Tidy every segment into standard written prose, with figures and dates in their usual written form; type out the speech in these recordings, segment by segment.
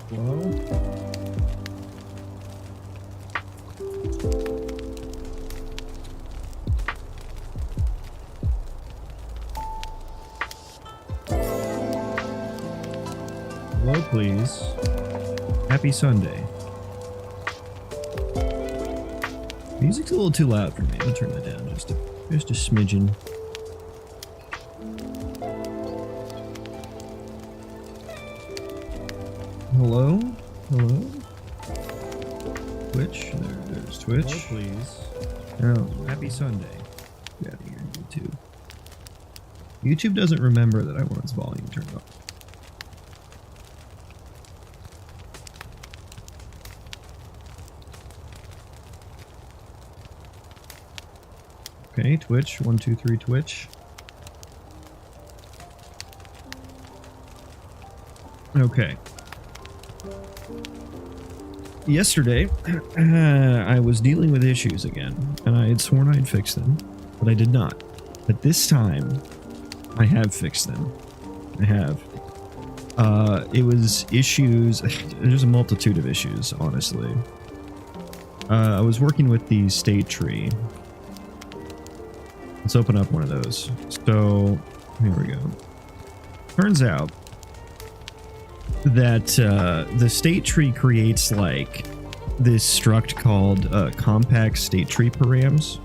Hello? Hello, please. Happy Sunday. Music's a little too loud for me. I'll turn that down just a smidgen. Hello? Hello? Twitch? There's Twitch. Hello, please. Oh, happy Sunday. Get out of here, YouTube. YouTube doesn't remember that I want its volume turned up. Okay, Twitch. 1, 2, 3, Twitch. Okay. Yesterday, I was dealing with issues again, and I had sworn I'd fix them, but I did not. But this time, I have fixed them. I have. It was issues. There's a multitude of issues, honestly. I was working with the state tree. Let's open up one of those. So, here we go. Turns out that the state tree creates like this struct called compact state tree params.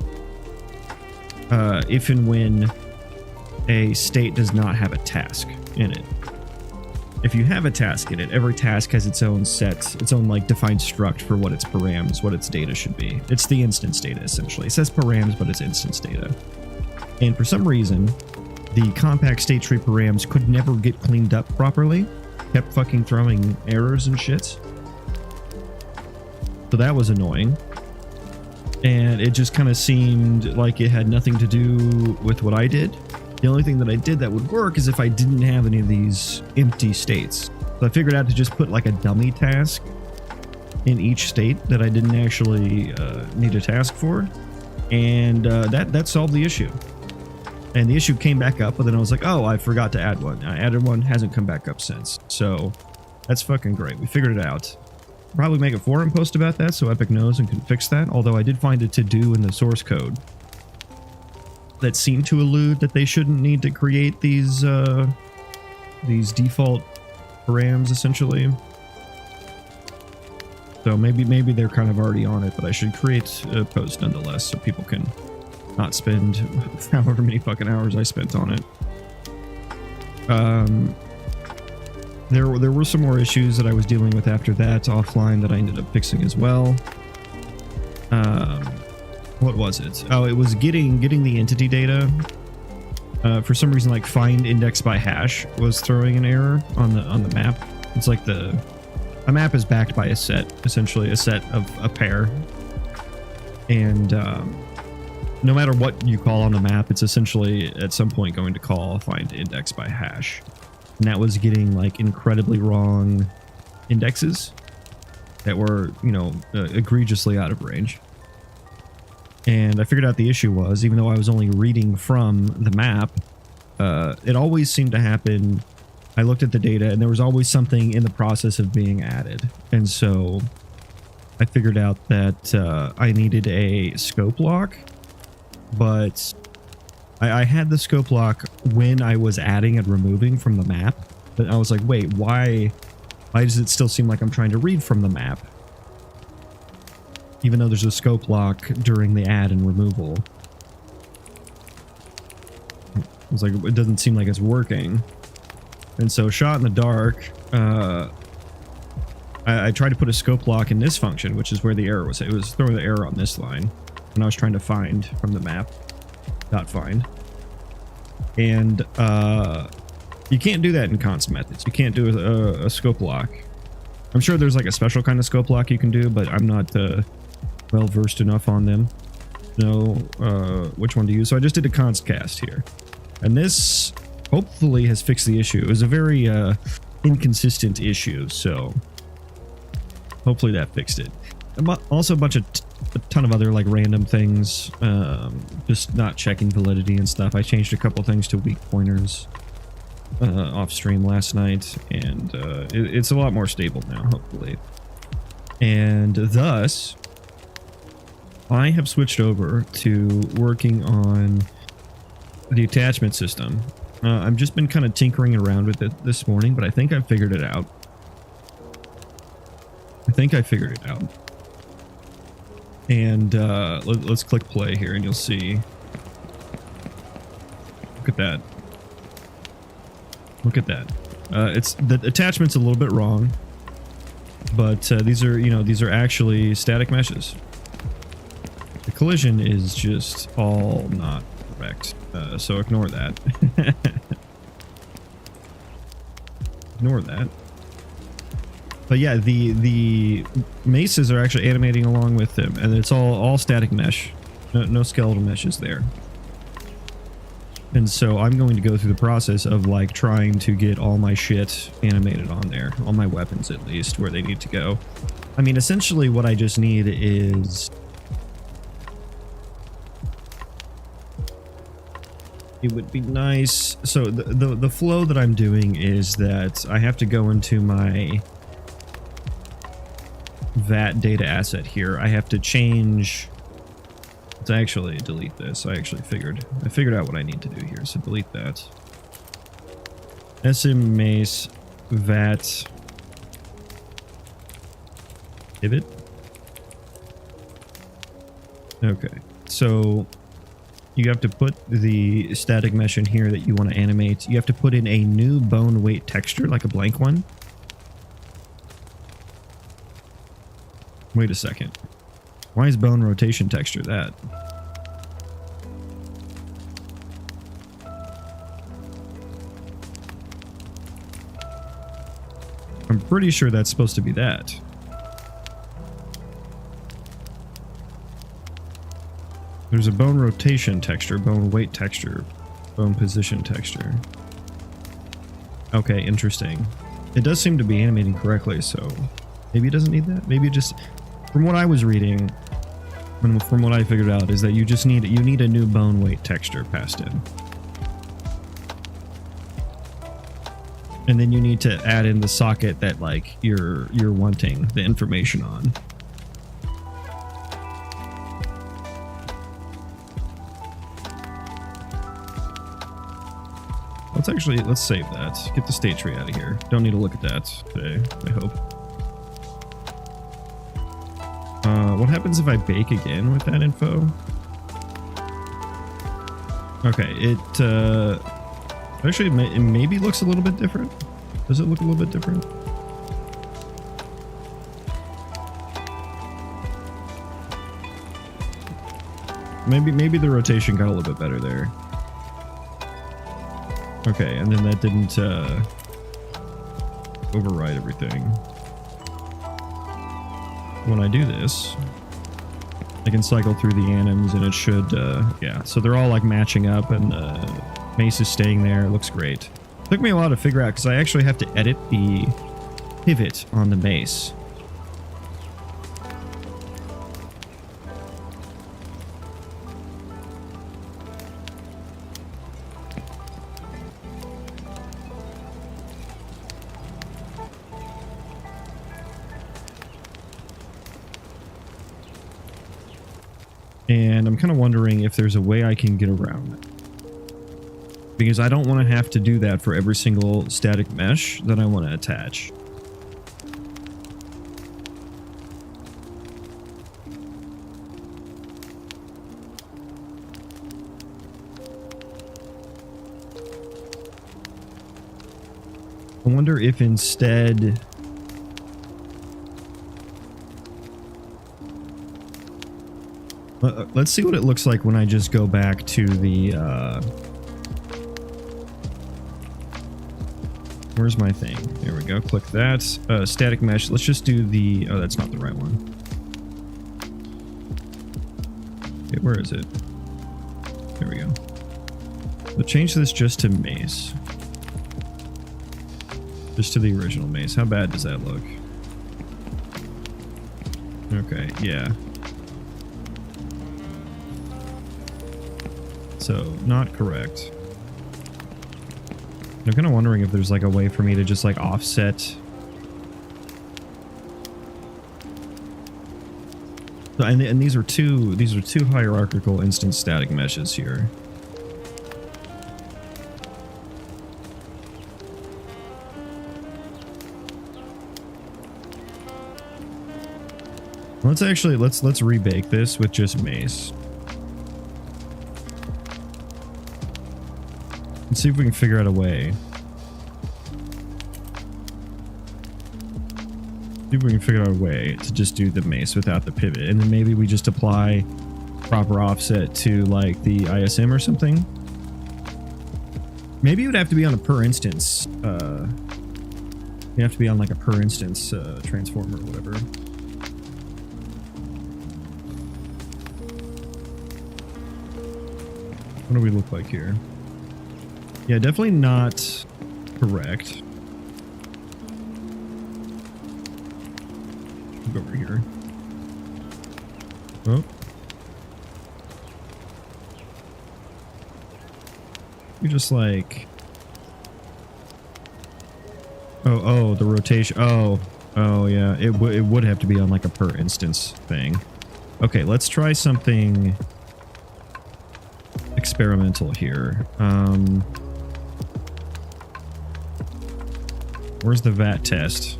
If and when a state does not have a task in it. If you have a task in it, every task has its own set, its own like defined struct for what its params, what its data should be. It's the instance data essentially. It says params, but it's instance data. And for some reason, the compact state tree params could never get cleaned up properly. Kept fucking throwing errors and shit. So that was annoying. And it just kind of seemed like it had nothing to do with what I did. The only thing that I did that would work is if I didn't have any of these empty states. So I figured out to just put like a dummy task in each state that I didn't actually need a task for. And that solved the issue. And the issue came back up, but then I was like, oh, I forgot to add one. I added one, hasn't come back up since. So that's fucking great. We figured it out. Probably make a forum post about that so Epic knows and can fix that. Although I did find a to-do in the source code that seemed to allude that they shouldn't need to create these default params essentially. So maybe they're kind of already on it, but I should create a post nonetheless so people can not spend however many fucking hours I spent on it. There were some more issues that I was dealing with after that offline that I ended up fixing as well. What was it? Oh, it was getting the entity data. For some reason, like find index by hash was throwing an error on the map. It's like a map is backed by a set, essentially a set of a pair, and no matter what you call on the map, it's essentially at some point going to call find index by hash. And that was getting like incredibly wrong indexes that were, you know, egregiously out of range. And I figured out the issue was, even though I was only reading from the map, it always seemed to happen. I looked at the data and there was always something in the process of being added. And so I figured out that I needed a scope lock. But I had the scope lock when I was adding and removing from the map. But I was like, wait, why does it still seem like I'm trying to read from the map? Even though there's a scope lock during the add and removal. I was like, it doesn't seem like it's working. And so shot in the dark, I tried to put a scope lock in this function, which is where the error was. It was throwing the error on this line. And I was trying to find from the map. Not find. And you can't do that in const methods. You can't do a scope lock. I'm sure there's like a special kind of scope lock you can do, but I'm not well versed enough on them to know which one to use. So I just did a const cast here. And this hopefully has fixed the issue. It was a very inconsistent issue, so hopefully that fixed it. Also a ton of other like random things, just not checking validity and stuff. I changed a couple things to weak pointers. off stream last night, and it's a lot more stable now, hopefully. And thus, I have switched over to working on the attachment system. I've just been kind of tinkering around with it this morning, but I think I've figured it out. And let's click play here, and you'll see. Look at that. Look at that. It's the attachment's a little bit wrong, but these are actually static meshes. The collision is just all not correct, so ignore that. Ignore that. But yeah, the maces are actually animating along with them, and it's all static mesh. No skeletal meshes there. And so I'm going to go through the process of like trying to get all my shit animated on there, all my weapons at least, where they need to go. I mean, essentially what I just need is... It would be nice. So the flow that I'm doing is that I have to go into my VAT data asset here. I have to change... Let's actually delete this. I figured out what I need to do here. So delete that. SM mace VAT pivot. Okay. So you have to put the static mesh in here that you want to animate. You have to put in a new bone weight texture, like a blank one. Wait a second. Why is bone rotation texture that? I'm pretty sure that's supposed to be that. There's a bone rotation texture, bone weight texture, bone position texture. Okay, interesting. It does seem to be animating correctly, so maybe it doesn't need that. Maybe it just... From what I was reading, and from what I figured out, is that you need a new bone weight texture passed in, and then you need to add in the socket that like you're wanting the information on. Let's save that. Get the state tree out of here. Don't need to look at that today, I hope. What happens if I bake again with that info? Okay, it actually it maybe looks a little bit different. Does it look a little bit different? Maybe the rotation got a little bit better there. Okay, and then that didn't override everything. When I do this, I can cycle through the anims and it should, yeah. So they're all like matching up and the mace is staying there. It looks great. Took me a while to figure out because I actually have to edit the pivot on the mace. And I'm kind of wondering if there's a way I can get around it. Because I don't want to have to do that for every single static mesh that I want to attach. I wonder if instead... Let's see what it looks like when I just go back to the, where's my thing? There we go. Click that. Static mesh. Let's just do the... Oh, that's not the right one. Okay, where is it? There we go. We'll change this just to mace. Just to the original mace. How bad does that look? Okay, yeah. So, not correct. I'm kind of wondering if there's like a way for me to just like offset. So, and these are two hierarchical instance static meshes here. Let's actually let's rebake this with just mace. Let's see if we can figure out a way. See if we can figure out a way to just do the mace without the pivot, and then maybe we just apply proper offset to like the ISM or something. Maybe it would have to be on a per instance. You have to be on like a per instance transformer or whatever. What do we look like here? Yeah, definitely not correct. Go over here. Oh. You just like... Oh, the rotation. Oh, yeah. It would have to be on like a per instance thing. Okay, let's try something experimental here. Where's the VAT test?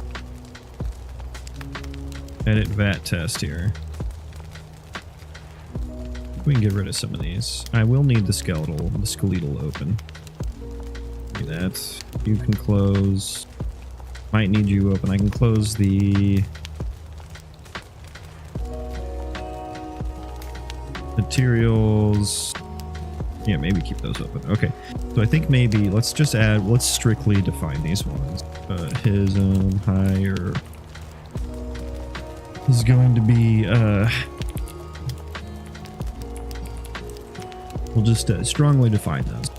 Edit VAT test here. We can get rid of some of these. I will need the skeletal open. Do that. You can close. Might need you open. I can close the materials. Yeah, maybe keep those open. Okay. So I think maybe let's just add, let's strictly define these ones. His higher is going to be, we'll just strongly define those.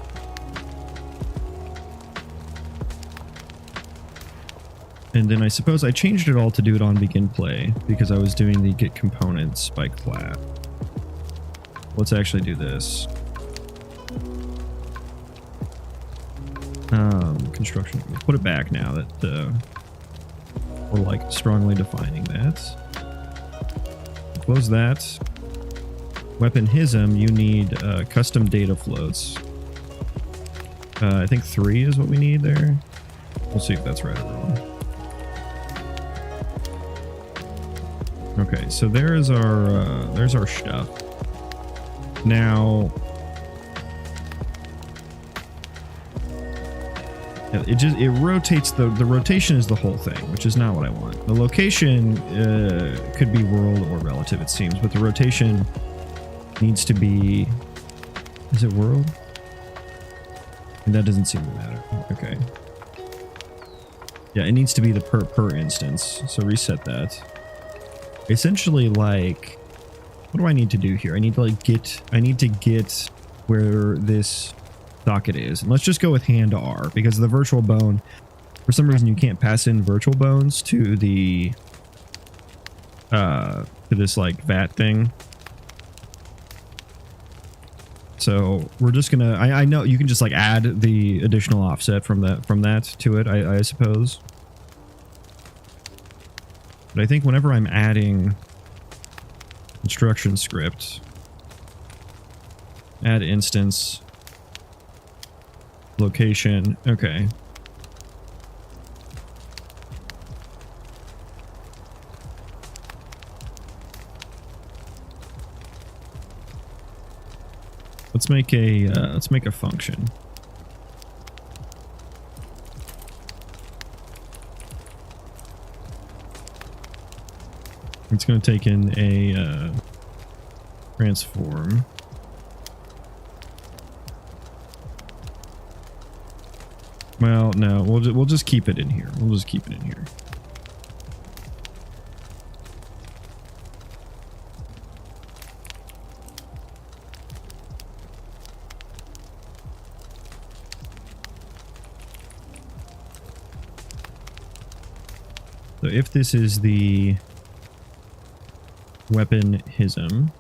And then I suppose I changed it all to do it on begin play because I was doing the get components by class. Let's actually do this. Construction. We'll put it back now that we're like strongly defining that. Close that. Weapon hism, you need custom data floats. I think 3 is what we need there. We'll see if that's right or wrong. Okay, so there's our stuff. Now it rotates. The rotation is the whole thing, which is not what I want. The location could be world or relative, it seems, but the rotation needs to be. Is it world? And that doesn't seem to matter. Okay. Yeah, it needs to be the per instance. So reset that. Essentially, like, what do I need to do here? I need to like get where this socket is, and let's just go with hand R because the virtual bone, for some reason you can't pass in virtual bones to the to this like VAT thing. So we're just gonna, I know you can just like add the additional offset from that to it, I suppose. But I think whenever I'm adding instruction script, add instance, location, okay. Let's make a function. It's going to take in a transform. Well, no, we'll just keep it in here. We'll just keep it in here. So if this is the weapon hism,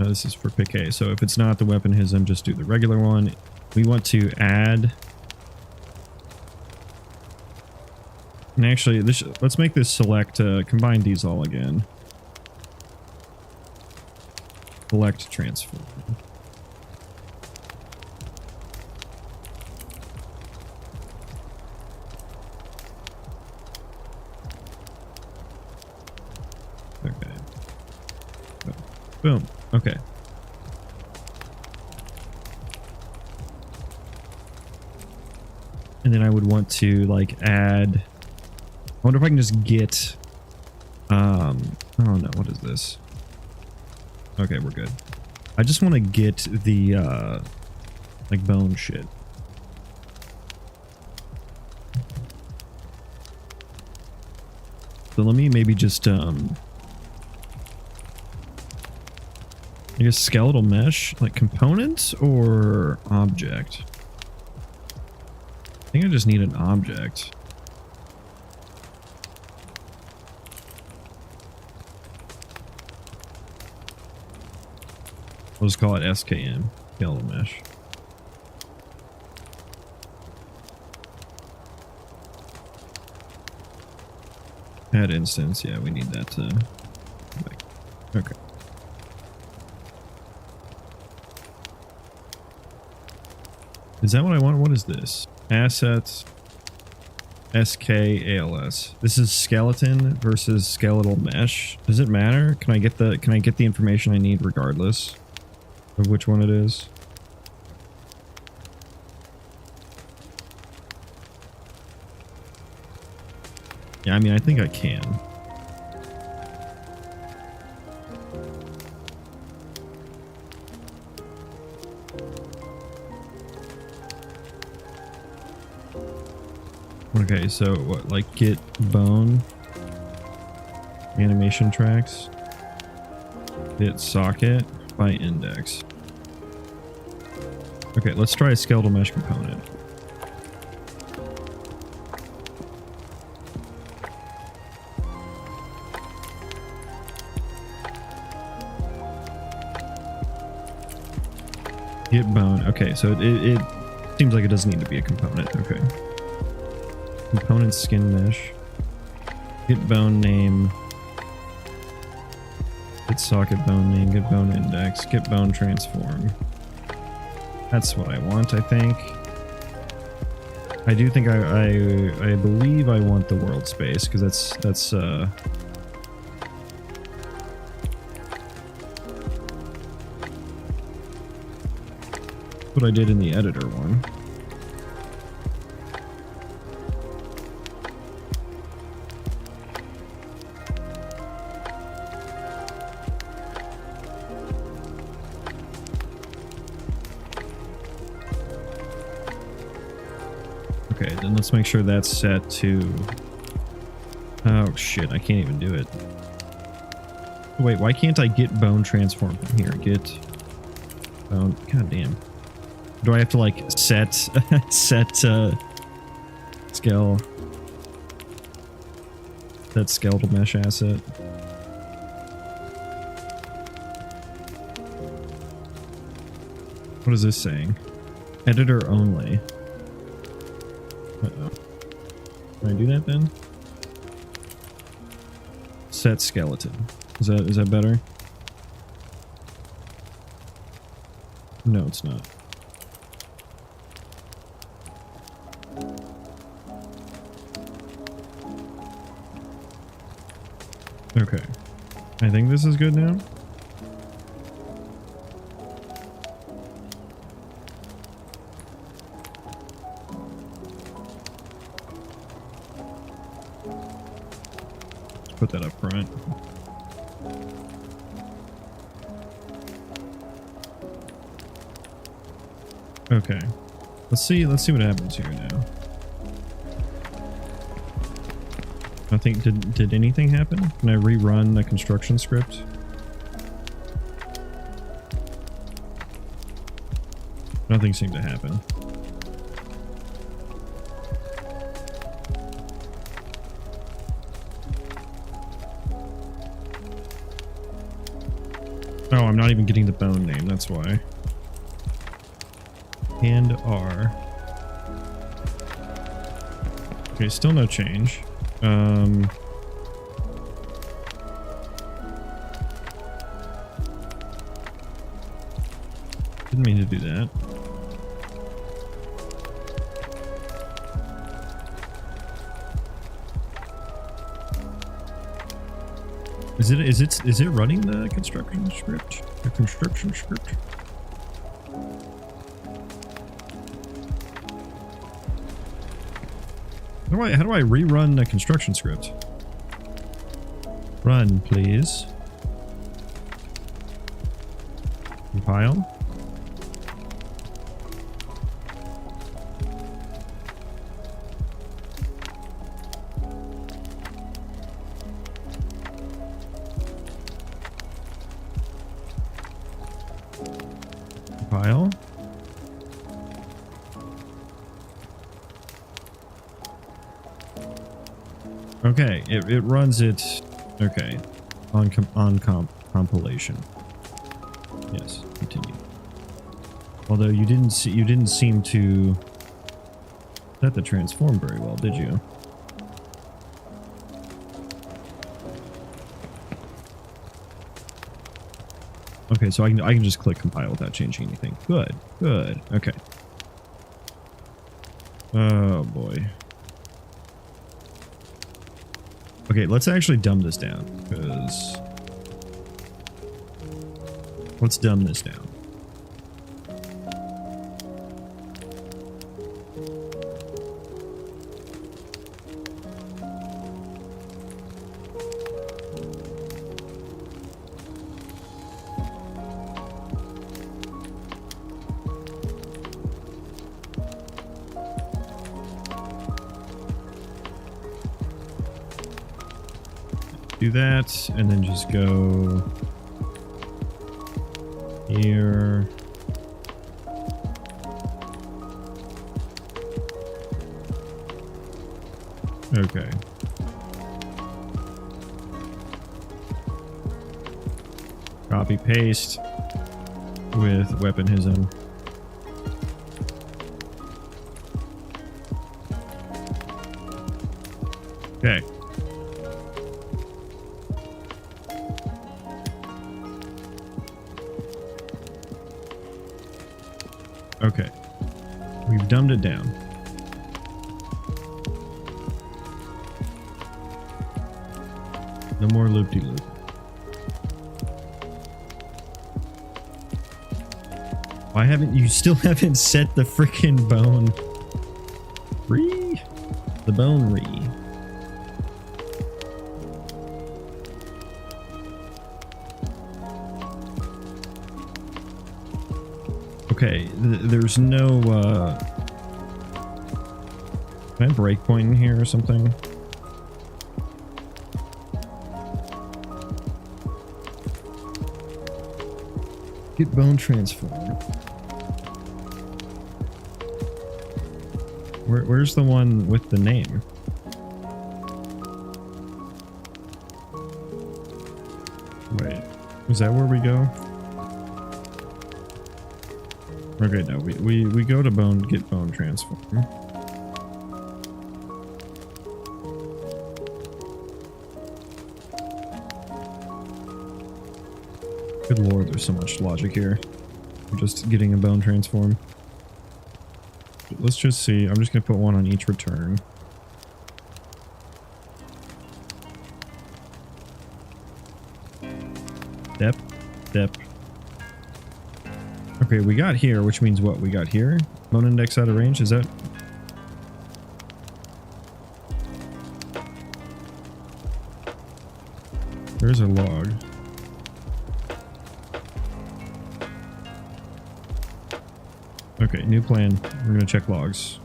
This is for pick A. So if it's not the weapon HISM, just do the regular one. We want to add. And actually, let's make this select, combine these all again. Select transform. Okay. Boom. Okay. And then I would want to like add. I wonder if I can just get. Oh no! What is this? Okay, we're good. I just want to get the like bone shit. So let me maybe just I guess skeletal mesh, like components or object. I think I just need an object. We'll just call it SKM, skeletal mesh. Add instance, yeah, we need that to. Okay. Is that what I want? What is this? Assets. SKALS. This is skeleton versus skeletal mesh. Does it matter? Can I get the information I need regardless of which one it is? Yeah, I mean, I think I can. Okay, so what, like get bone, animation tracks, get socket by index. Okay, let's try a skeletal mesh component. Get bone. Okay, so it seems like it doesn't need to be a component. Okay. Component skin mesh. Get bone name. Get socket bone name. Get bone index. Get bone transform. That's what I want, I think. I do think I believe I want the world space because that's what I did in the editor one. Okay, then let's make sure that's set to. Oh shit, I can't even do it. Wait, why can't I get bone transform from here? Get bone. God damn. Do I have to like set scale that skeletal mesh asset? What is this saying? Editor only. Uh-oh. Can I do that then? Set skeleton. Is that better? No, it's not. Okay. I think this is good now. Let's put that up front. Okay. Let's see what happens here now. I think did anything happen? Can I rerun the construction script? Nothing seemed to happen. Oh, I'm not even getting the bone name. That's why. And R. Okay, still no change. Didn't mean to do that. Is it running the construction script? The construction script? How do I rerun the construction script? Run, please. Compile. Compile. Okay, it runs it. Okay, on compilation. Yes, continue. Although you didn't seem to set the transform very well, did you? Okay, so I can just click compile without changing anything. Good, good. Okay. Oh boy. Okay, let's actually dumb this down, because let's dumb this down. Do that, and then just go here. Okay. Copy paste with weaponism. Okay. Okay, we've dumbed it down. No more loop-de-loop. Why haven't you still haven't set the freaking bone re? The bone re. Okay, there's no, can I breakpoint in here or something? Get bone transform. Where's the one with the name? Wait, is that where we go? Okay, no, we go to get bone transform. Good lord, there's so much logic here. I'm just getting a bone transform. Let's just see. I'm just gonna put one on each return. Step, step. Okay, we got here, which means what? We got here? Bone index out of range, is that? There's a log. Okay, new plan. We're gonna check logs.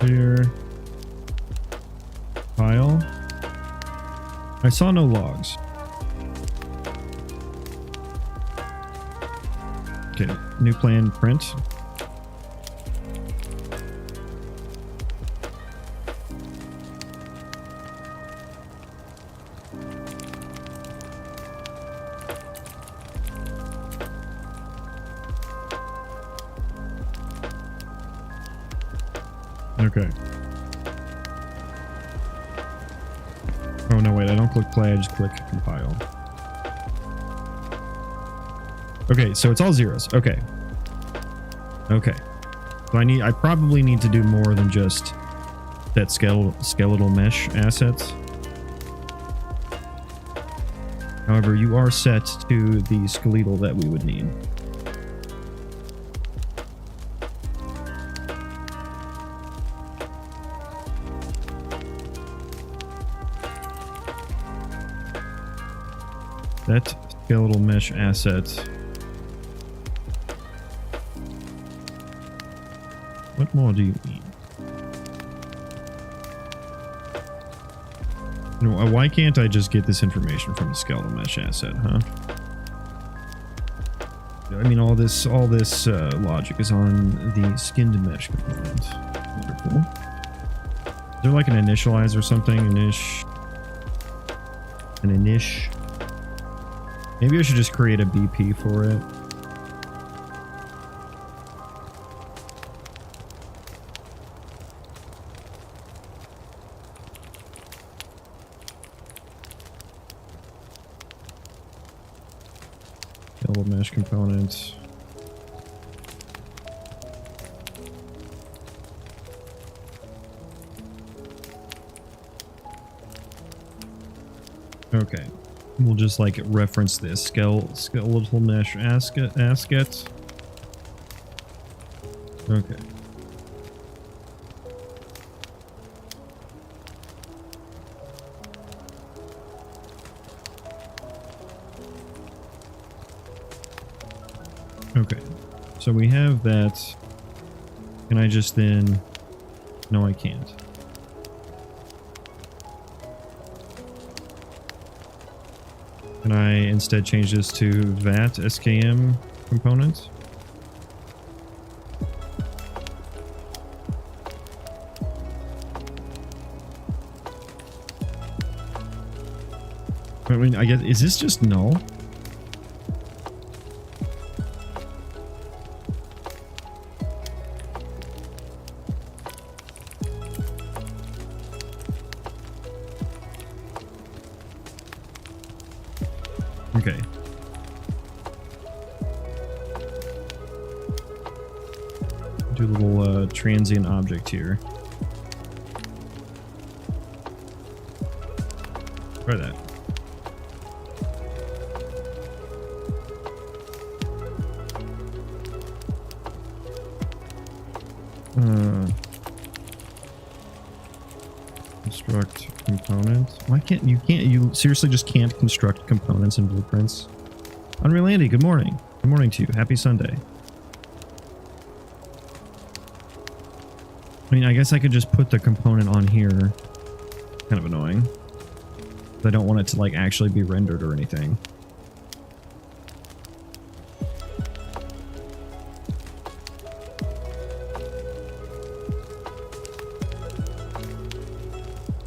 Here. File. I saw no logs. Okay, new plan, print. Okay. Oh no, wait, I don't click play, I just click compile. Okay, so it's all zeros. Okay. Okay. So I probably need to do more than just that skeletal mesh assets. However, you are set to the skeletal that we would need. That skeletal mesh asset. What more do you need? No, why can't I just get this information from the skeletal mesh asset, huh? I mean, all this logic is on the skinned mesh component. Wonderful. Is there like an initialize or something? An inish. Maybe I should just create a BP for it. Skeletal mesh component. Okay. We'll just like reference this skeletal mesh asket. Okay. Okay. So we have that. Can I just then... No, I can't. Can I instead change this to VAT SKM component? I mean, I guess, is this just null? Okay. Do a little transient object here. Try that. Construct component. Why can't you seriously just can't construct components and blueprints? Unreal Andy, good morning. Good morning to you. Happy Sunday. I mean, I guess I could just put the component on here. Kind of annoying. I don't want it to like actually be rendered or anything.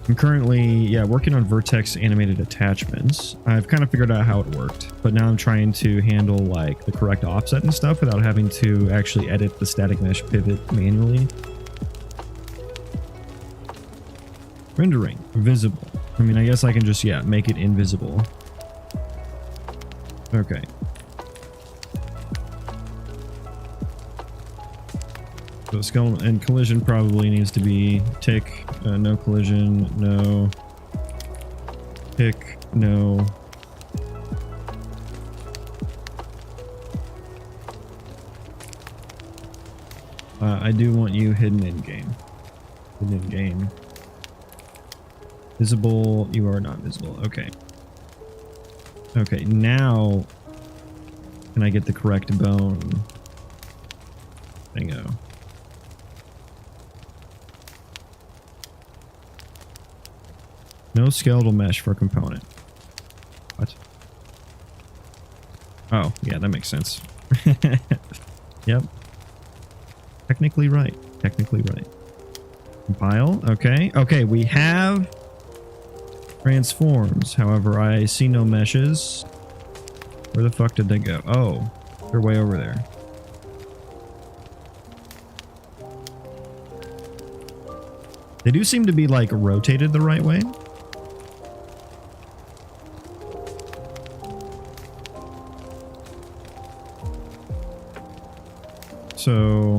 I'm currently, working on Vertex animated attachments. I've kind of figured out how it worked, but now I'm trying to handle like the correct offset and stuff without having to actually edit the static mesh pivot manually. Rendering visible. I mean, I guess I can just, make it invisible. Okay. So skeleton and collision probably needs to be tick, no collision, no, tick, no. I do want you hidden in game. Hidden in game. Visible, you are not visible. Okay. Okay, now can I get the correct bone? Bingo. No skeletal mesh for component. What? Oh, yeah, that makes sense. Yep. Technically right. Technically right. Compile. Okay. Okay, we have transforms. However, I see no meshes. Where the fuck did they go? Oh, they're way over there. They do seem to be like rotated the right way. So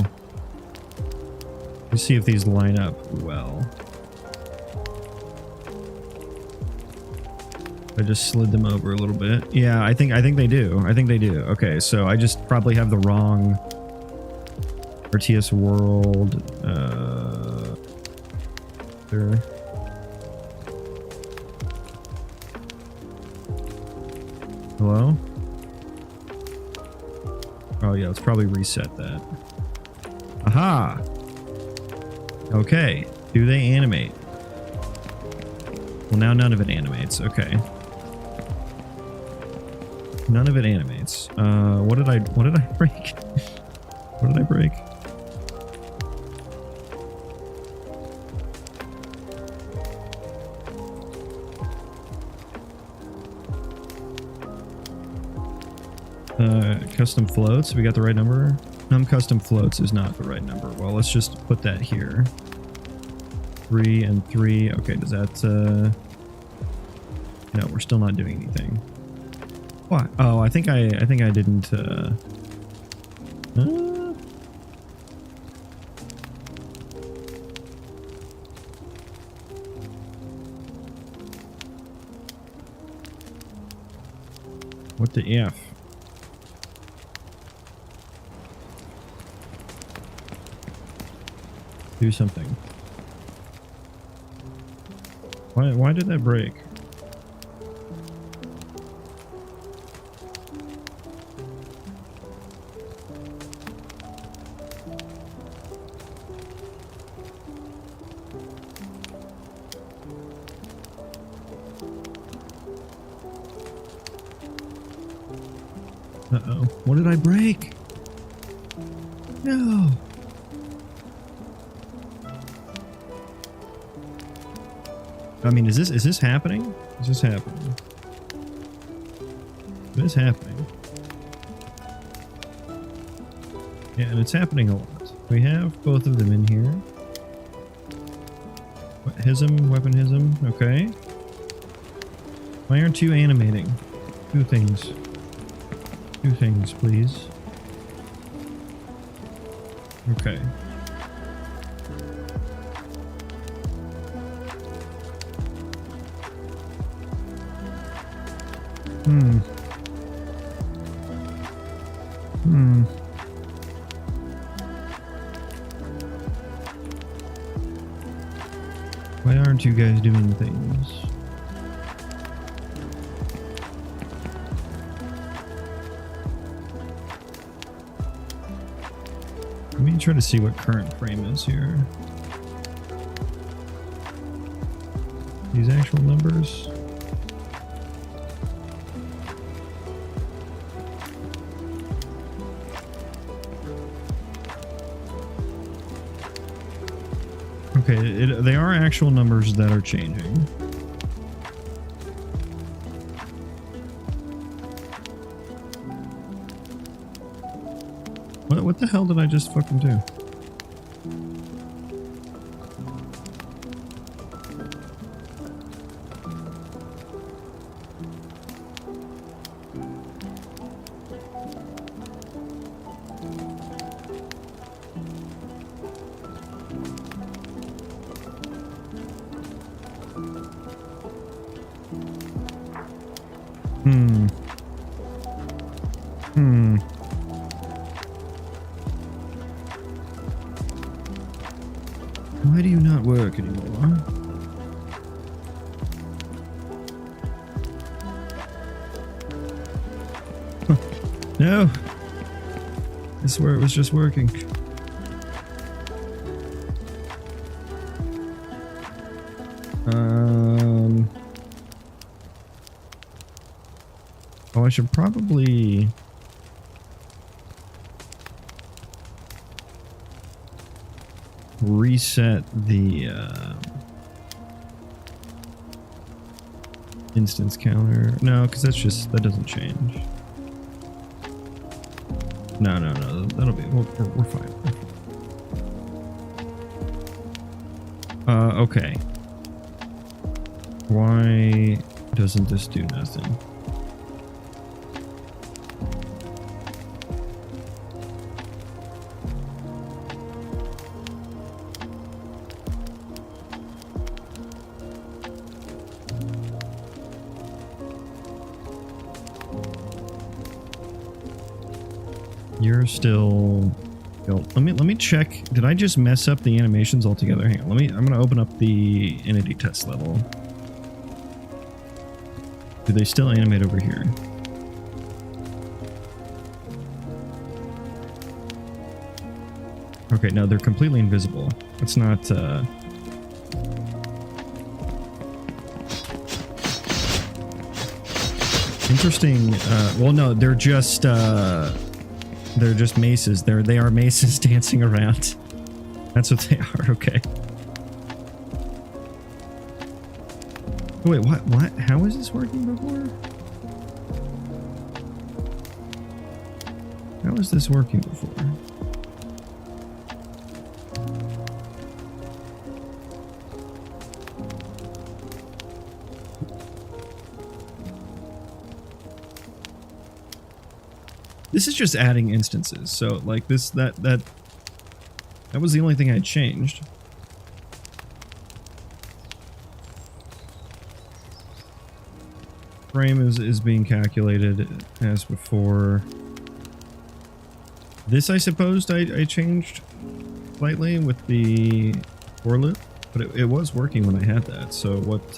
let's see if these line up well. I just slid them over a little bit. Yeah, I think they do. I think they do. Okay, so I just probably have the wrong RTS world. There. Hello? Oh yeah, let's probably reset that. Aha! Okay. Do they animate? Well, now none of it animates. Okay. None of it animates. What did I break? What did I break? Custom floats. We got the right number. Custom floats is not the right number. Well, let's just put that here. 3 and 3. Okay, does that no, we're still not doing anything. What? Oh, I think I didn't what the F? Do something. Why did that break? Uh-oh. What did I break? No. I mean, is this happening? Is this happening? It is happening. Yeah, and it's happening a lot. We have both of them in here. What, hism, weapon hism, okay. Why aren't you animating? Two things. Two things, please. Okay. Why aren't you guys doing things? Let me try to see what current frame is here. These actual numbers. Okay, they are actual numbers that are changing. What the hell did I just fucking do? Why do you not work anymore? No! I swear it was just working. Oh, I should probably... reset the instance counter. No, because that doesn't change. No, that'll be we're fine. Okay. Why doesn't this do nothing? You're still... Let me check. Did I just mess up the animations altogether? Hang on. I'm gonna open up the entity test level. Do they still animate over here? Okay, no, they're completely invisible. It's not interesting. Well, no, they're just maces. They are maces dancing around. That's what they are. Okay. Wait, what? How was this working before? How was this working before? This is just adding instances. So like this, that was the only thing I changed. Frame is being calculated as before. This, I supposed I changed slightly with the for loop, but it was working when I had that. So what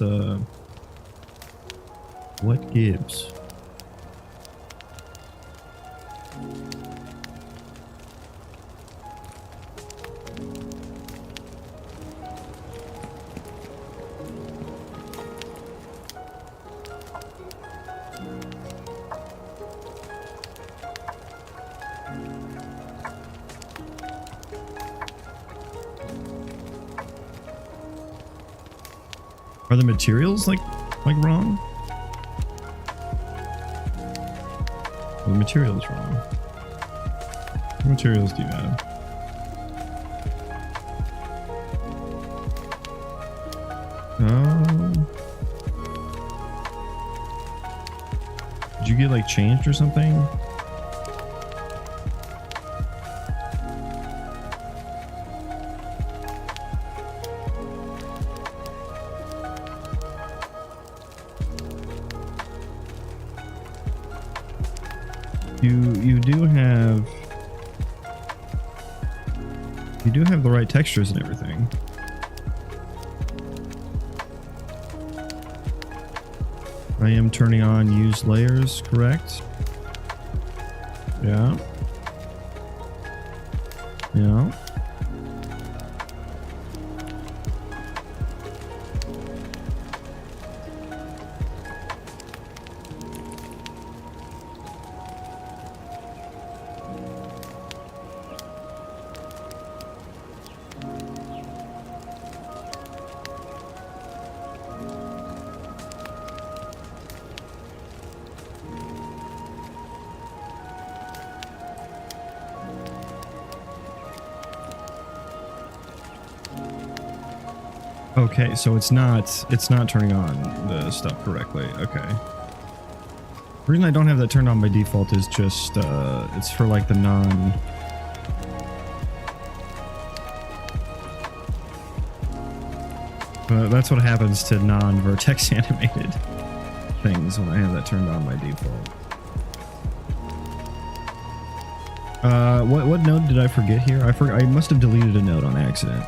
gives? Are the materials like wrong? The materials wrong. What materials do you have? Oh. Did you get like changed or something? You do have the right textures and everything. I am turning on use layers, correct? Yeah. Yeah. Okay, so it's not turning on the stuff correctly. Okay. The reason I don't have that turned on by default is just it's for like the non. That's what happens to non-Vertex animated things when I have that turned on by default. What node did I forget here? I must have deleted a node on accident.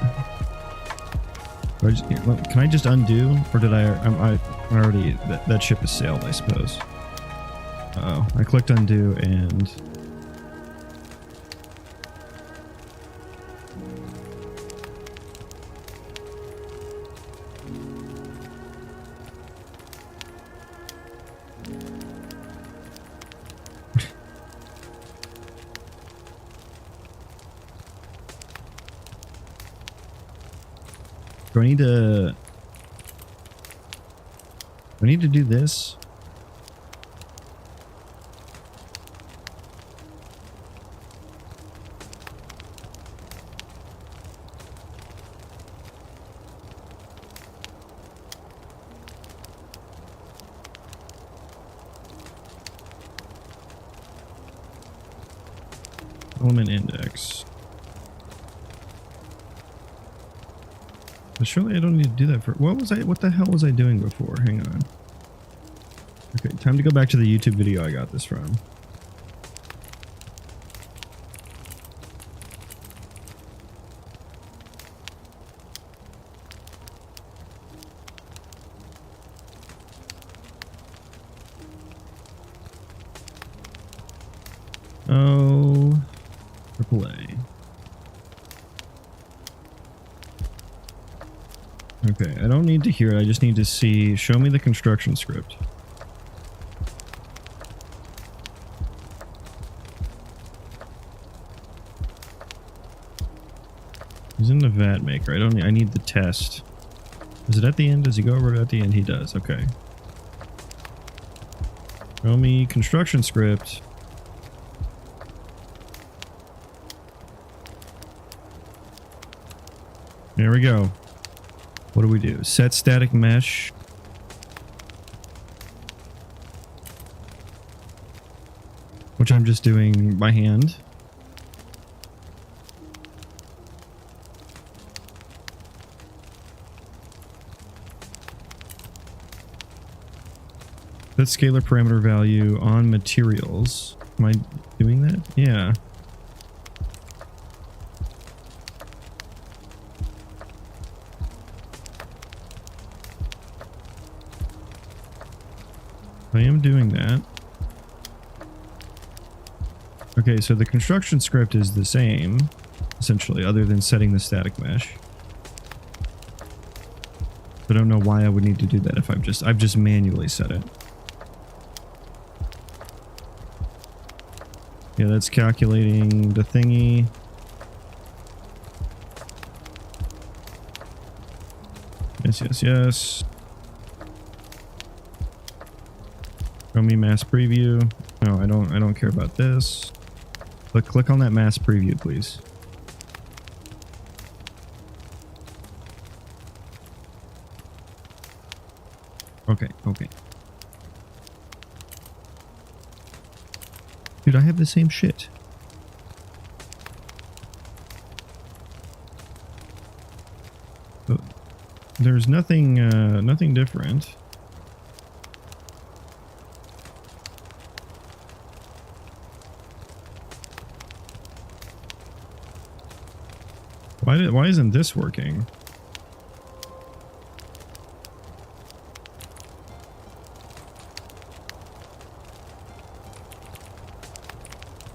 Can I just undo, or did I already that ship has sailed, I suppose. Uh-oh, I clicked undo and do I need to do this? Element index. But surely I don't need to do that for... What the hell was I doing before? Hang on. Okay, time to go back to the YouTube video I got this from. Oh, AAA. Okay, I don't need to hear it. I just need to see. Show me the construction script. He's in the vat maker. I need the test. Is it at the end? Does he go over it at the end? He does. Okay. Show me construction script. There we go. What do we do? Set static mesh. Which I'm just doing by hand. Set scalar parameter value on materials. Am I doing that? Yeah. I am doing that. Okay, so the construction script is the same, essentially, other than setting the static mesh. I don't know why I would need to do that if I've just manually set it. Yeah, that's calculating the thingy. Yes, yes, yes. Show me mass preview. No, I don't care about this. Click on that mass preview, please. Okay, okay. Dude, I have the same shit. But there's nothing nothing different. Why isn't this working?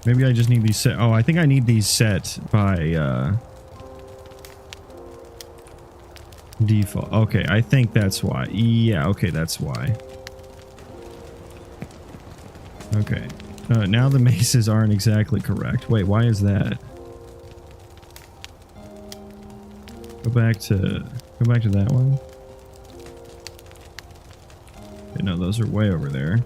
Maybe I just need these set. Oh, I think I need these set by default. Okay, I think that's why. Yeah, okay, that's why. Okay. Now the maces aren't exactly correct. Wait, why is that? Go back to that one. Okay, no, those are way over there.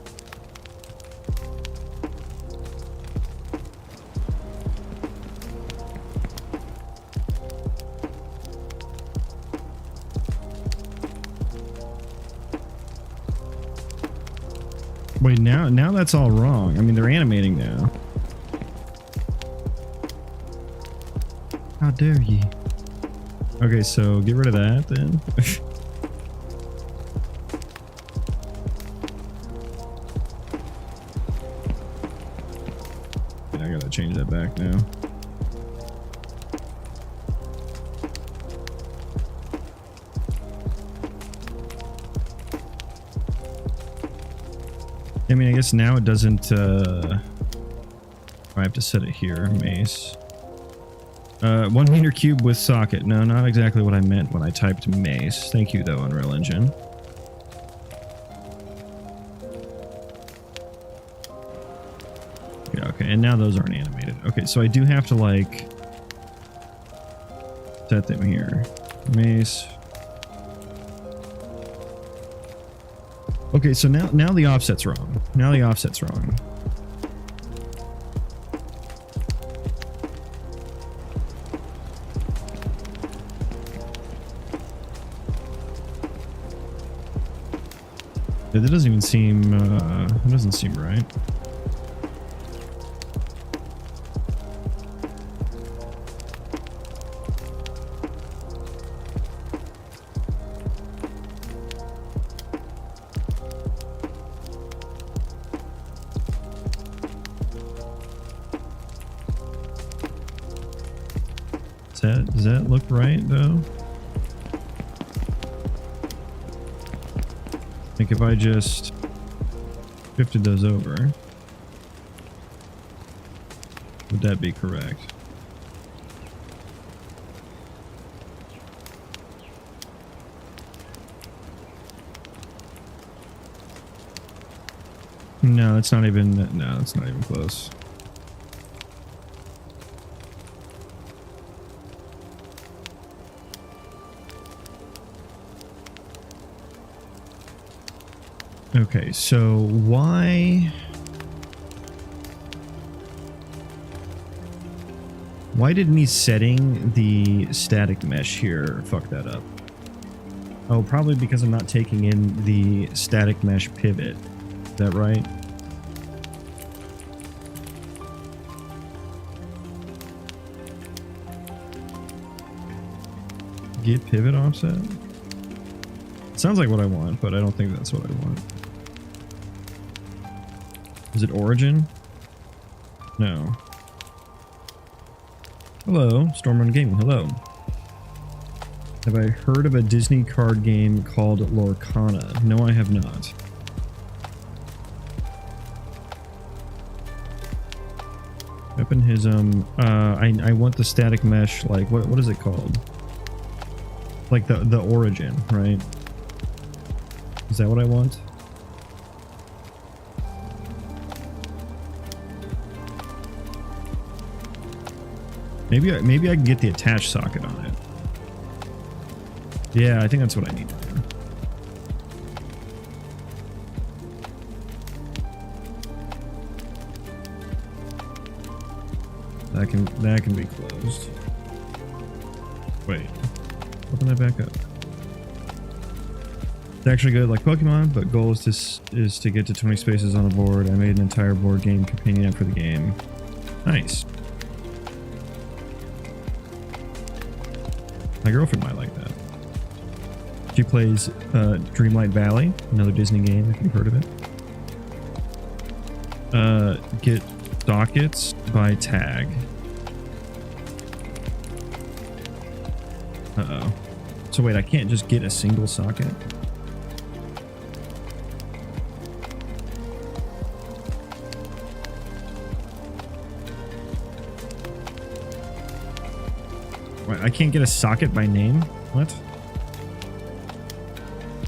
Wait, now that's all wrong. I mean, they're animating now. How dare ye? Okay, so get rid of that then. I gotta change that back now. I mean, I guess now it doesn't, I have to set it here, mace. 1 meter cube with socket. No, not exactly what I meant when I typed mace. Thank you though, Unreal Engine. Yeah, okay, and now those aren't animated. Okay, so I do have to like set them here. Mace. Okay, so now the offset's wrong. Now the offset's wrong. That doesn't even seem, it doesn't seem right. Does that look right though? Like if I just shifted those over, would that be correct? No, it's not even, no, it's not even close. Okay, so why did me setting the static mesh here fuck that up? Oh, probably because I'm not taking in the static mesh pivot. Is that right? Get pivot offset? Sounds like what I want, but I don't think that's what I want. Is it origin? No. Hello, Stormrun Gaming. Hello. Have I heard of a Disney card game called Lorcana? No, I have not. Weaponism. I want the static mesh. Like what is it called? Like the origin, right? Is that what I want? Maybe I can get the attached socket on it. Yeah, I think that's what I need to do. That can be closed. Wait. Open that back up. It's actually good like Pokemon, but goal is to get to 20 spaces on the board. I made an entire board game companion app for the game. Nice. My girlfriend might like that. She plays Dreamlight Valley, another Disney game if you've heard of it. Get sockets by tag. Uh-oh. So wait, I can't just get a single socket? Wait, I can't get a socket by name? What?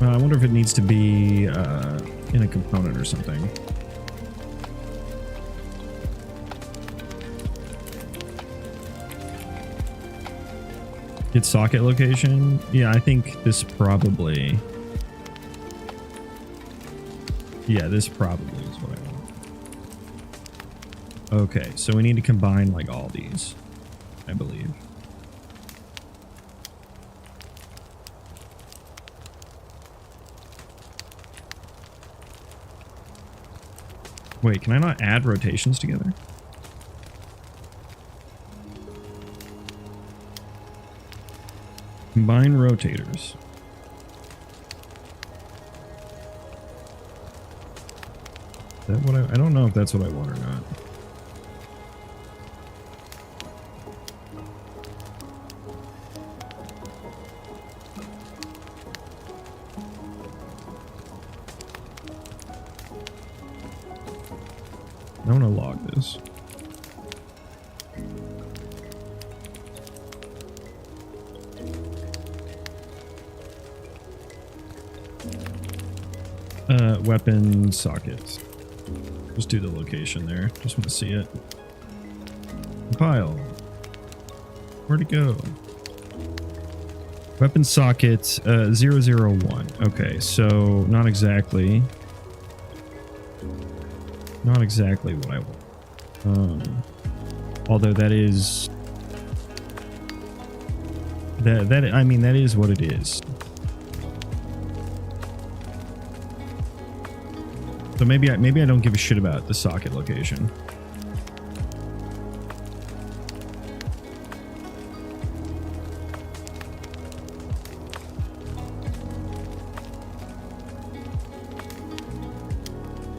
I wonder if it needs to be in a component or something. Get socket location? Yeah, I think this probably... Yeah, this probably is what I want. Okay, so we need to combine like all these, I believe. Wait, can I not add rotations together? Combine rotators. Is that what I don't know if that's what I want or not. I want to log this. Weapon sockets. Just do the location there. Just want to see it. Compile. Where'd it go? Weapon socket 001. Okay, so not exactly. Not exactly what I want. Although that is that I mean that is what it is. So maybe I don't give a shit about the socket location.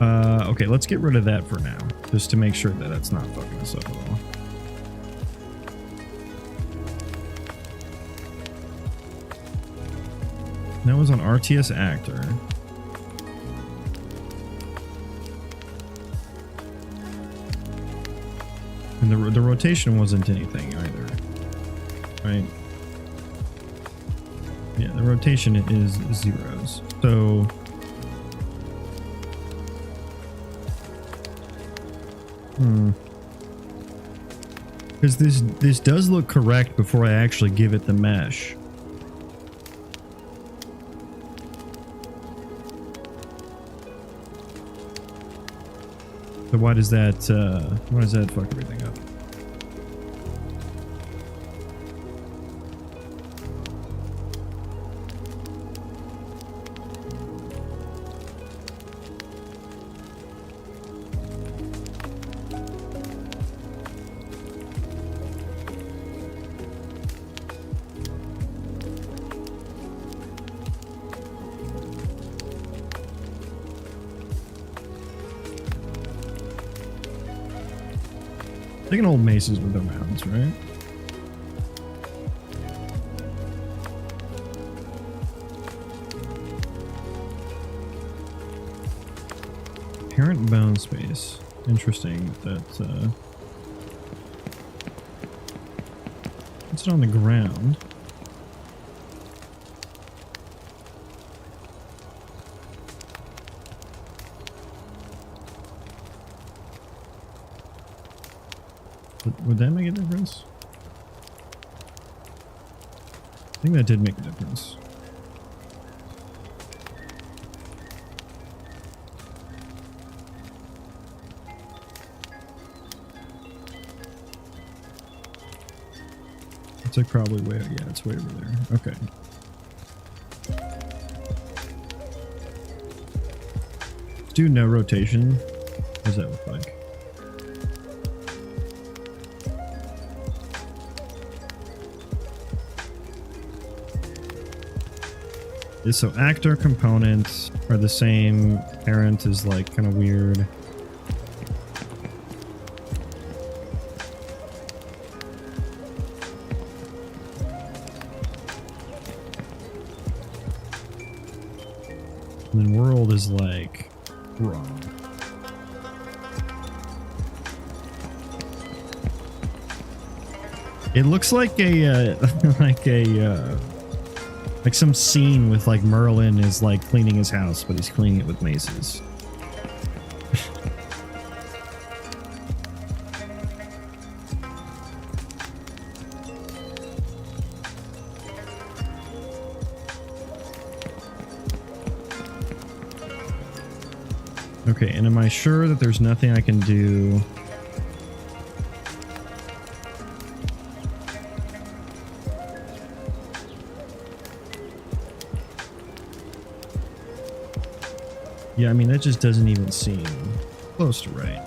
Okay, let's get rid of that for now, just to make sure that that's not fucking us up at all. That was on RTS Actor. And the rotation wasn't anything either, right? Yeah, the rotation is zeros. So because this does look correct before I actually give it the mesh. So why does that fuck everything up? Taking old maces with their mounts, right? Parent bone space. Interesting that puts it on the ground. Would that make a difference? I think that did make a difference. It's like probably way, yeah, it's way over there. Okay. Let's do no rotation. What does that look like? So actor components are the same. Parent is like kind of weird. And then world is like wrong. It looks like a like some scene with like Merlin is like cleaning his house, but he's cleaning it with maces. Okay, and am I sure that there's nothing I can do? Yeah, I mean, that just doesn't even seem close to right.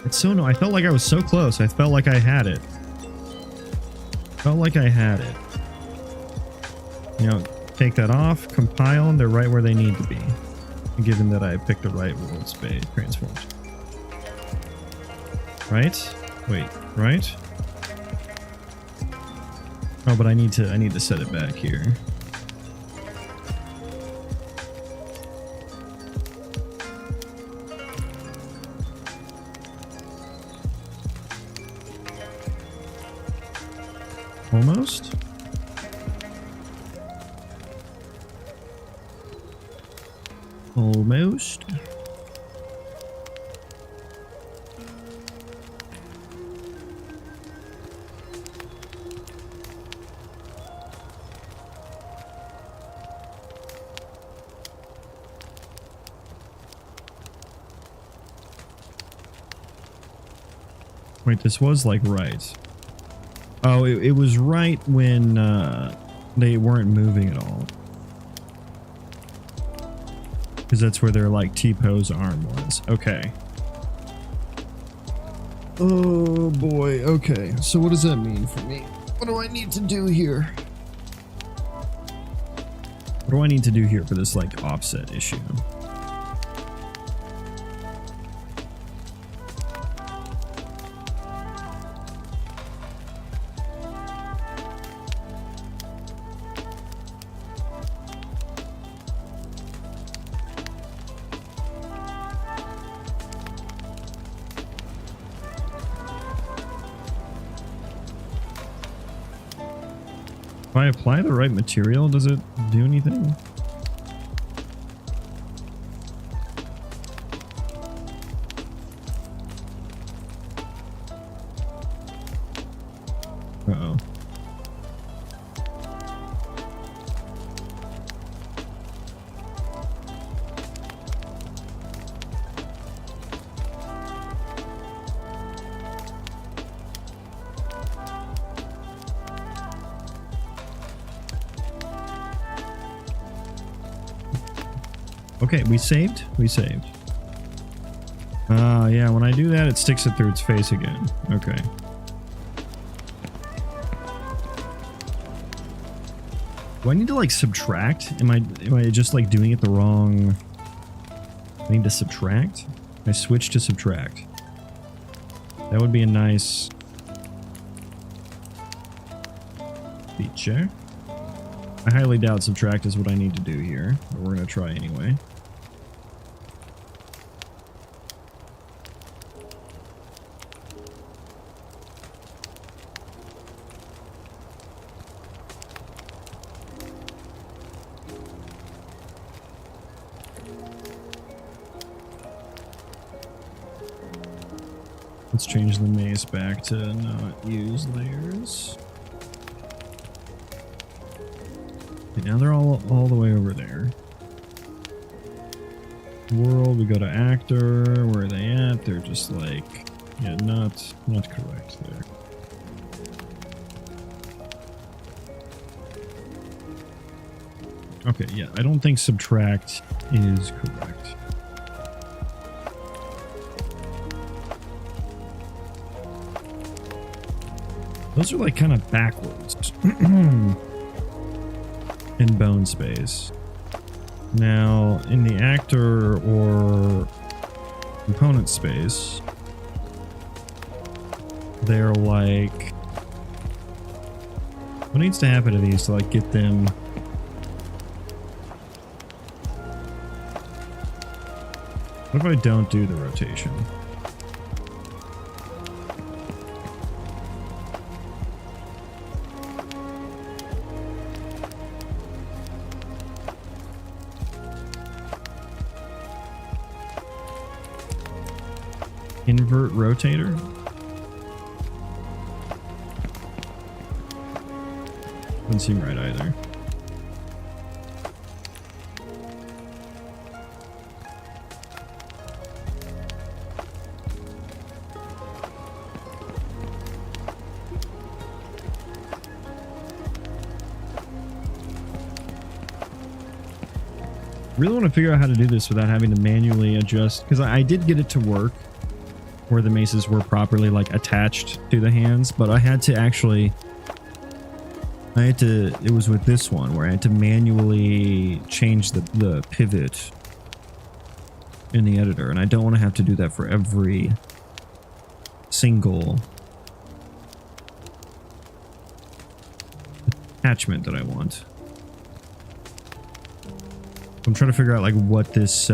It's so no, I felt like I was so close. I felt like I had it. Felt like I had it. You know, take that off, compile, and they're right where they need to be. Given that I picked the right world space transformed. Right? Wait, right? Oh, but I need to set it back here. Almost. Almost. Wait, this was like right. Oh, it was right when they weren't moving at all. Because that's where their like T-pose arm was. Okay. Oh boy, okay. So what does that mean for me? What do I need to do here? What do I need to do here for this like offset issue? If I apply the right material, does it do anything? Uh-oh. Okay, we saved? We saved. Yeah, when I do that, it sticks it through its face again. Okay. Do I need to like subtract? Am I just like doing it the wrong? I need to subtract? I switch to subtract. That would be a nice feature. I highly doubt subtract is what I need to do here, but we're going to try anyway. Let's change the maze back to not use layers. Okay, now they're all the way over there. World, we go to actor. Where are they at? They're just like, yeah, not correct there. Okay, yeah, I don't think subtract is correct. Those are like kind of backwards in bone space. Now, in the actor or component space, they're like... What needs to happen to these to like get them... What if I don't do the rotation? Invert rotator? Doesn't seem right either. Really want to figure out how to do this without having to manually adjust, because I did get it to work where the maces were properly like attached to the hands, but I had to actually, it was with this one where I had to manually change the pivot in the editor, and I don't want to have to do that for every single attachment that I want. I'm trying to figure out like what this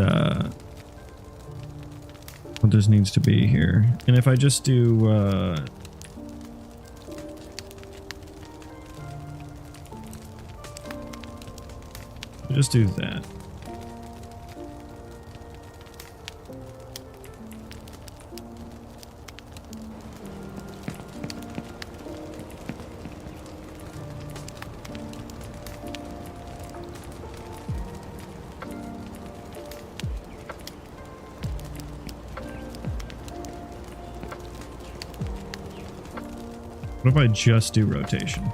needs to be here. And if I just do just do that. What if I just do rotation?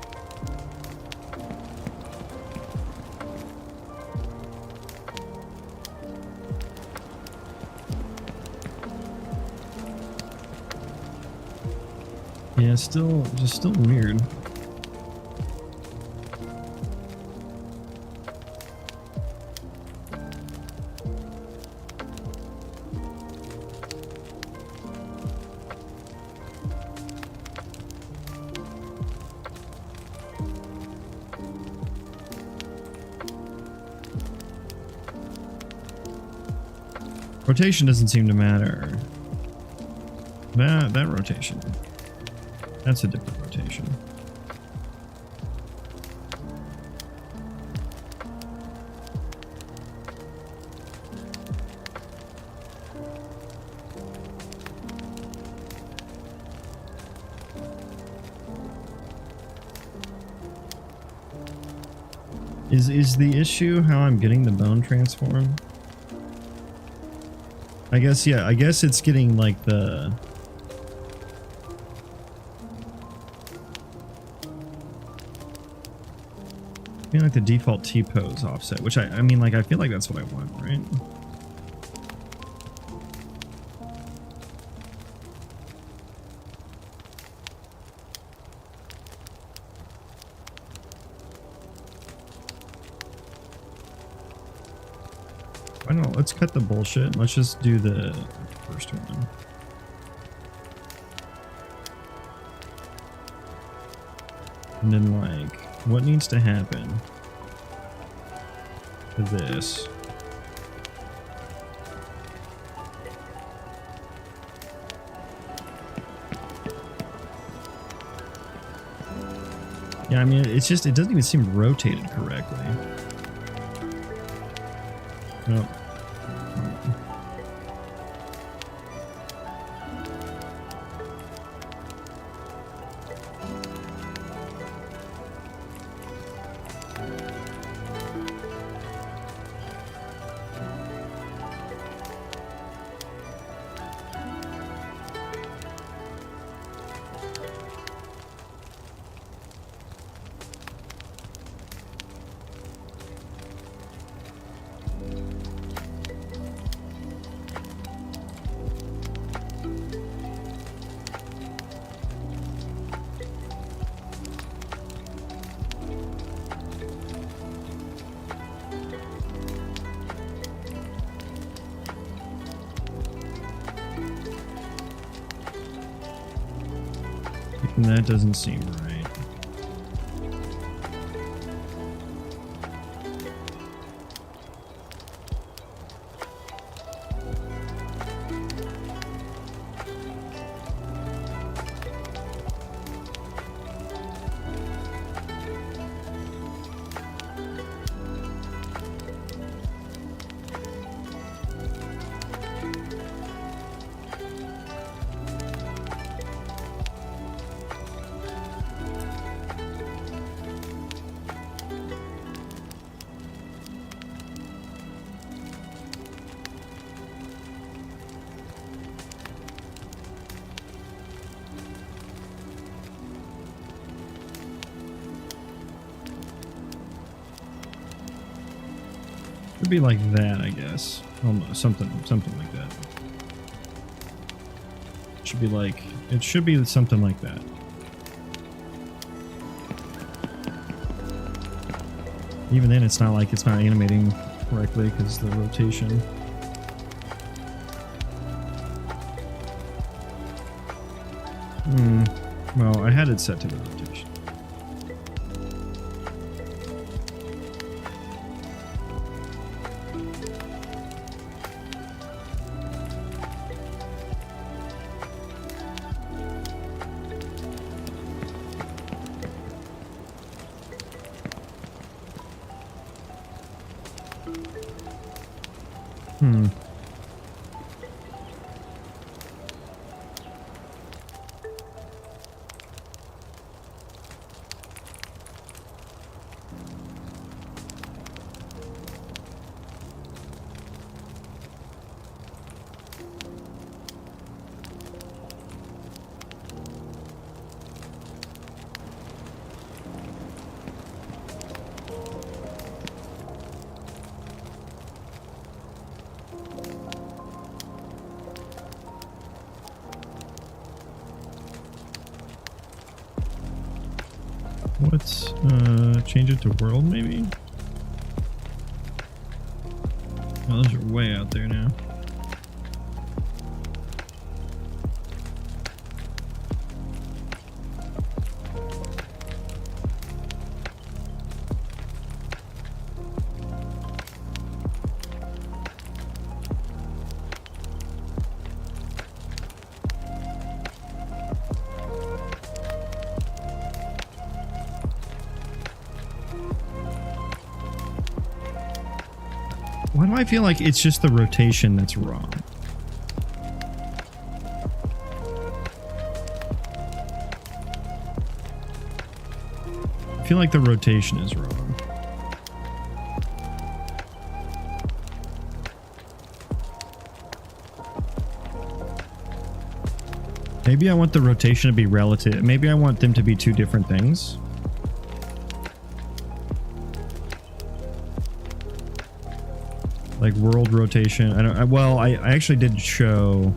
Yeah, still weird. Rotation doesn't seem to matter. That rotation. That's a different rotation. Is the issue how I'm getting the bone transform? I guess, yeah, I guess it's getting like the... I feel like the default T-pose offset, which I mean, like, I feel like that's what I want, right? Why not? Let's cut the bullshit. Let's just do the first one. And then, like, what needs to happen to this? Yeah, I mean, it's just, it doesn't even seem rotated correctly. Oh. And that doesn't seem right. Could be like that, I guess. Almost something like that. Should be like, it should be something like that. Even then, it's not like it's not animating correctly because the rotation. Well, I had it set to the rotation. Let's change it to world, maybe? Well, those are way out there now. Why do I feel like it's just the rotation that's wrong? I feel like the rotation is wrong. Maybe I want the rotation to be relative. Maybe I want them to be two different things. Like world rotation. I actually did show.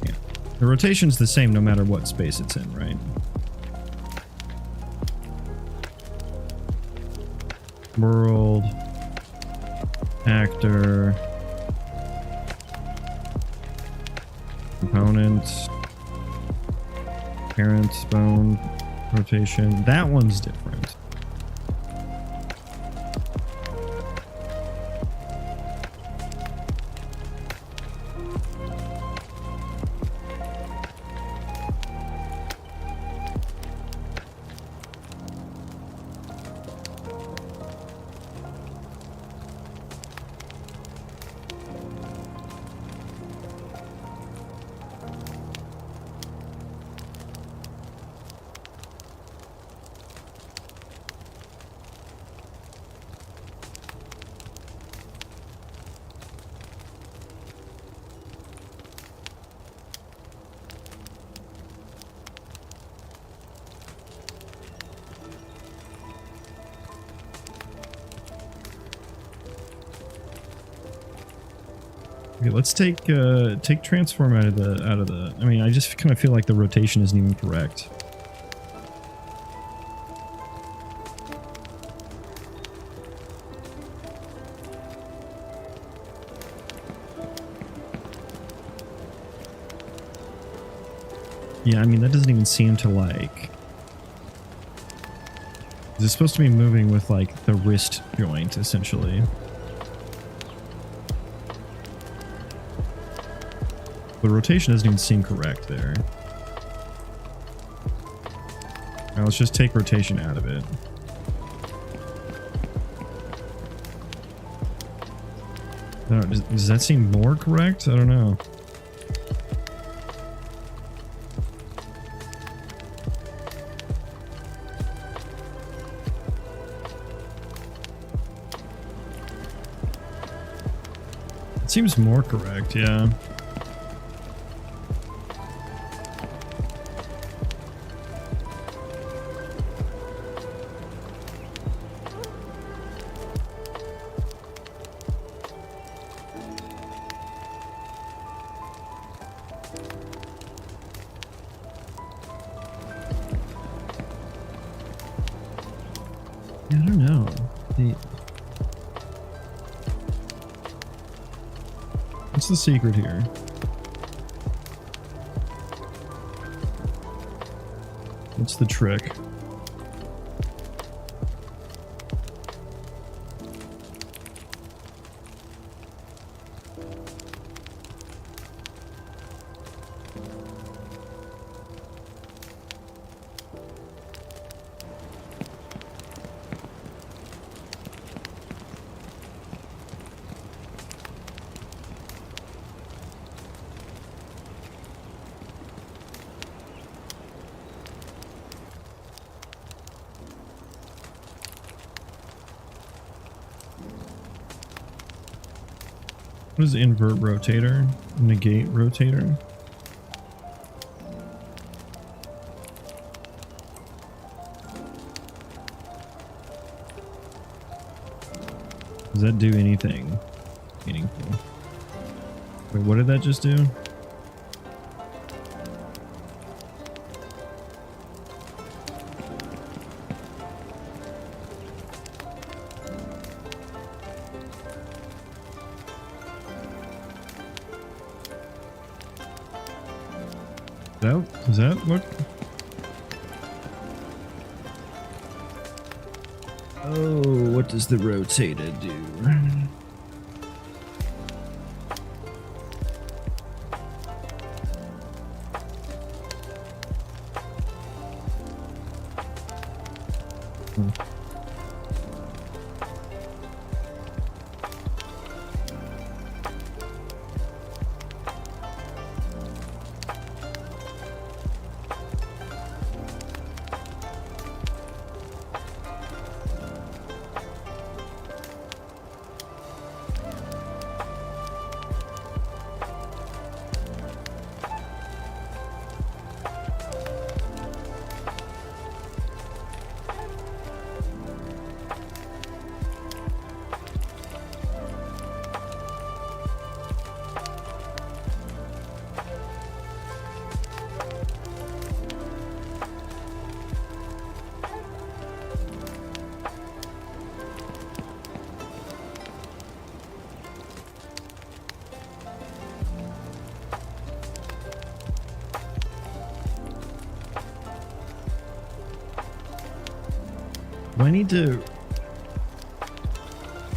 Yeah. The rotation's the same no matter what space it's in, right? World. Actor. Components. Parent, bone, rotation. That one's different. Okay, let's take transform out of the. I mean, I just kind of feel like the rotation isn't even correct. Yeah, I mean that doesn't even seem to like. It's supposed to be moving with like the wrist joint essentially. The rotation doesn't even seem correct there. Now let's just take rotation out of it. I don't know, does that seem more correct? I don't know. It seems more correct, yeah. I don't know. What's the secret here? What's the trick? What is invert rotator? Negate rotator? Does that do anything meaningful? Wait, what did that just do? Does that look? Oh, what does the rotator do? Do I need to...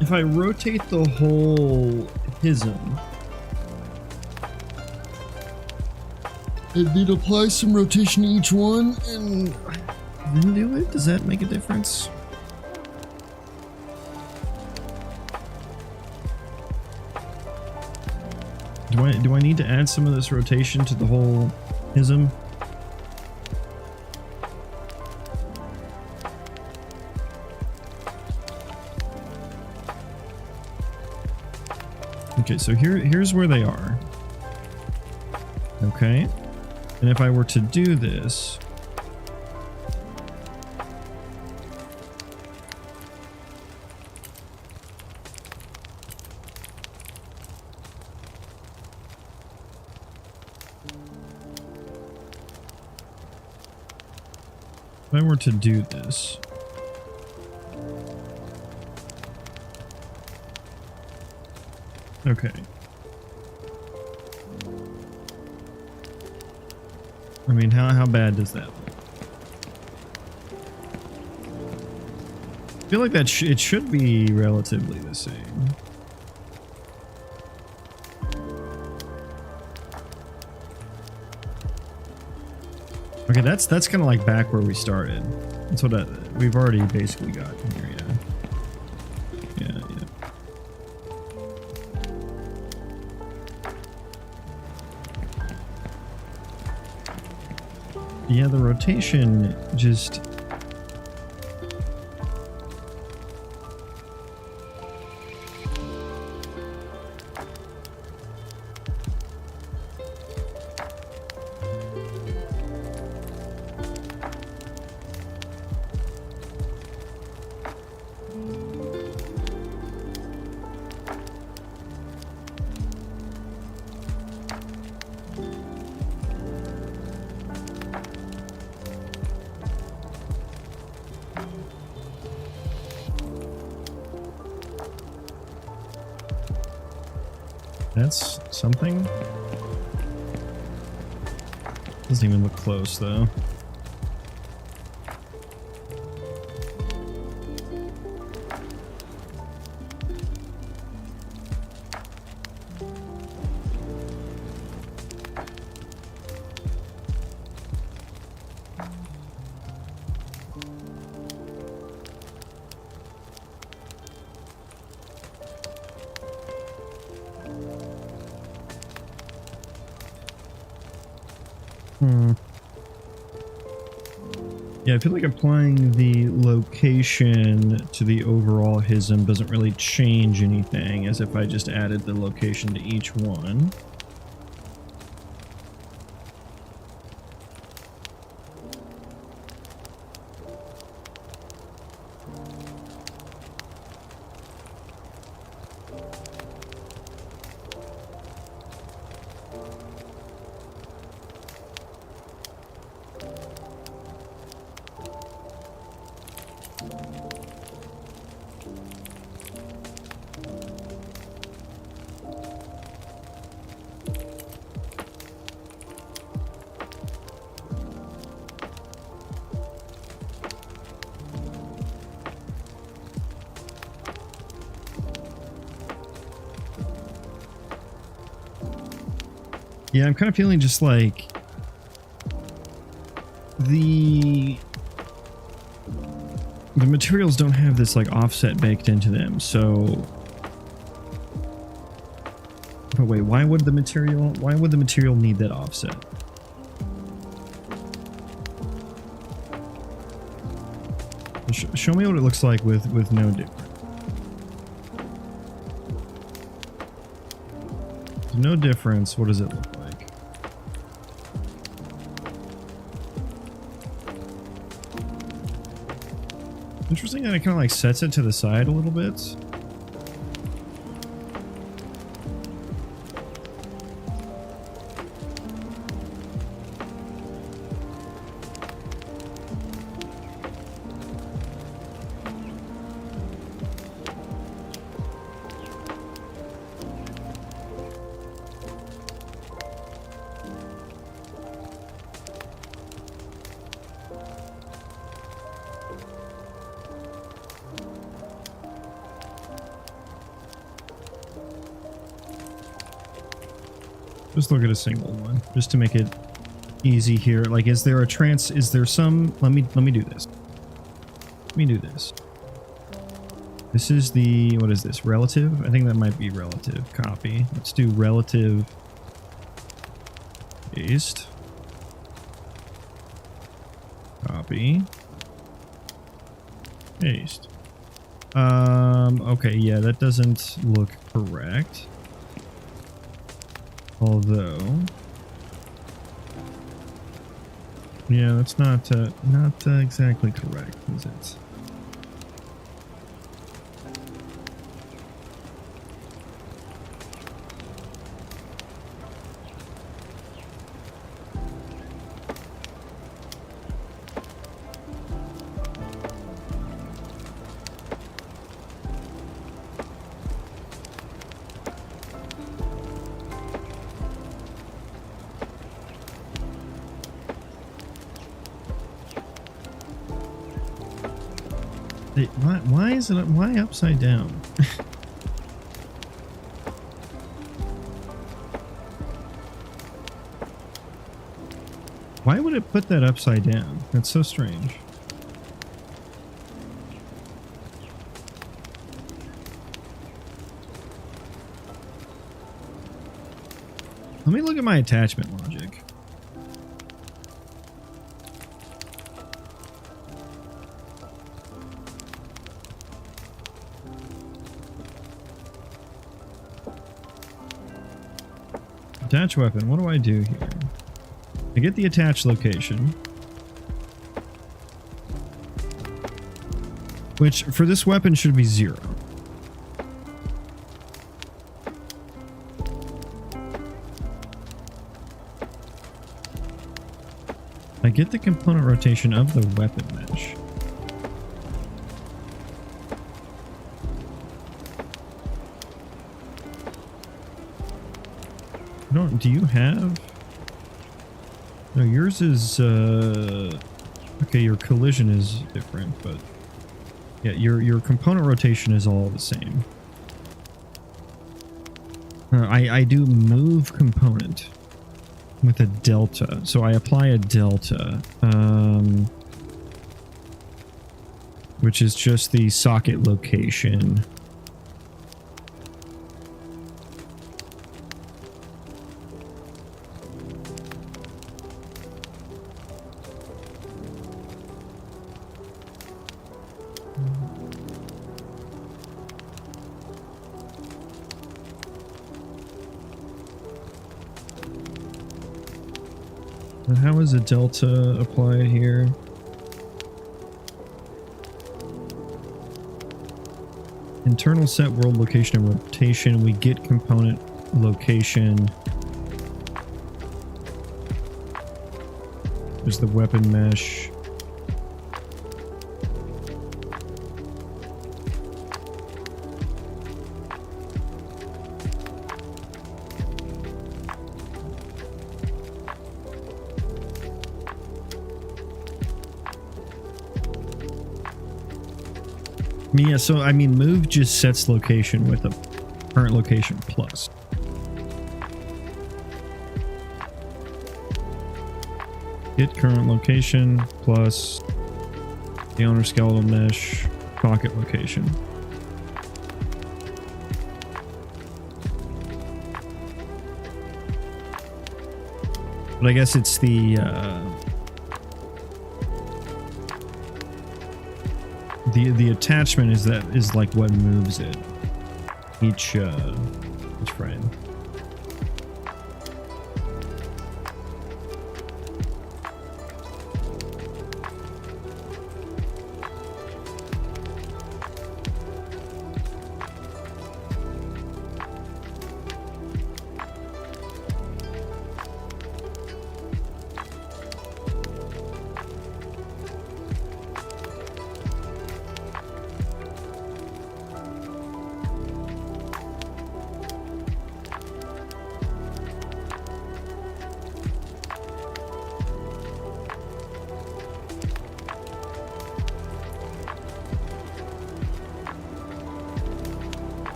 If I rotate the whole HISM, and then apply some rotation to each one and then do it? Does that make a difference? Do I need to add some of this rotation to the whole HISM? Okay, so here's where they are. Okay. And if I were to do this, okay. I mean, how bad does that look? I feel like that it should be relatively the same. Okay, that's kind of like back where we started. That's what we've already basically got here. Yeah. Yeah, the rotation just... That's something. Doesn't even look close though. Yeah, I feel like applying the location to the overall HISM doesn't really change anything, as if I just added the location to each one. Yeah, I'm kind of feeling just like the materials don't have this like offset baked into them, so but wait, why would the material need that offset? Show me what it looks like with no difference. No difference, what does it look like? Interesting that it kind of like sets it to the side a little bit. Just look at a single one, just to make it easy here. Like, is there some, let me do this. Let me do this. This is the, what is this, relative? I think that might be relative. Copy. Let's do relative paste. Copy. Paste. Okay, yeah, that doesn't look correct. Although, yeah, that's not exactly correct, is it? Why is it? Why upside down? Why would it put that upside down? That's so strange. Let me look at my attachment logic. Attach weapon. What do I do here? I get the attached location. Which, for this weapon, should be 0. I get the component rotation of the weapon mesh. Do you have? No, yours is, okay, your collision is different, but yeah, your component rotation is all the same. I do move component with a delta, so I apply a delta, which is just the socket location. How is a delta applied here? Internal set world location and rotation. We get component location. There's the weapon mesh. Yeah, so I mean, move just sets location with a current location plus. Get current location plus the owner skeletal mesh pocket location. But I guess it's the attachment is like what moves it each frame.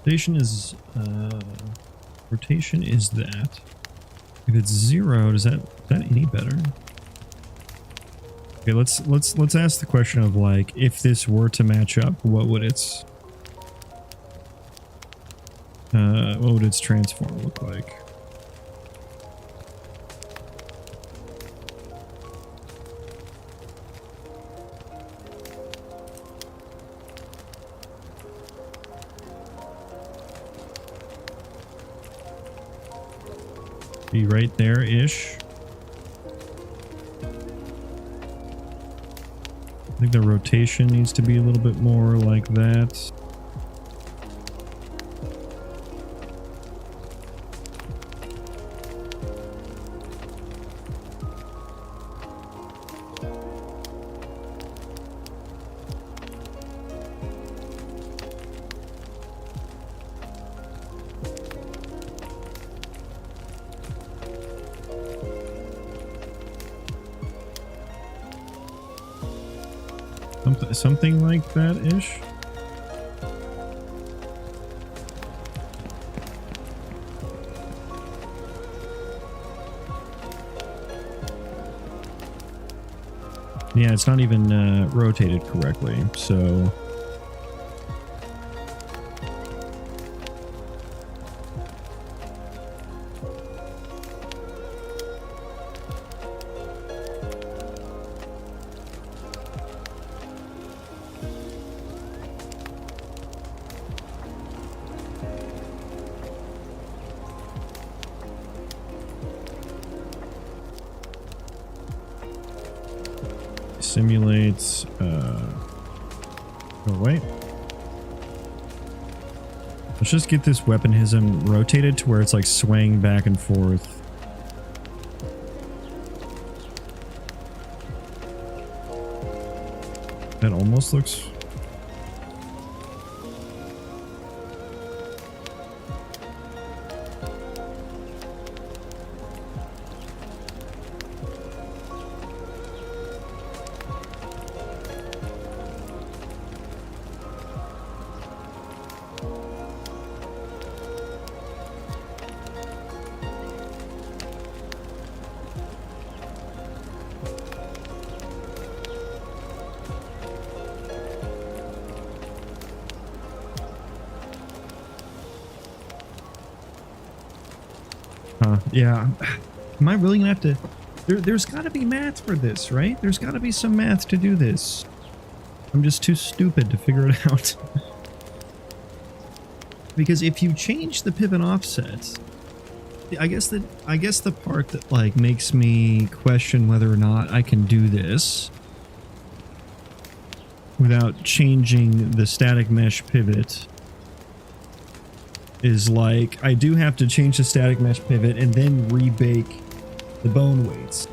Rotation is that. If it's 0, is that any better? Okay, let's ask the question of like, if this were to match up, what would its transform look like? Be right there-ish. I think the rotation needs to be a little bit more like that. Something like that-ish. Yeah, it's not even rotated correctly, so... Simulates, oh wait. Let's just get this weaponism rotated to where it's like swaying back and forth. That almost looks... Yeah. Am I really gonna have to... There's gotta be math for this, right? There's gotta be some math to do this. I'm just too stupid to figure it out. Because if you change the pivot offset, I guess the part that like makes me question whether or not I can do this without changing the static mesh pivot is like, I do have to change the static mesh pivot and then rebake the bone weights.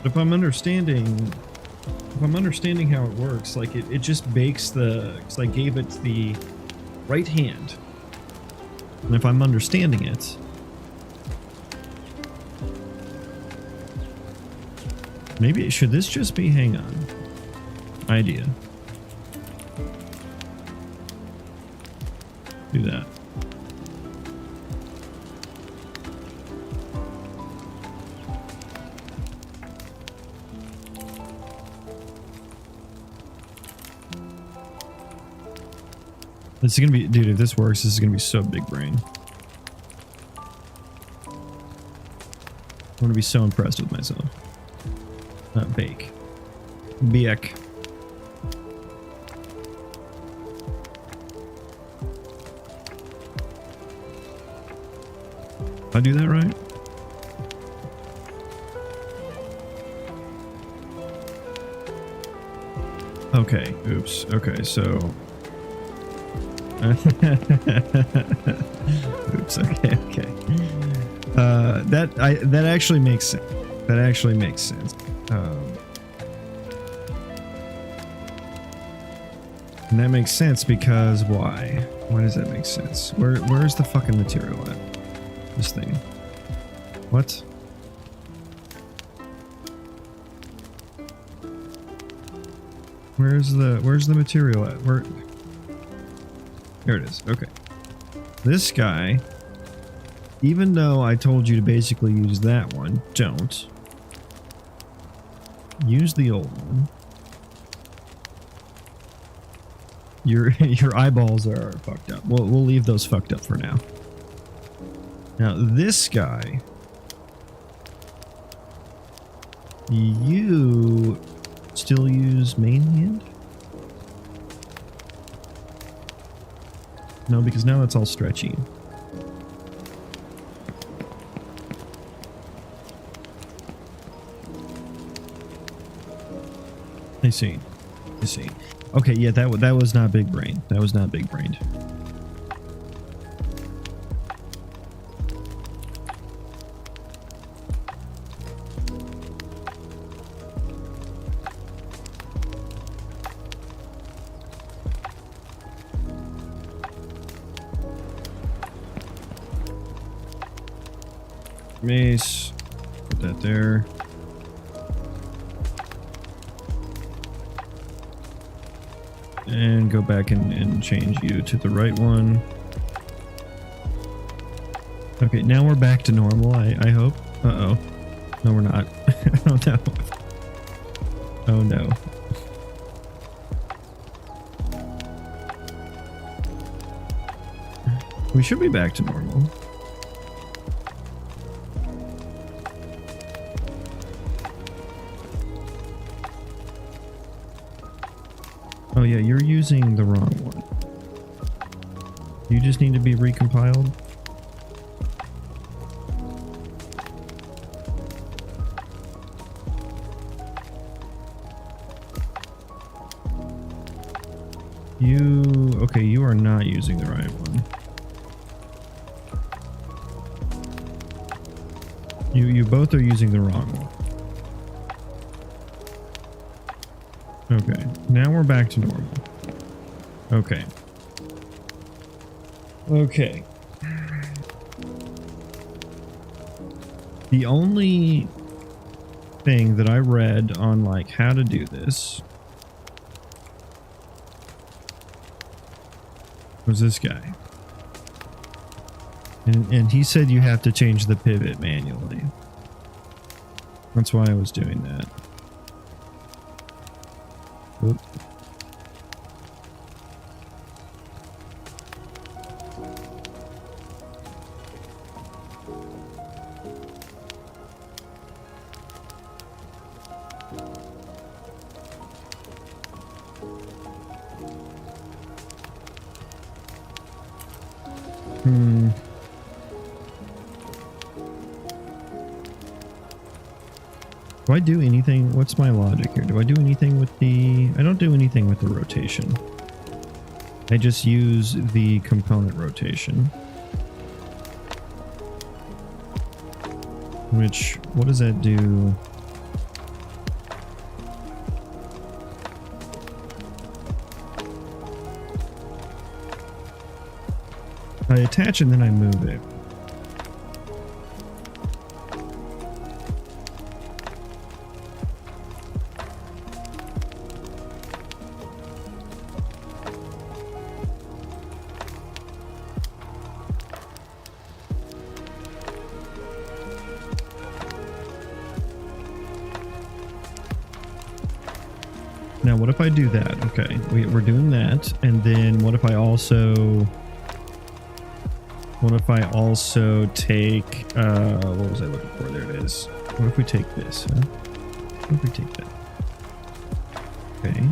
If I'm understanding how it works, like it just bakes the, because I gave it the right hand, and if I'm understanding it, maybe should this just be, hang on, idea, do that. This is gonna be, dude, if this works, this is gonna be so big brain. I'm gonna be so impressed with myself. Bake. Biek. Did I do that right? Okay, oops. Okay, so... Oops. Okay. That actually makes sense. That actually makes sense. And that makes sense because why? Why does that make sense? Where's the fucking material at? This thing. What? Where's the material at? Where? Here it is. Okay. This guy, even though I told you to basically use that one, don't. Use the old one. Your eyeballs are fucked up. We'll leave those fucked up for now. Now this guy, you still use main hand? No, because now it's all stretchy. I see. I see. Okay, yeah, that was not big brain. That was not big brained. Mace. Put that there. And go back and change you to the right one. Okay, now we're back to normal, I hope. Uh-oh. No, we're not. Oh, no. Oh, no. We should be back to normal. Oh yeah, you're using the wrong one. You just need to be recompiled. Okay, you are not using the right one. You both are using the wrong one. Okay, now we're back to normal. Okay. Okay. The only thing that I read on like how to do this was this guy. And he said you have to change the pivot manually. That's why I was doing that. Oop. Do I do anything? What's my logic here? Do I do anything with the... I don't do anything with the rotation. I just use the component rotation. Which, what does that do? I attach and then I move it. Now, what if I do that? Okay, we're doing that, and then what if I also take, what was I looking for? There it is. What if we take this, huh? What if we take that? Okay.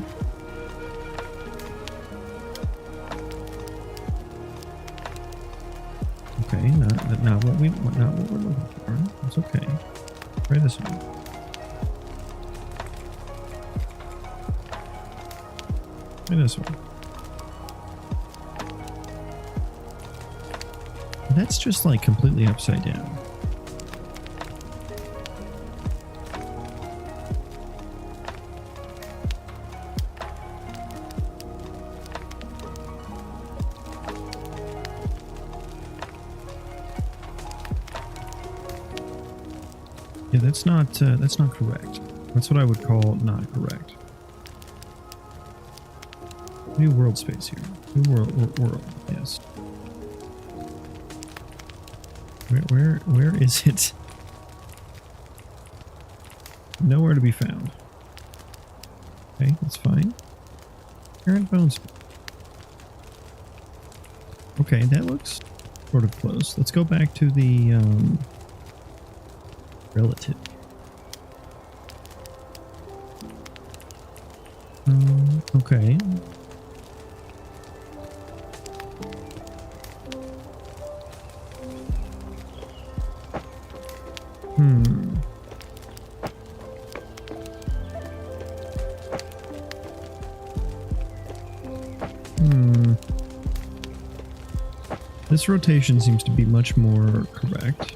Okay, not what we're looking for. It's okay. Try this one. Try this one. That's just like completely upside down. Yeah, that's not correct. That's what I would call not correct. New world space here. New world. Yes. Where is it? Nowhere to be found. Okay, that's fine. Parent bones. Okay, that looks sort of close. Let's go back to the relative. Okay. This rotation seems to be much more correct.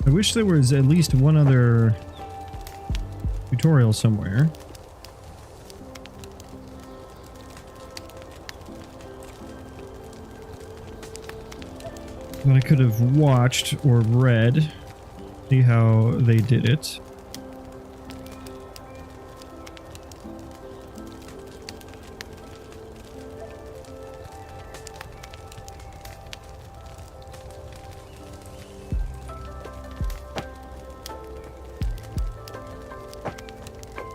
I wish there was at least one other tutorial somewhere. That I could have watched or read, see how they did it.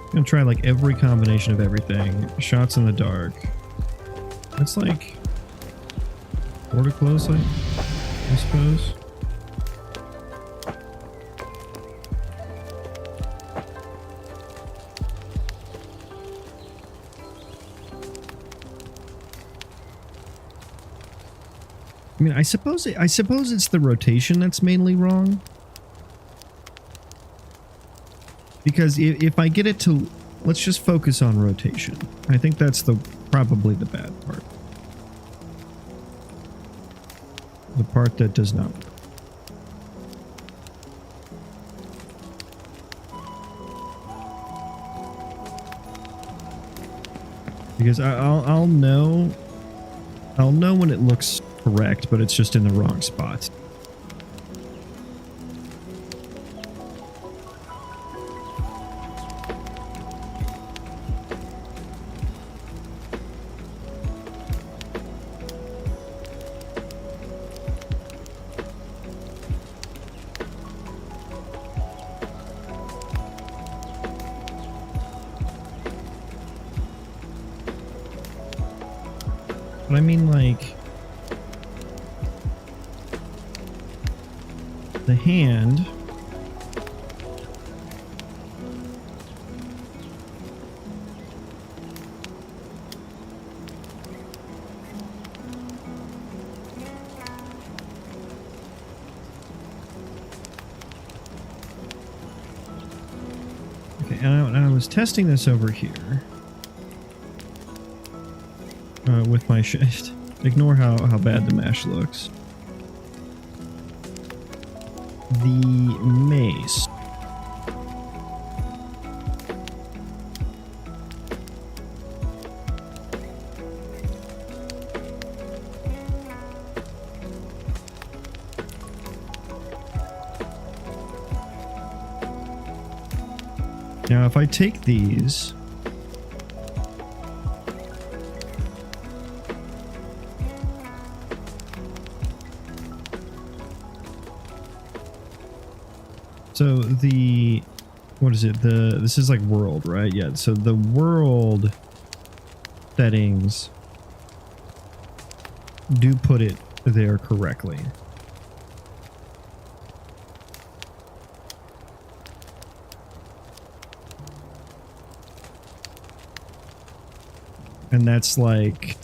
I'm gonna try like every combination of everything. Shots in the dark. That's like sort of close, I suppose. I mean, I suppose it's the rotation that's mainly wrong. Because if I get it to, let's just focus on rotation. I think that's probably the bad part. The part that does not work. Because I'll know when it looks correct, but it's just in the wrong spot. But I mean, like, the hand. Okay, and I was testing this over here. With my shift. Ignore how bad the mesh looks. The mace. Now, if I take these... So the, what is it? This is like world, right? Yeah. So the world settings do put it there correctly. And that's like,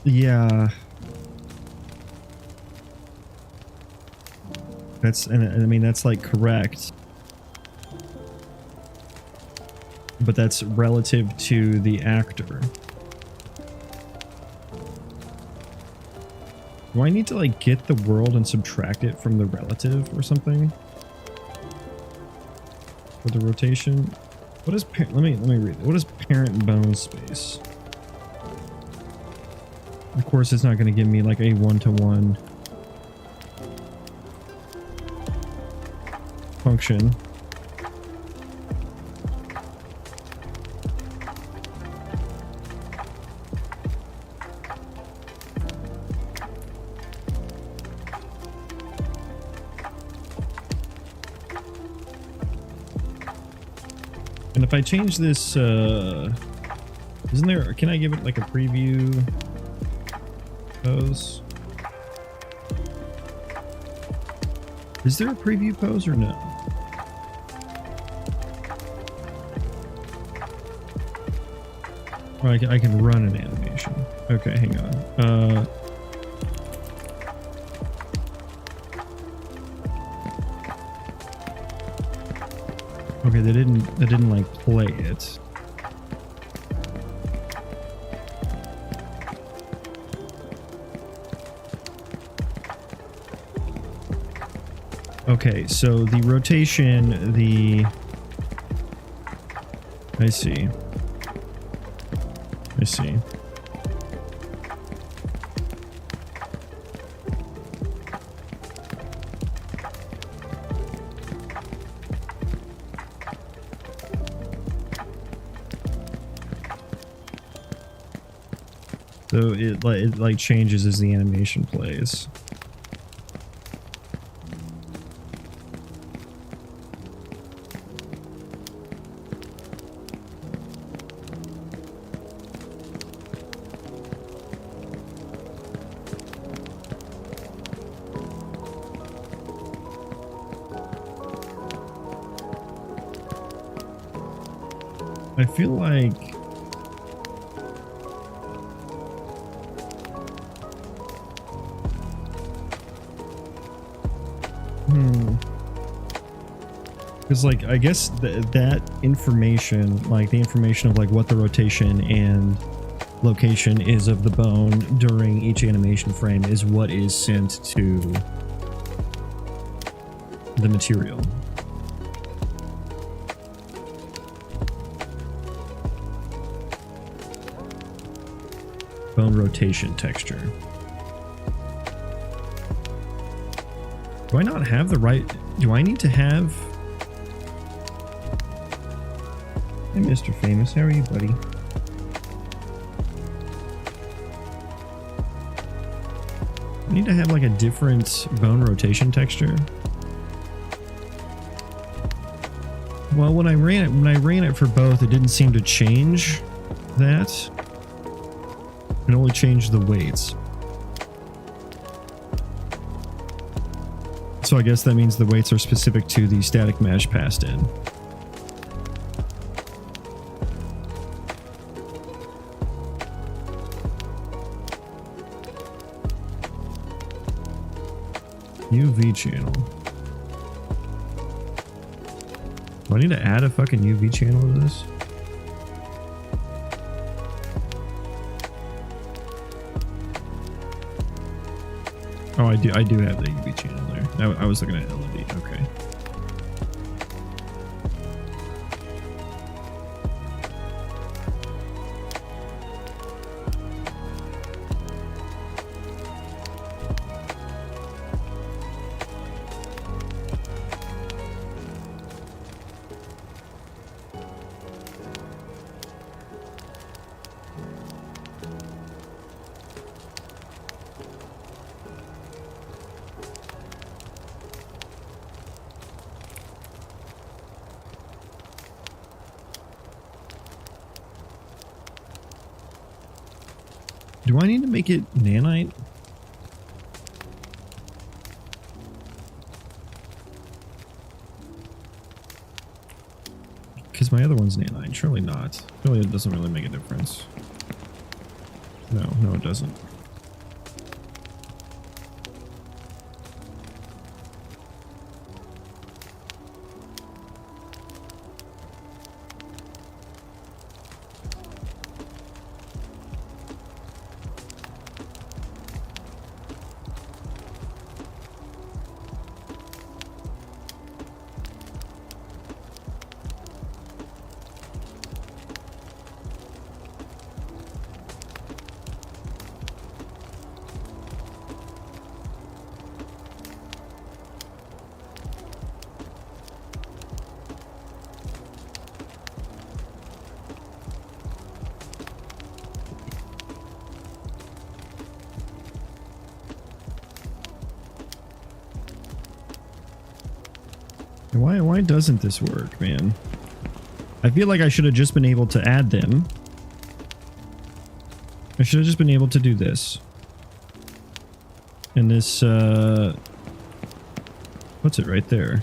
Yeah. And I mean, that's like correct. But that's relative to the actor. Do I need to like get the world and subtract it from the relative or something? For the rotation? What is let me read it. What is parent bone space? Of course, it's not going to give me like a one-to-one function. And if I change this, isn't there, can I give it like a preview pose? Is there a preview pose or no? Or I can run an animation. Okay, hang on. Okay, they didn't like play it. Okay, so the rotation, I see. So it like changes as the animation plays. I feel like because like I guess that information, like the information of like what the rotation and location is of the bone during each animation frame is what is sent to the material. Bone rotation texture. Do I not have the right? Do I need to have? Hey, Mr. Famous, how are you, buddy? I need to have like a different bone rotation texture. Well, when I ran it for both, it didn't seem to change that. It only changed the weights. So I guess that means the weights are specific to the static mesh passed in. UV channel. Do I need to add a fucking UV channel to this? Oh, I do have the UV channel there. I was looking at LED. Okay. Do I need to make it nanite? Because my other one's nanite. Surely not. Surely it doesn't really make a difference. No, it doesn't. Why doesn't this work, man? I feel like I should have just been able to add them. I should have just been able to do this. And this, what's it right there?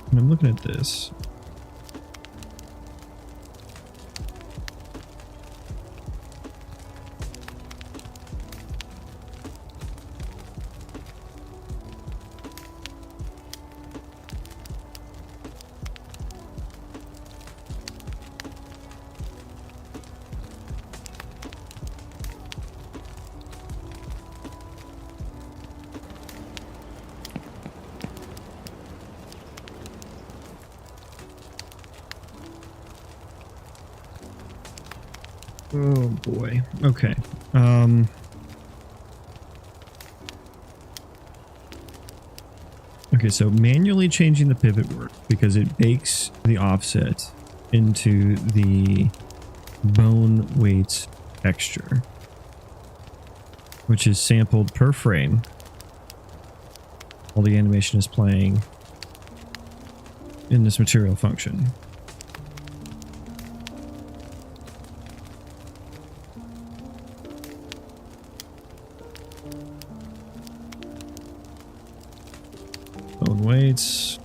And I'm looking at this. Oh boy. Okay. Okay, so manually changing the pivot work because it bakes the offset into the bone weight texture, which is sampled per frame while the animation is playing in this material function. Bone weights.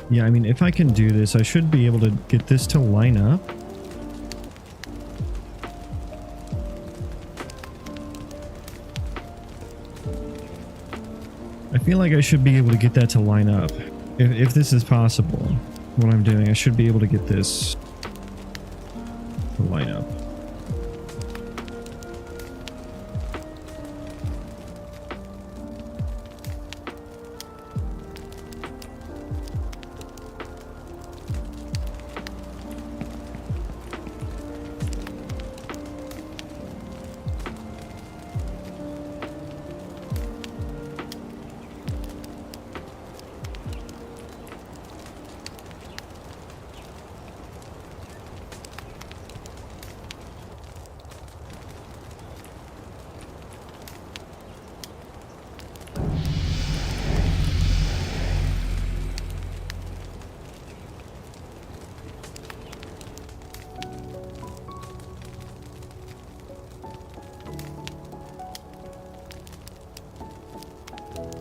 Yeah, I mean, if I can do this, I should be able to get this to line up. I feel like I should be able to get that to line up. If this is possible, what I'm doing, I should be able to get this to line up.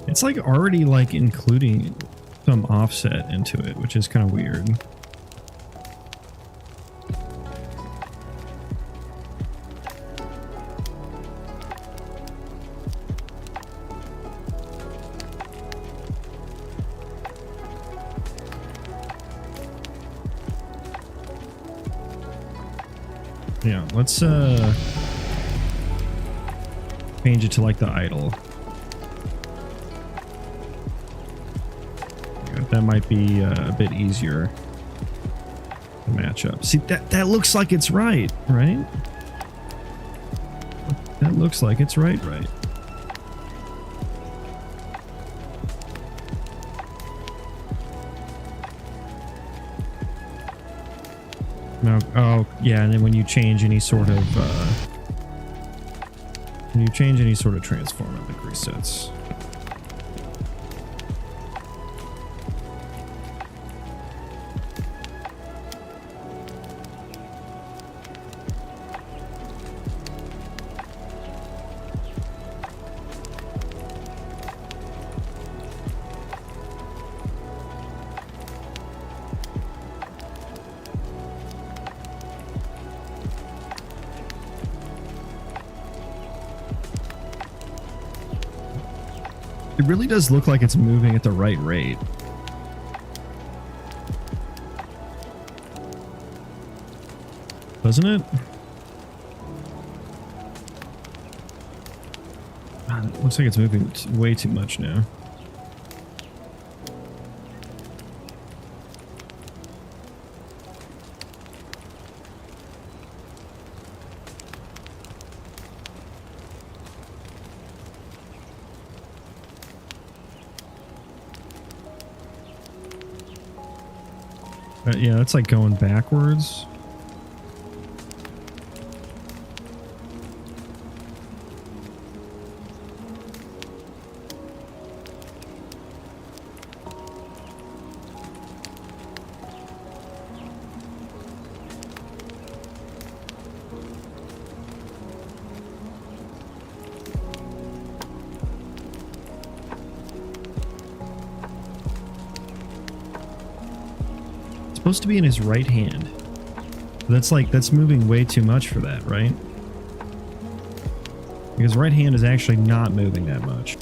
It's like already like including some offset into it, which is kind of weird. Yeah, let's change it to like the idle. That might be a bit easier to match up. See, that looks like it's right? That looks like it's right. No. Oh, yeah. And then when you change any sort of transform, it like resets. It really does look like it's moving at the right rate. Doesn't it? It looks like it's moving way too much now. Yeah, that's like going backwards. Supposed to be in his right hand. That's moving way too much for that, right? Because right hand is actually not moving that much.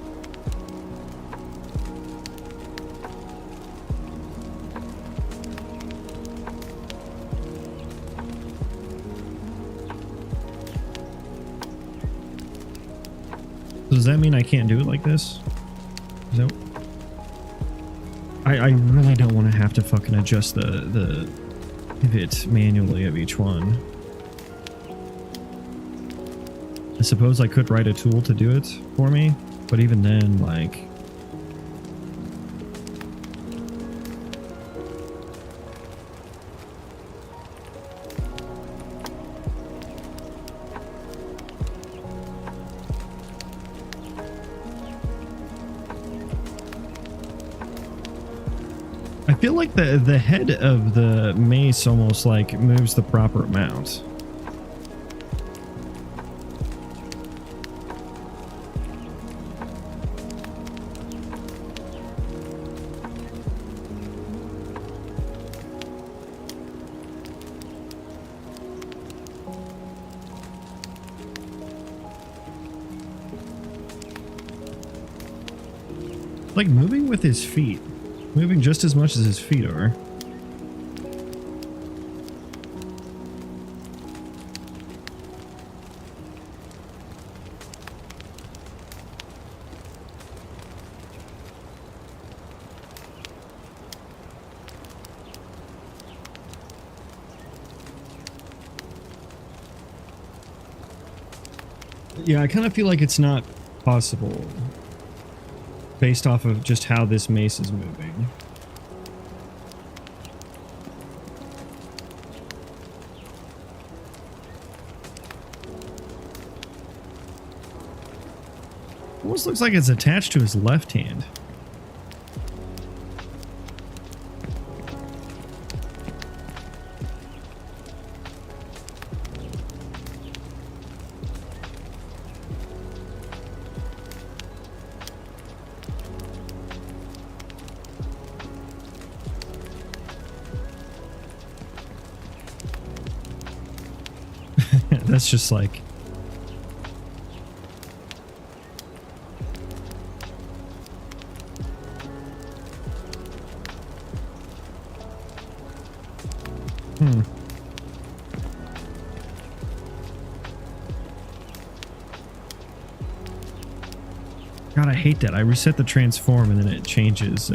So does that mean I can't do it like this? Is that... I really don't want to have to fucking adjust the pivot manually of each one. I suppose I could write a tool to do it for me, but even then, like... I feel like the head of the mace almost like moves the proper amount. Like moving with his feet. Moving just as much as his feet are. Yeah, I kind of feel like it's not possible based off of just how this mace is moving. Almost looks like it's attached to his left hand. That's just like... God, I hate that. I reset the transform and then it changes.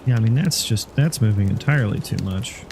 Yeah, I mean, that's moving entirely too much.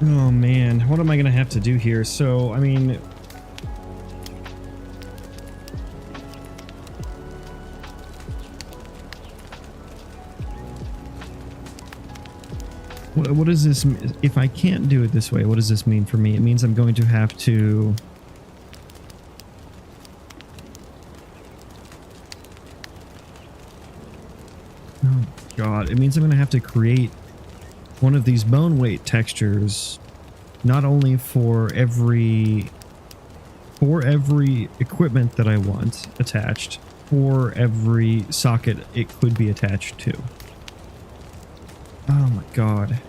Oh man, what am I gonna have to do here? So, I mean, what does this, if I can't do it this way, what does this mean for me? It means I'm going to have to oh god, it means I'm going to have to create one of these bone weight textures, not only for every equipment that I want attached, for every socket it could be attached to. Oh my god.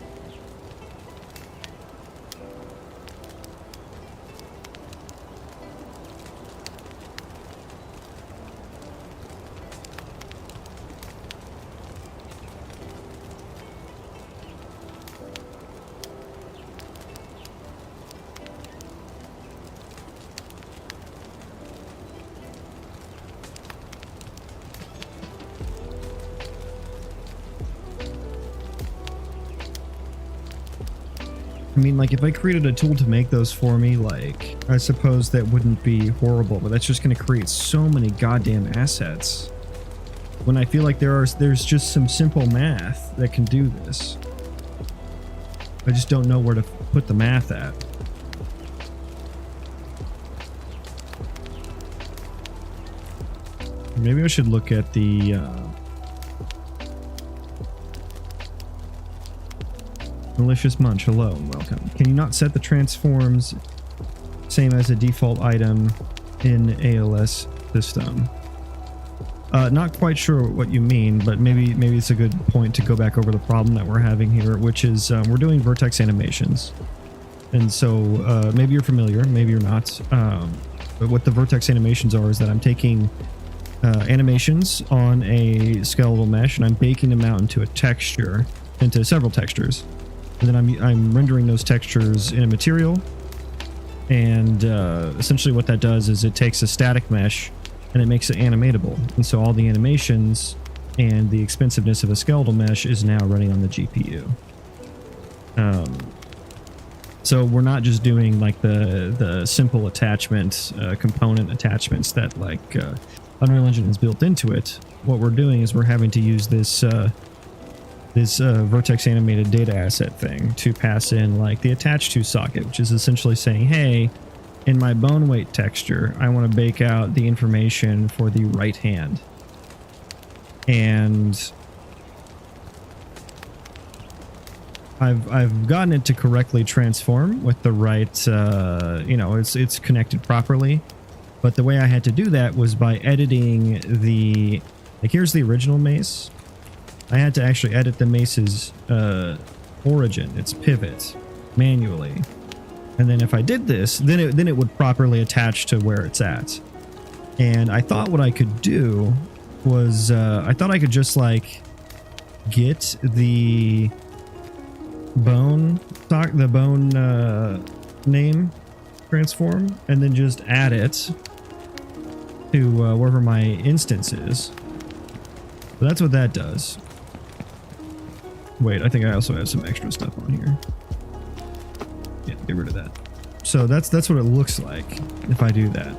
I mean, like, if I created a tool to make those for me, like, I suppose that wouldn't be horrible, but that's just going to create so many goddamn assets. When I feel like there's just some simple math that can do this. I just don't know where to put the math at. Maybe I should look at the Malicious Munch, hello and welcome. Can you not set the transforms same as a default item in ALS system? Not quite sure what you mean, but maybe it's a good point to go back over the problem that we're having here, which is we're doing Vertex animations. And so maybe you're familiar, maybe you're not. But what the Vertex animations are is that I'm taking animations on a skeletal mesh and I'm baking them out into a texture, into several textures. And then I'm rendering those textures in a material. And essentially what that does is it takes a static mesh and it makes it animatable. And so all the animations and the expensiveness of a skeletal mesh is now running on the GPU. So we're not just doing like the simple attachment, component attachments that like Unreal Engine has built into it. What we're doing is we're having to use this Vertex animated data asset thing to pass in like the attach to socket, which is essentially saying, hey, in my bone weight texture, I want to bake out the information for the right hand. And I've gotten it to correctly transform with the right, you know, it's connected properly. But the way I had to do that was by editing the, like, here's the original mace. I had to actually edit the mace's origin, its pivot, manually. And then if I did this, then it would properly attach to where it's at. And I thought what I could do was, I thought I could just like get the bone name transform and then just add it to wherever my instance is. So that's what that does. Wait, I think I also have some extra stuff on here. Yeah, get rid of that. So that's what it looks like if I do that.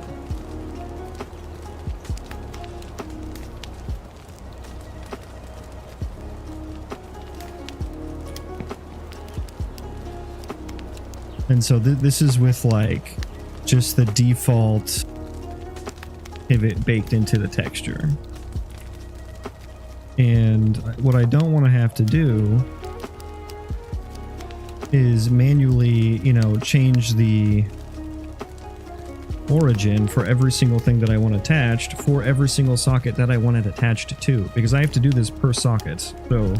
And so this is with like just the default pivot baked into the texture. And what I don't want to have to do is manually, you know, change the origin for every single thing that I want attached for every single socket that I want it attached to, because I have to do this per socket. So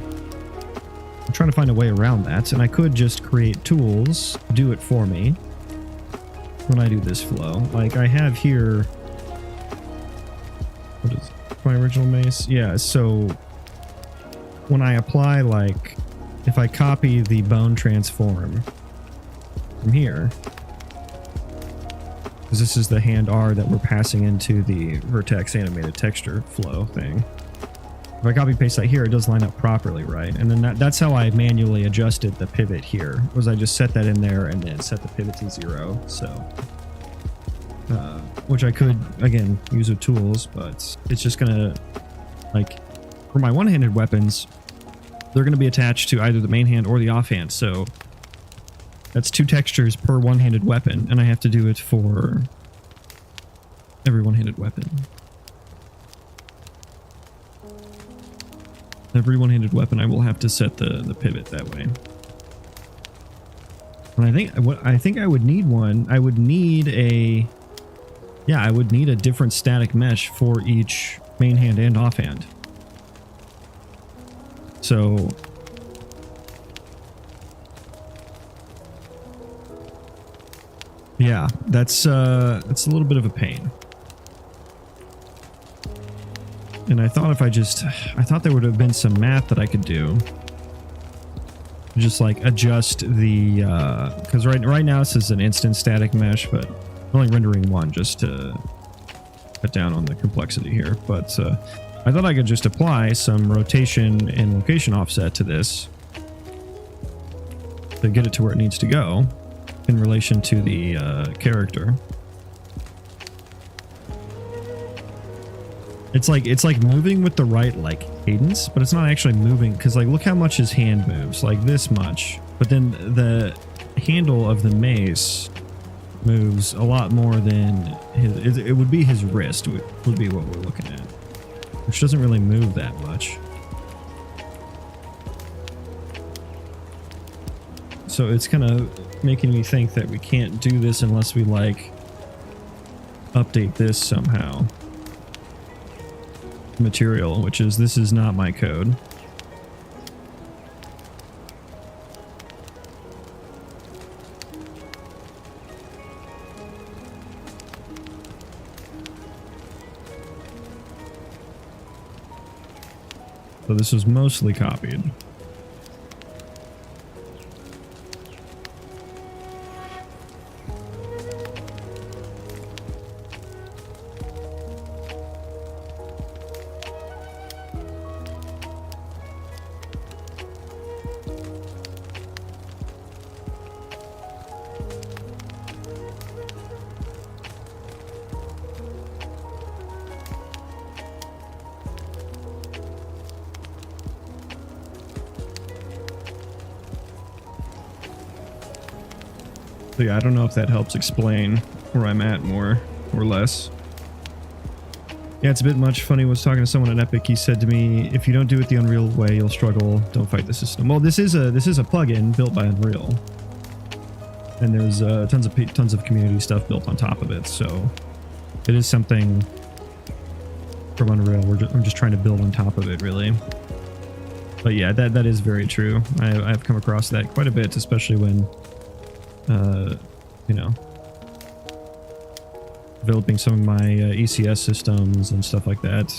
I'm trying to find a way around that, and I could just create tools, do it for me when I do this flow. Like I have here, what is my original mace? Yeah, so when I apply, like, if I copy the bone transform from here, because this is the hand R that we're passing into the Vertex animated texture flow thing. If I copy paste that here, it does line up properly, right? And then that's how I manually adjusted the pivot here, was I just set that in there and then set the pivot to 0. So, which I could, again, use with tools, but it's just gonna, like, for my one-handed weapons, they're gonna be attached to either the main hand or the offhand. So that's 2 textures per one-handed weapon, and I have to do it for every one-handed weapon. Every one-handed weapon, I will have to set the pivot that way. And I think I would need one. I would need a, yeah, I would need a different static mesh for each main hand and offhand. So yeah, that's a little bit of a pain. And I thought I thought there would have been some math that I could do. Just like adjust the, because right now this is an instant static mesh, but I'm only rendering one just to cut down on the complexity here. But I thought I could just apply some rotation and location offset to this to get it to where it needs to go in relation to the character. It's like moving with the right like cadence, but it's not actually moving, because like look how much his hand moves, like this much, but then the handle of the mace moves a lot more than his, it would be his wrist would be what we're looking at, which doesn't really move that much. So it's kind of making me think that we can't do this unless we like update this somehow. Material, which is, this is not my code. So this was mostly copied. So yeah, I don't know if that helps explain where I'm at more or less. Yeah, it's a bit much. Funny, was talking to someone at Epic. He said to me, if you don't do it the Unreal way, you'll struggle. Don't fight the system. Well, this is a plugin built by Unreal. And there's tons of community stuff built on top of it. So it is something from Unreal. I'm just trying to build on top of it, really. But yeah, that is very true. I've come across that quite a bit, especially when you know, developing some of my ECS systems and stuff like that.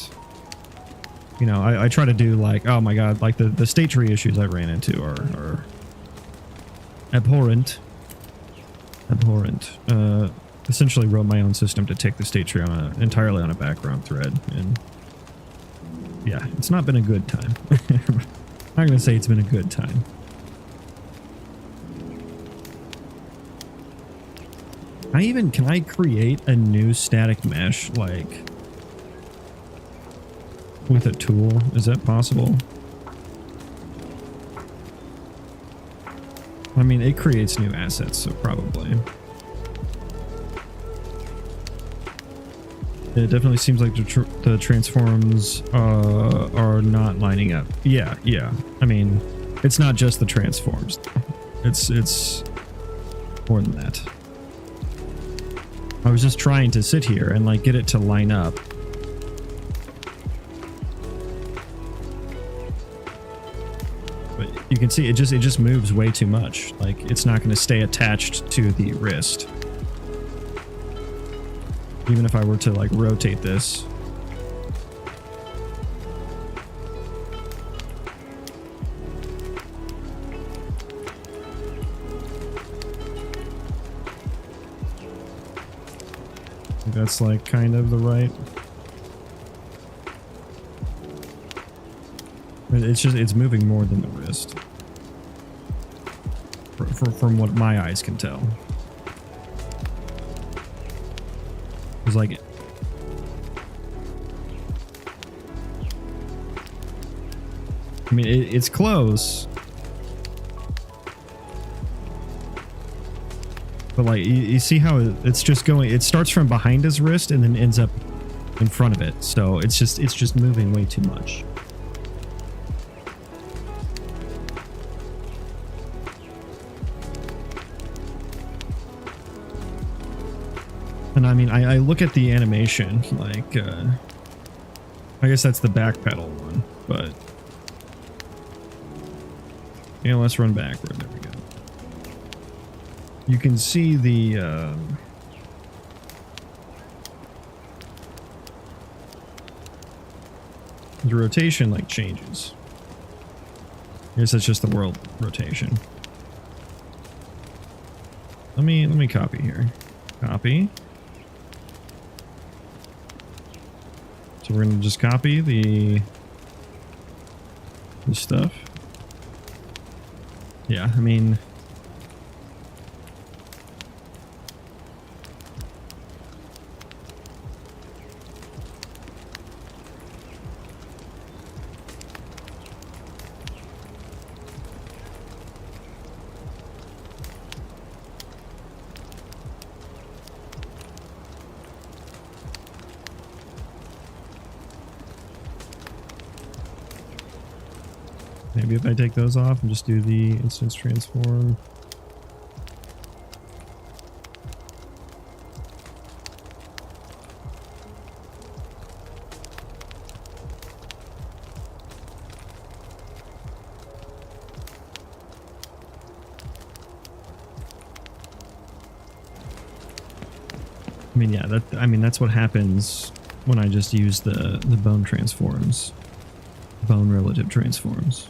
You know, I try to do like, oh my god, like the state tree issues I ran into are abhorrent. Essentially wrote my own system to take the state tree on entirely on a background thread, and yeah, it's not been a good time. I'm not gonna say it's been a good time. Can I create a new static mesh, like, with a tool? Is that possible? I mean, it creates new assets, so probably. It definitely seems like the transforms are not lining up. Yeah. I mean, it's not just the transforms. It's more than that. I was just trying to sit here and like get it to line up. But you can see it just moves way too much. Like, it's not going to stay attached to the wrist. Even if I were to like rotate this. That's like kind of the right. It's moving more than the wrist. From what my eyes can tell. It's like... I mean, it's close. But like, you see how it's just going, it starts from behind his wrist and then ends up in front of it. So it's just moving way too much. And I mean, I look at the animation, like, I guess that's the back pedal one, but yeah, let's run backward. There we go. You can see the rotation like changes. I guess that's just the world rotation. Let me copy here. Copy. So we're gonna just copy the stuff. Yeah, I mean, maybe if I take those off and just do the instance transform. I mean, yeah, that's what happens when I just use the bone transforms, bone relative transforms.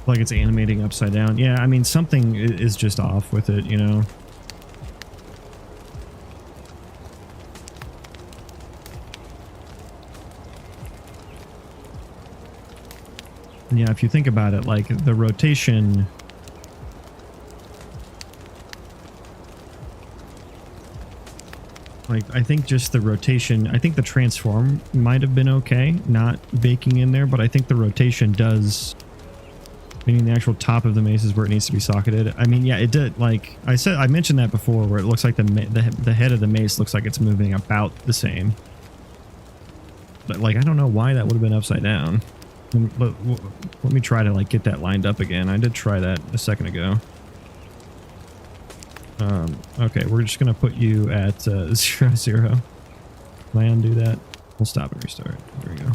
Like it's animating upside down. Yeah, I mean, something is just off with it, you know. And yeah, if you think about it, like the rotation, like I think just the rotation, I think the transform might have been okay, not baking in there, but I think the rotation does, meaning the actual top of the mace is where it needs to be socketed. I mean, yeah, it did. Like I said, I mentioned that before, where it looks like the head of the mace looks like it's moving about the same. But like, I don't know why that would have been upside down. Let me try to like get that lined up again. I did try that a second ago. Okay, we're just gonna put you at 0, 0. Can I undo that? We'll stop and restart. There we go.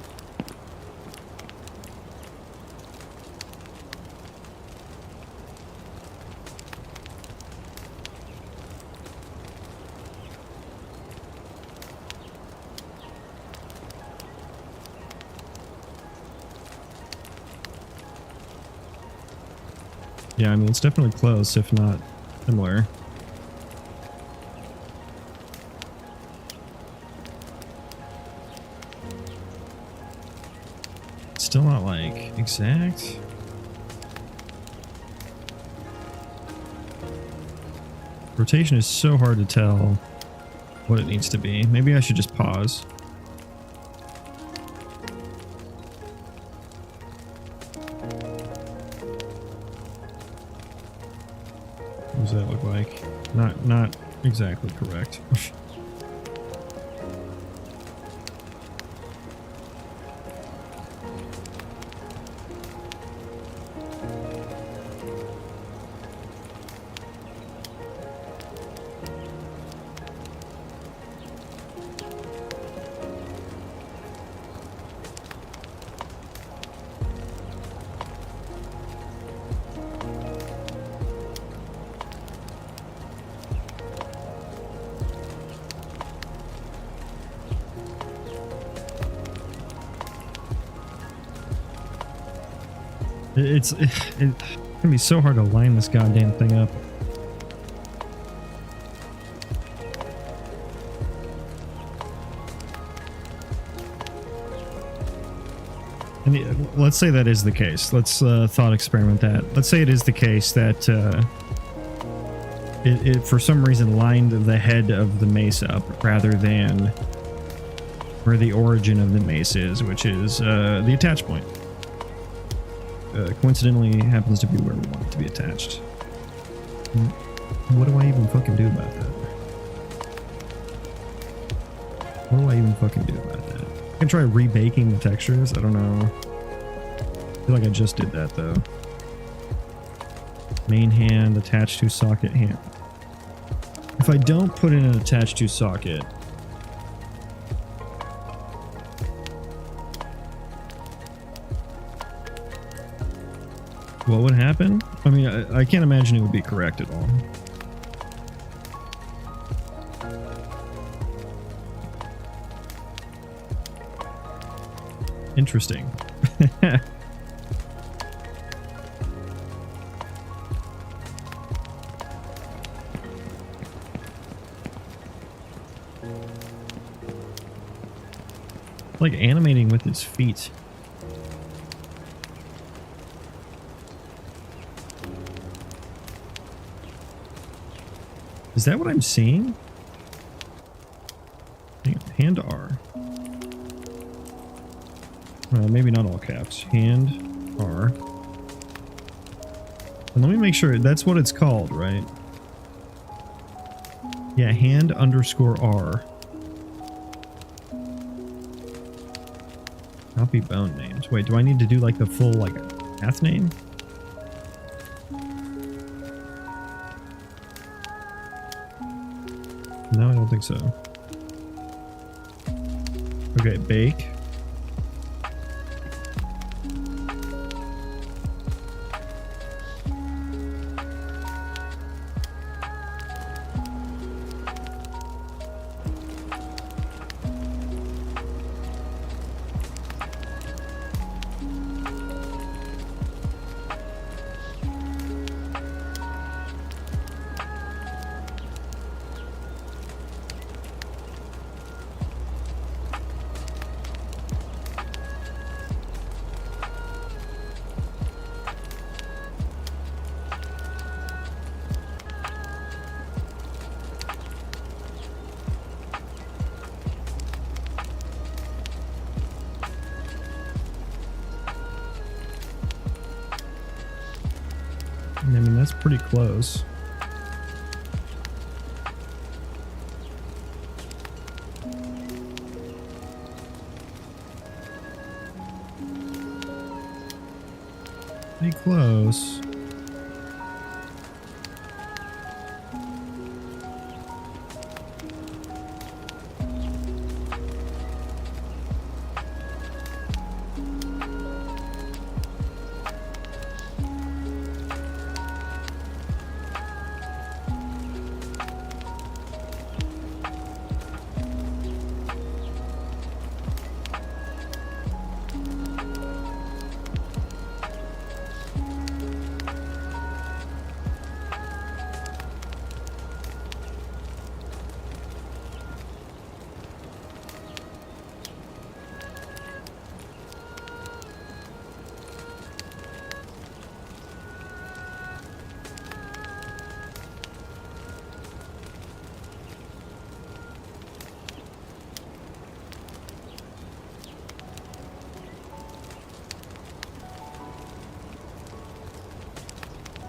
Yeah, I mean, it's definitely close, if not similar. Still not like exact. Rotation is so hard to tell what it needs to be. Maybe I should just pause. What does that look like? Not exactly correct. It's gonna be so hard to line this goddamn thing up. And let's say that is the case. Let's thought experiment that. Let's say it is the case that it for some reason lined the head of the mace up rather than where the origin of the mace is, which is the attach point. Coincidentally happens to be where we want it to be attached. What do I even fucking do about that? What do I even fucking do about that? I can try rebaking the textures. I don't know. I feel like I just did that though. Main hand, attached to socket hand. If I don't put in an attached to socket, what would happen? I mean, I can't imagine it would be correct at all. Interesting. Like animating with his feet. Is that what I'm seeing? Hang on, hand R. Maybe not all caps. Hand R. And let me make sure that's what it's called, right? Yeah, hand underscore R. Copy bone names. Wait, do I need to do like the full like path name? No, I don't think so. Okay, bake. I mean, that's pretty close. Pretty close.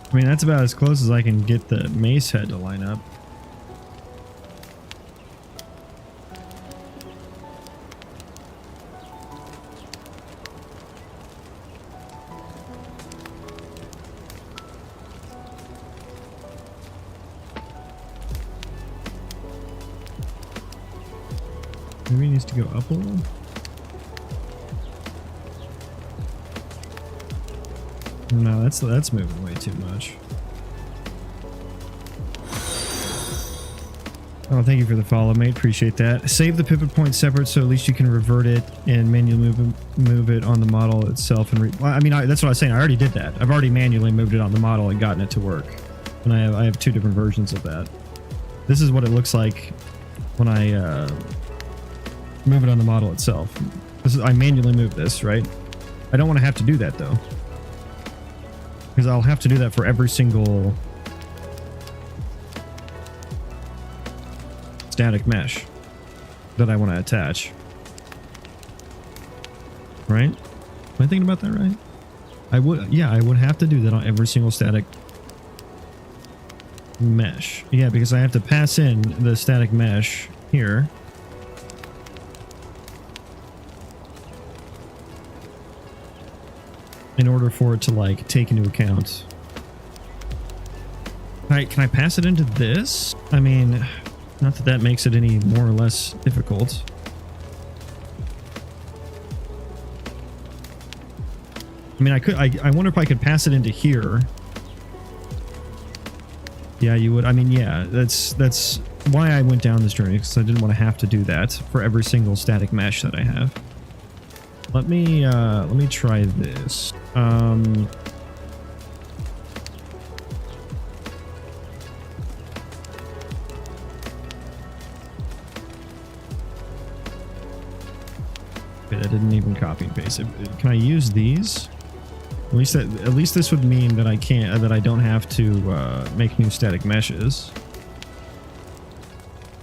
I mean, that's about as close as I can get the mace head to line up. Maybe it needs to go up a little. No, that's moving way too much. Oh, thank you for the follow, mate. Appreciate that. Save the pivot point separate so at least you can revert it and manually move it on the model itself. And well, I mean, that's what I was saying. I already did that. I've already manually moved it on the model and gotten it to work. And I have two different versions of that. This is what it looks like when I move it on the model itself. I manually move this, right? I don't want to have to do that though, because I'll have to do that for every single static mesh that I want to attach. Right? Am I thinking about that right? I would have to do that on every single static mesh. Yeah, because I have to pass in the static mesh here. In order for it to like take into account. Alright, can I pass it into this? I mean, not that that makes it any more or less difficult. I mean, I wonder if I could pass it into here. Yeah, you would. I mean, yeah, that's why I went down this journey, because I didn't want to have to do that for every single static mesh that I have. Let me try this. Okay, that didn't even copy and paste it. Can I use these? At least this would mean that I don't have to make new static meshes.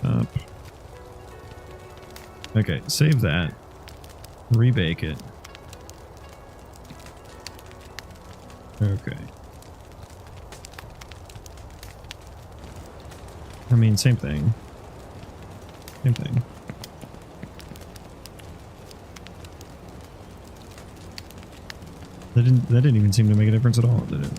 Up. Okay, save that. Rebake it. Okay. I mean, same thing. Same thing. That didn't even seem to make a difference at all, did it?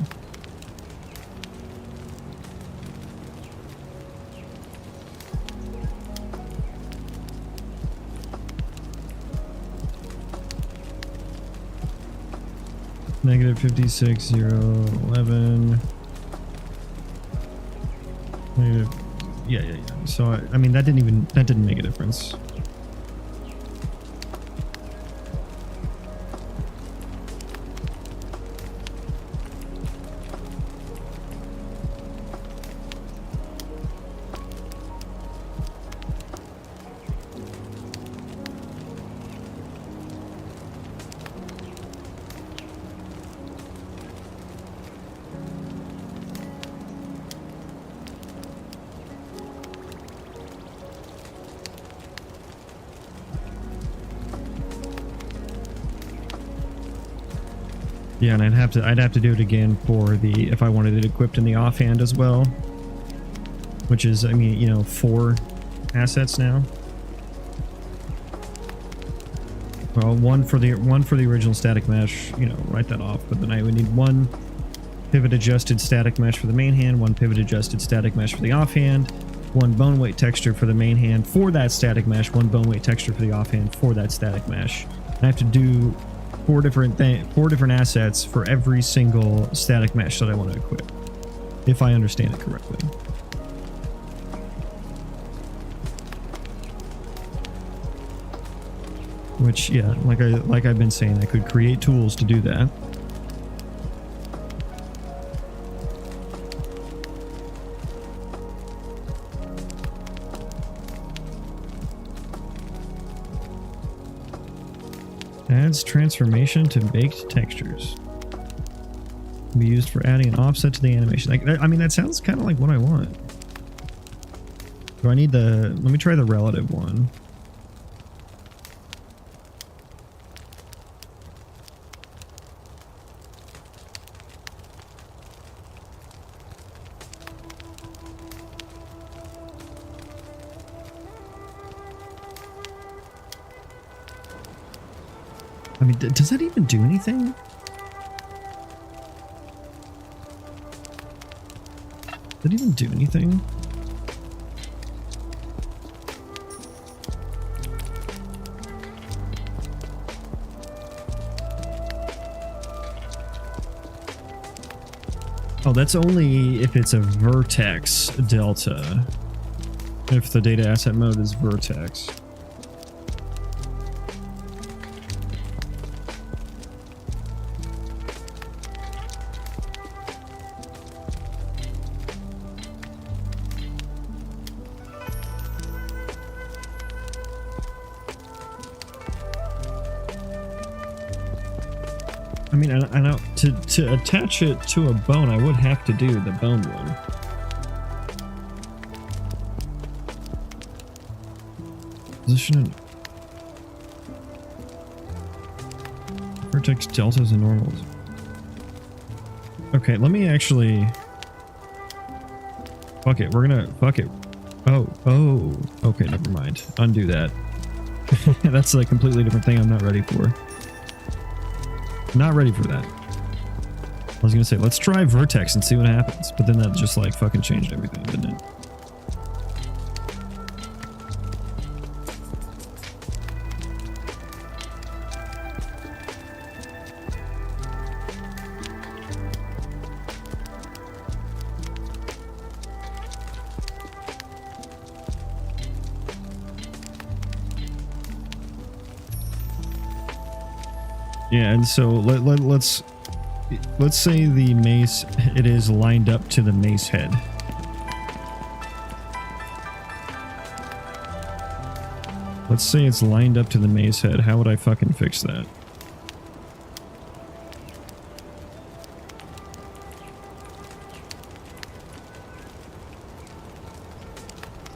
Negative 56, 0, 11. Negative, yeah. So I mean, that didn't make a difference. Yeah, and I'd have to do it again for the, if I wanted it equipped in the offhand as well, which is, I mean, you know, 4 assets now. Well, one for the original static mesh, you know, write that off. But then I would need 1 pivot adjusted static mesh for the main hand, 1 pivot adjusted static mesh for the offhand, 1 bone weight texture for the main hand for that static mesh, 1 bone weight texture for the offhand for that static mesh. And I have to do 4 different assets for every single static mesh that I want to equip, if I understand it correctly. Which, yeah, like I've been saying, I could create tools to do that. Adds transformation to baked textures. Can be used for adding an offset to the animation. I mean, that sounds kind of like what I want. Do I need the... Let me try the relative one. I mean, does that even do anything? Did it even do anything? Oh, that's only if it's a vertex delta. if the data asset mode is Vertex. I mean, I know to attach it to a bone, I would have to do the bone one. Position Vertex deltas and normals. Okay, let me actually. Fuck it, we're gonna fuck it. Oh, okay, never mind. Undo that. That's a completely different thing. I'm not ready for. Not ready for that. I was gonna say, let's try Vertex and see what happens, but then that just like fucking changed everything, didn't it? Yeah, and so let's say the mace, it is lined up to the mace head. Let's say it's lined up to the mace head. How would I fucking fix that?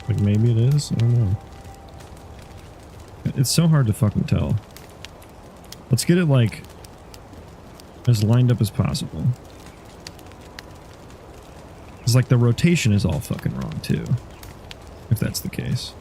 Like maybe it is? I don't know. It's so hard to fucking tell. Let's get it like as lined up as possible. It's like the rotation is all fucking wrong too, if that's the case.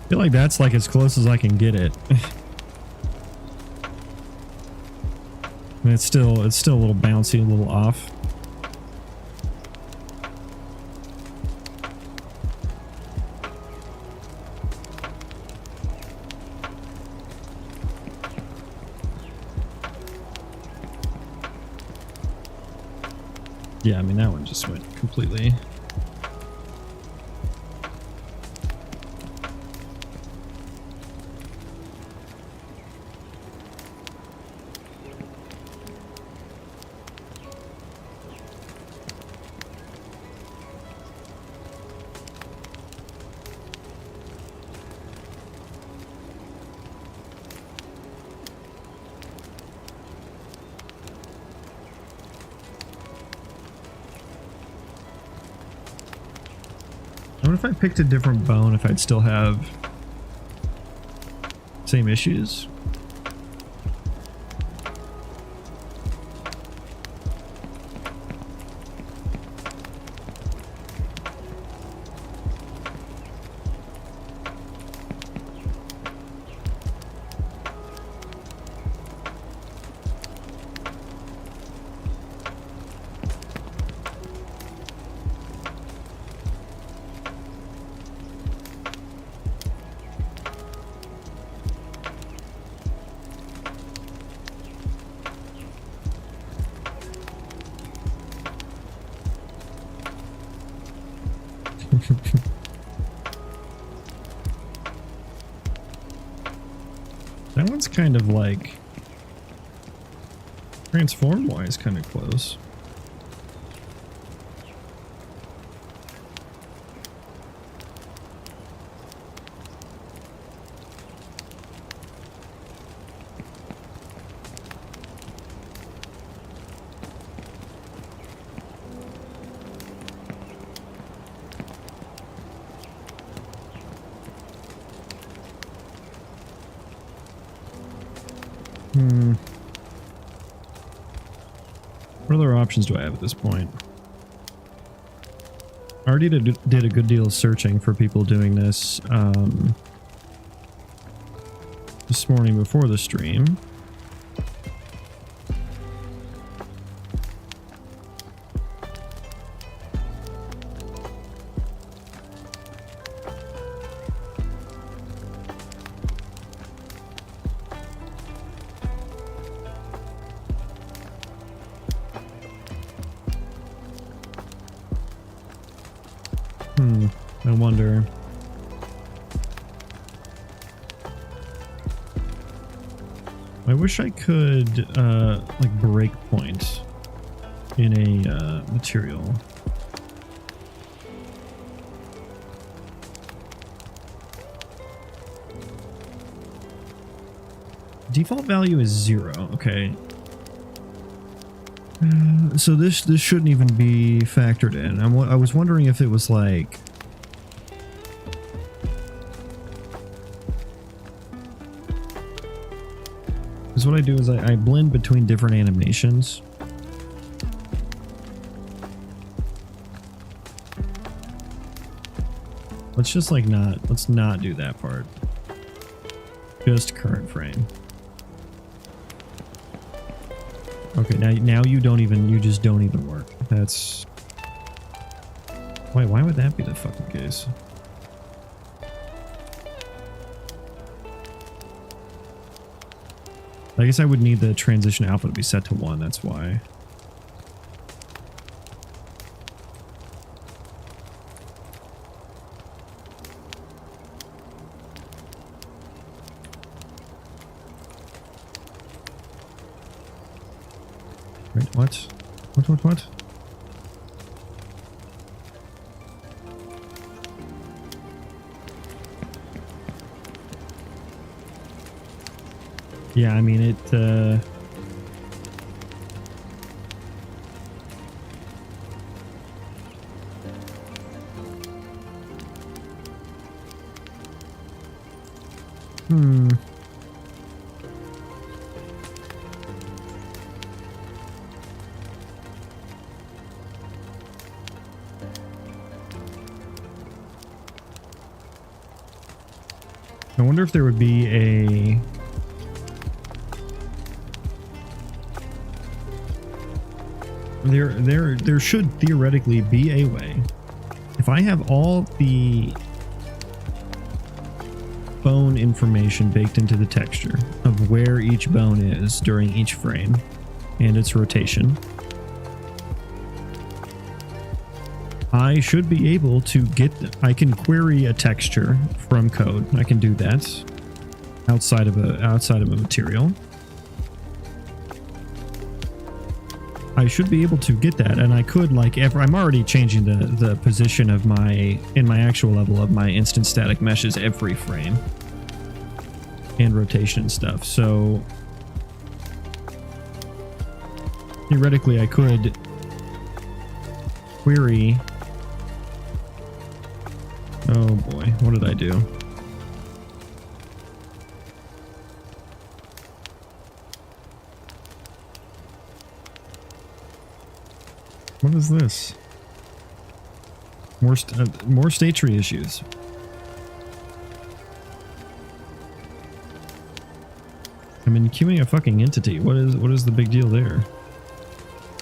I feel like that's like as close as I can get it. I mean, it's still a little bouncy, a little off. Yeah, I mean that one just went completely. I wonder if I picked a different bone, if I'd still have same issues. That one's kind of like transform wise kind of close. What other options do I have at this point? I already did a good deal of searching for people doing this this morning before the stream. I wonder. I wish I could like break point in a material. Default value is 0. Okay. So this shouldn't even be factored in. I was wondering if it was like, because what I do is I blend between different animations. Let's just like let's not do that part. Just current frame. Okay, now you just don't even work. That's... Why would that be the fucking case? I guess I would need the transition alpha to be set to 1, that's why. Wait, what? What? Yeah, I mean, it, I wonder if there would be a... There should theoretically be a way. If I have all the bone information baked into the texture of where each bone is during each frame and its rotation, I should be able to I can query a texture from code. I can do that outside of a material. I should be able to get that, and I could, like, I'm already changing the position of in my actual level of my instant static meshes every frame and rotation and stuff. So theoretically I could query. Oh boy, what did I do? What is this? More state tree issues. I'm in queuing a fucking entity. What is the big deal there?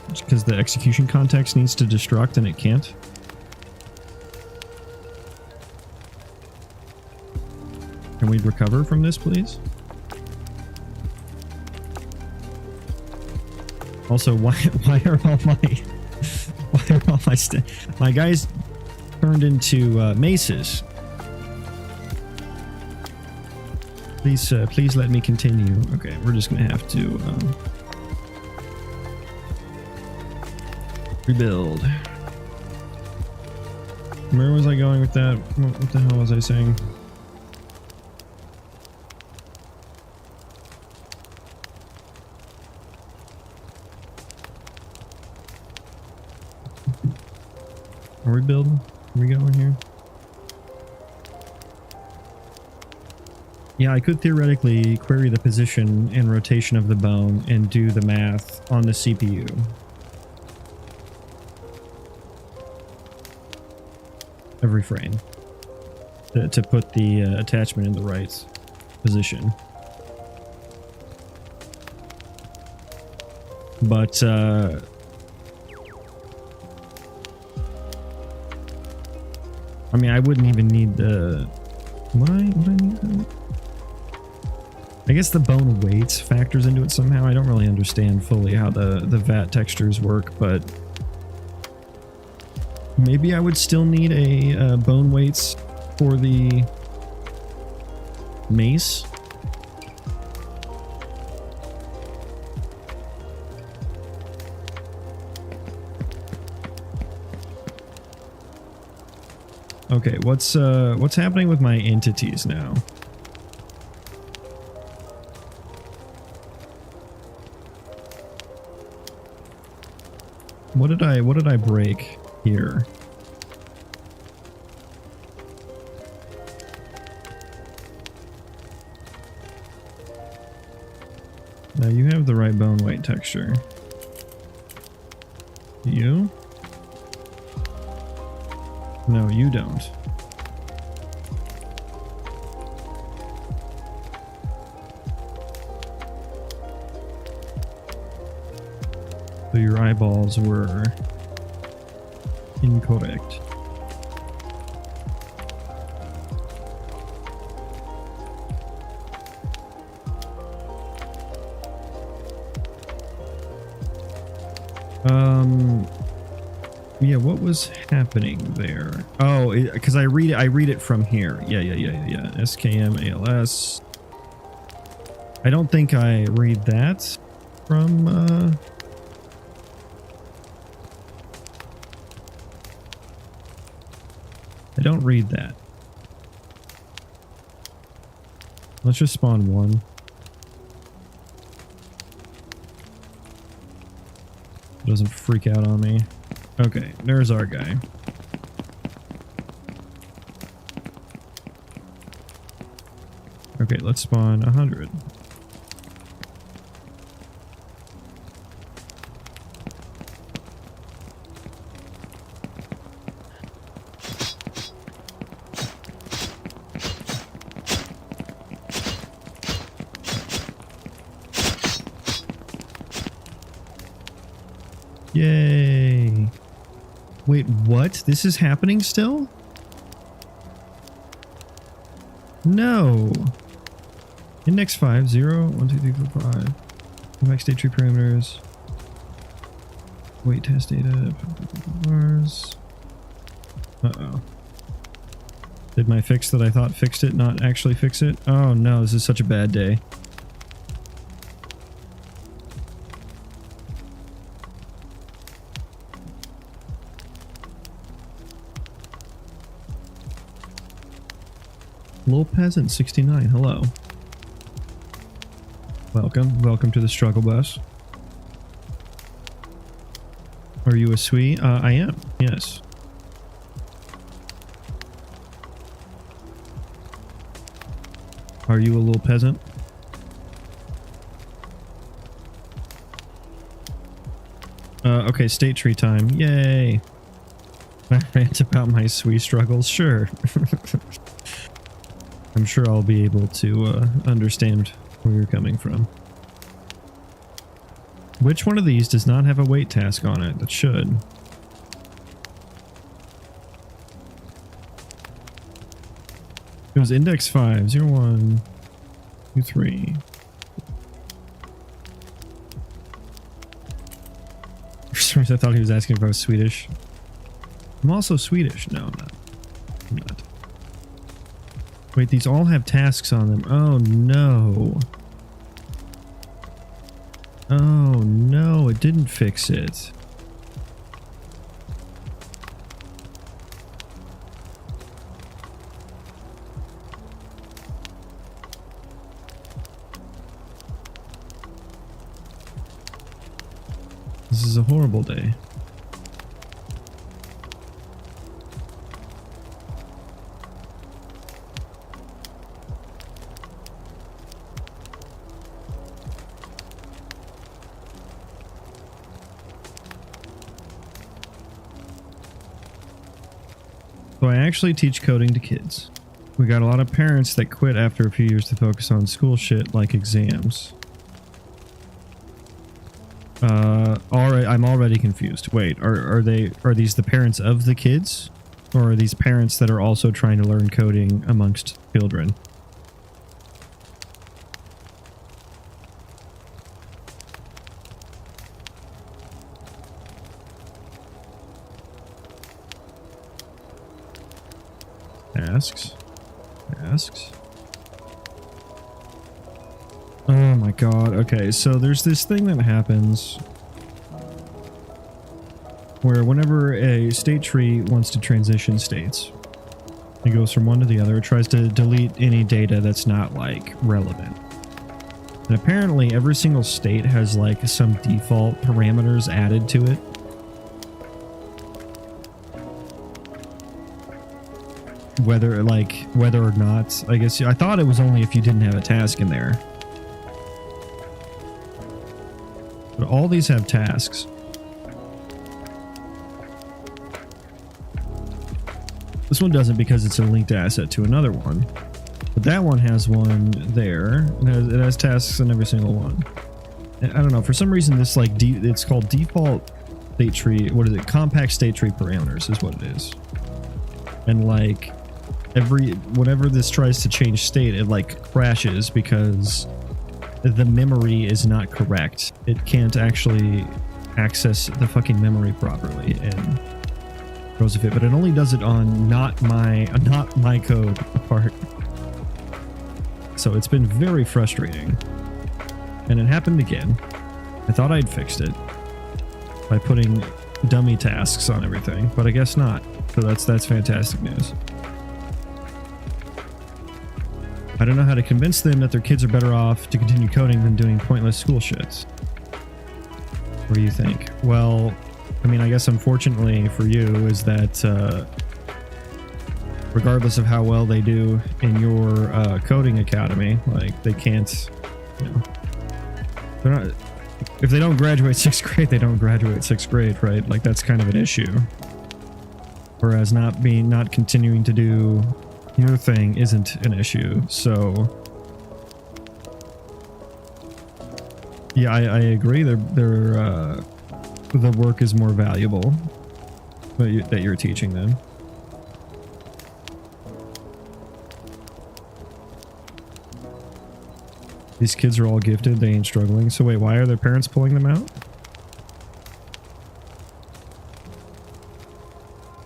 Just because the execution context needs to destruct and it can't? Can we recover from this, please? Also, why are all my guys turned into maces? Please let me continue. Okay, we're just gonna have to rebuild. Where was I going with that? What the hell was I saying? Are we building? Are we going here? Yeah, I could theoretically query the position and rotation of the bone and do the math on the CPU. every frame to put the attachment in the right position. But I mean, I wouldn't even need the... Would I need that? I guess the bone weight factors into it somehow. I don't really understand fully how the vat textures work, but maybe I would still need a bone weights for the mace. Okay, what's happening with my entities now? What did I break here? Now you have the right bone weight texture. You? No, you don't. So your eyeballs were incorrect. Yeah, what was happening there? Oh, because I read it from here. Yeah. SKM ALS. I don't think I read that from I don't read that. Let's just spawn one. Doesn't freak out on me. Okay, there's our guy. Okay, let's spawn 100. Yay. Wait, what? This is happening still? No. Index 5, 0, 1, 2, 3, 4, 5. Max state tree parameters. Weight test data. Bars. Uh-oh. Did my fix that I thought fixed it not actually fix it? Oh no, this is such a bad day. Little Peasant 69, hello. Welcome to the struggle bus. Are you a SWE? I am, yes. Are you a little peasant? Okay, state tree time, yay. I rant about my SWE struggles, sure. I'm sure I'll be able to understand where you're coming from. Which one of these does not have a weight task on it? That should. It was index 5, 0, 1, 2, 3. For some reason I thought he was asking if I was Swedish. I'm also Swedish. No, I'm not. I'm not. Wait, these all have tasks on them. Oh no. Oh no, it didn't fix it. This is a horrible day. So I actually teach coding to kids. We got a lot of parents that quit after a few years to focus on school shit like exams. Alright, I'm already confused. Wait, are these the parents of the kids? Or are these parents that are also trying to learn coding amongst children? Asks. Oh my god. Okay, so there's this thing that happens where whenever a state tree wants to transition states, it goes from one to the other. It tries to delete any data that's not, like, relevant. And apparently every single state has, like, some default parameters added to it. Whether or not, I guess, I thought it was only if you didn't have a task in there. But all these have tasks. This one doesn't because it's a linked asset to another one. But that one has one there. It has tasks in every single one. And I don't know, for some reason this, like, it's called default state tree. What is it? Compact state tree parameters is what it is. And, like, whenever this tries to change state, it, like, crashes because the memory is not correct. It can't actually access the fucking memory properly and throws a fit, but it only does it on not my code part. So it's been very frustrating. And it happened again. I thought I'd fixed it by putting dummy tasks on everything, but I guess not. So that's fantastic news. I don't know how to convince them that their kids are better off to continue coding than doing pointless school shit. What do you think? Well, I mean, I guess unfortunately for you is that regardless of how well they do in your coding academy, like, they can't, you know, they're not, if they don't graduate 6th grade, they don't graduate 6th grade, right? Like, that's kind of an issue. Whereas not continuing to do your thing isn't an issue. So yeah, I agree. The work is more valuable that you're teaching them. These kids are all gifted. They ain't struggling. So wait, why are their parents pulling them out?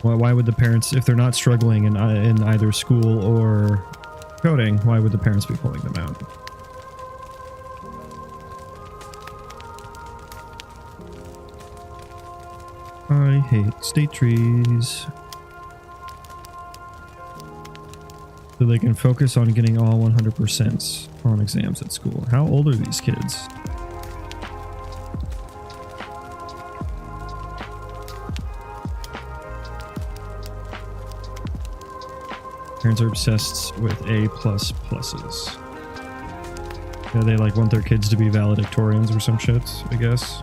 Why would the parents, if they're not struggling in either school or coding, why would the parents be pulling them out? I hate state trees. So they can focus on getting all 100% on exams at school. How old are these kids? Parents are obsessed with A++s. Yeah, they like want their kids to be valedictorians or some shit, I guess.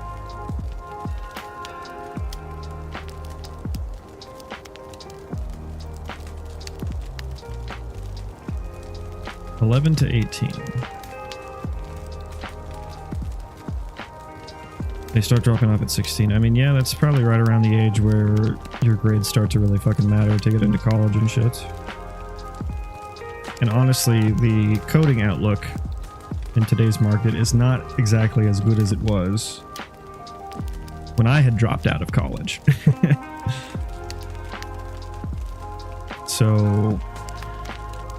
(11 to 18). They start dropping off at 16. I mean, yeah, that's probably right around the age where your grades start to really fucking matter to get into college and shit. And honestly, the coding outlook in today's market is not exactly as good as it was when I had dropped out of college. So,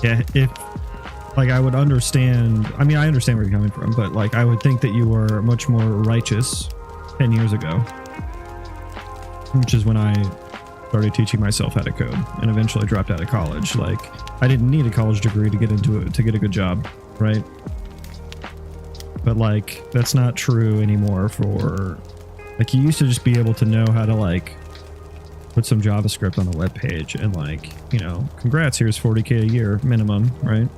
yeah, if, like, I would understand, I mean, I understand where you're coming from, but, like, I would think that you were much more righteous 10 years ago, which is when I started teaching myself how to code and eventually dropped out of college. Like, I didn't need a college degree to get into it, to get a good job, right? But, like, that's not true anymore for, like, you used to just be able to know how to, like, put some JavaScript on a web page and, like, you know, congrats, here's 40K a year minimum, right?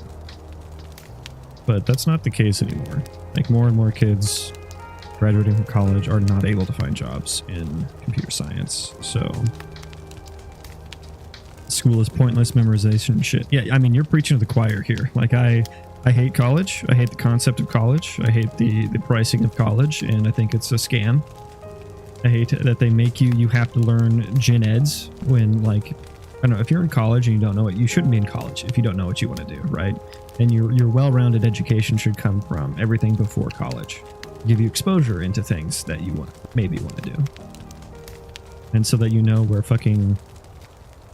But that's not the case anymore. Like, more and more kids graduating from college are not able to find jobs in computer science. So School is pointless memorization shit. Yeah, I mean, you're preaching to the choir here. Like, I hate college. I hate the concept of college. I hate the pricing of college, and I think it's a scam. I hate that they make you have to learn gen eds when, like, I don't know, if you're in college and you don't know it, you shouldn't be in college if you don't know what you want to do, right? And your well-rounded education should come from everything before college. Give you exposure into things that you maybe want to do. And so that you know where fucking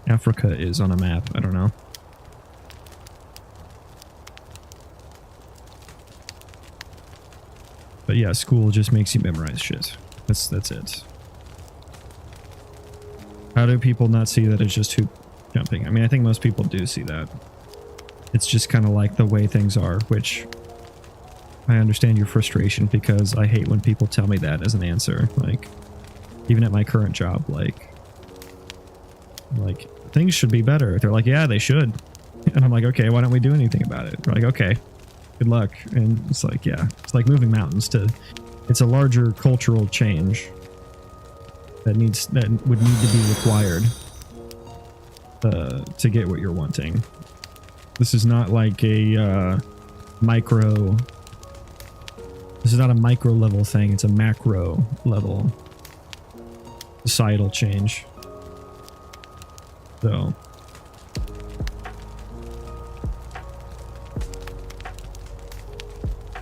Africa is on a map. I don't know. But yeah, school just makes you memorize shit. That's it. How do people not see that it's just hoop jumping? I mean, I think most people do see that. It's just kind of like the way things are, which I understand your frustration because I hate when people tell me that as an answer. Like, even at my current job, like things should be better. They're like, yeah, they should. And I'm like, okay, why don't we do anything about it? They're like, okay, good luck. And it's like, yeah, it's like moving mountains it's a larger cultural change that would need to be required to get what you're wanting. This is not like a micro. This is not a micro level thing. It's a macro level societal change. So.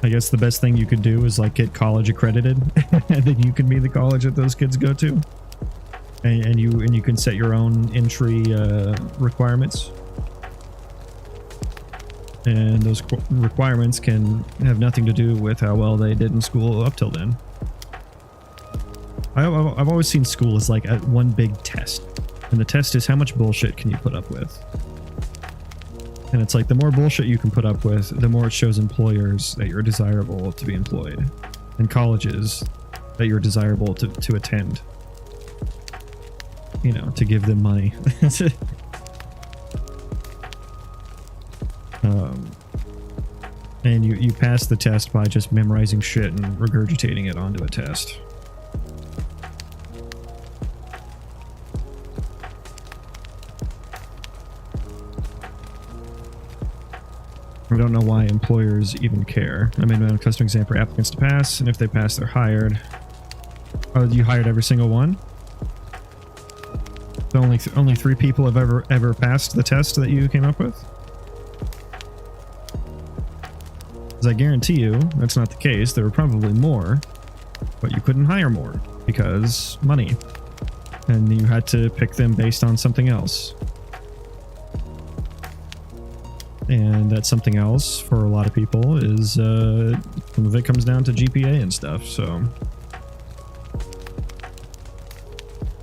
I guess the best thing you could do is like get college accredited, and then you can be the college that those kids go to, and you can set your own entry requirements, and those requirements can have nothing to do with how well they did in school up till then. I've always seen school as like one big test, and the test is how much bullshit can you put up with. And it's like the more bullshit you can put up with, the more it shows employers that you're desirable to be employed, and colleges that you're desirable to attend. You know, to give them money. And you pass the test by just memorizing shit and regurgitating it onto a test. I don't know why employers even care. I mean, a custom exam for applicants to pass, and if they pass, they're hired. Oh, you hired every single one? So only 3 people have ever passed the test that you came up with? Because I guarantee you that's not the case. There were probably more, but you couldn't hire more because money, and you had to pick them based on something else. And that something else for a lot of people is some of it comes down to GPA and stuff. So,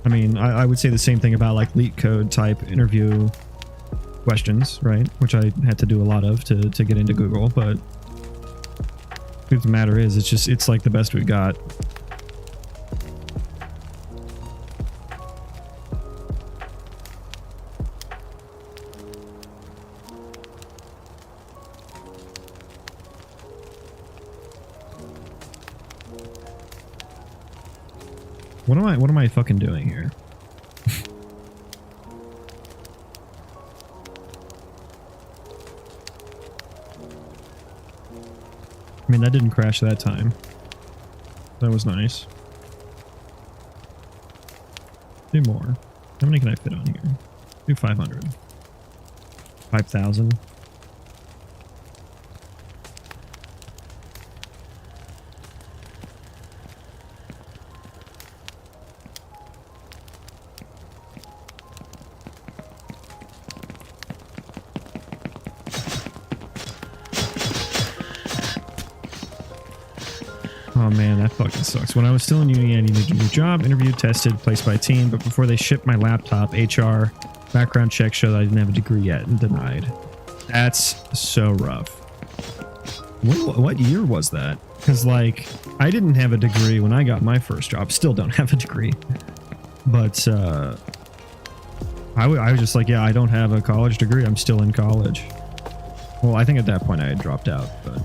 I mean, I would say the same thing about like LEET code type interview questions, right? Which I had to do a lot of to get into Google. But the truth of the matter is, it's like the best we got. What am I fucking doing here? I mean, that didn't crash that time. That was nice. Do more. How many can I fit on here? Do 500. 5,000. Oh man, that fucking sucks. When I was still in uni, I needed a new job, interviewed, tested, placed by a team, but before they shipped my laptop, HR, background check showed that I didn't have a degree yet and denied. That's so rough. What year was that? Because, like, I didn't have a degree when I got my first job. Still don't have a degree. But, I was just like, yeah, I don't have a college degree. I'm still in college. Well, I think at that point I had dropped out, but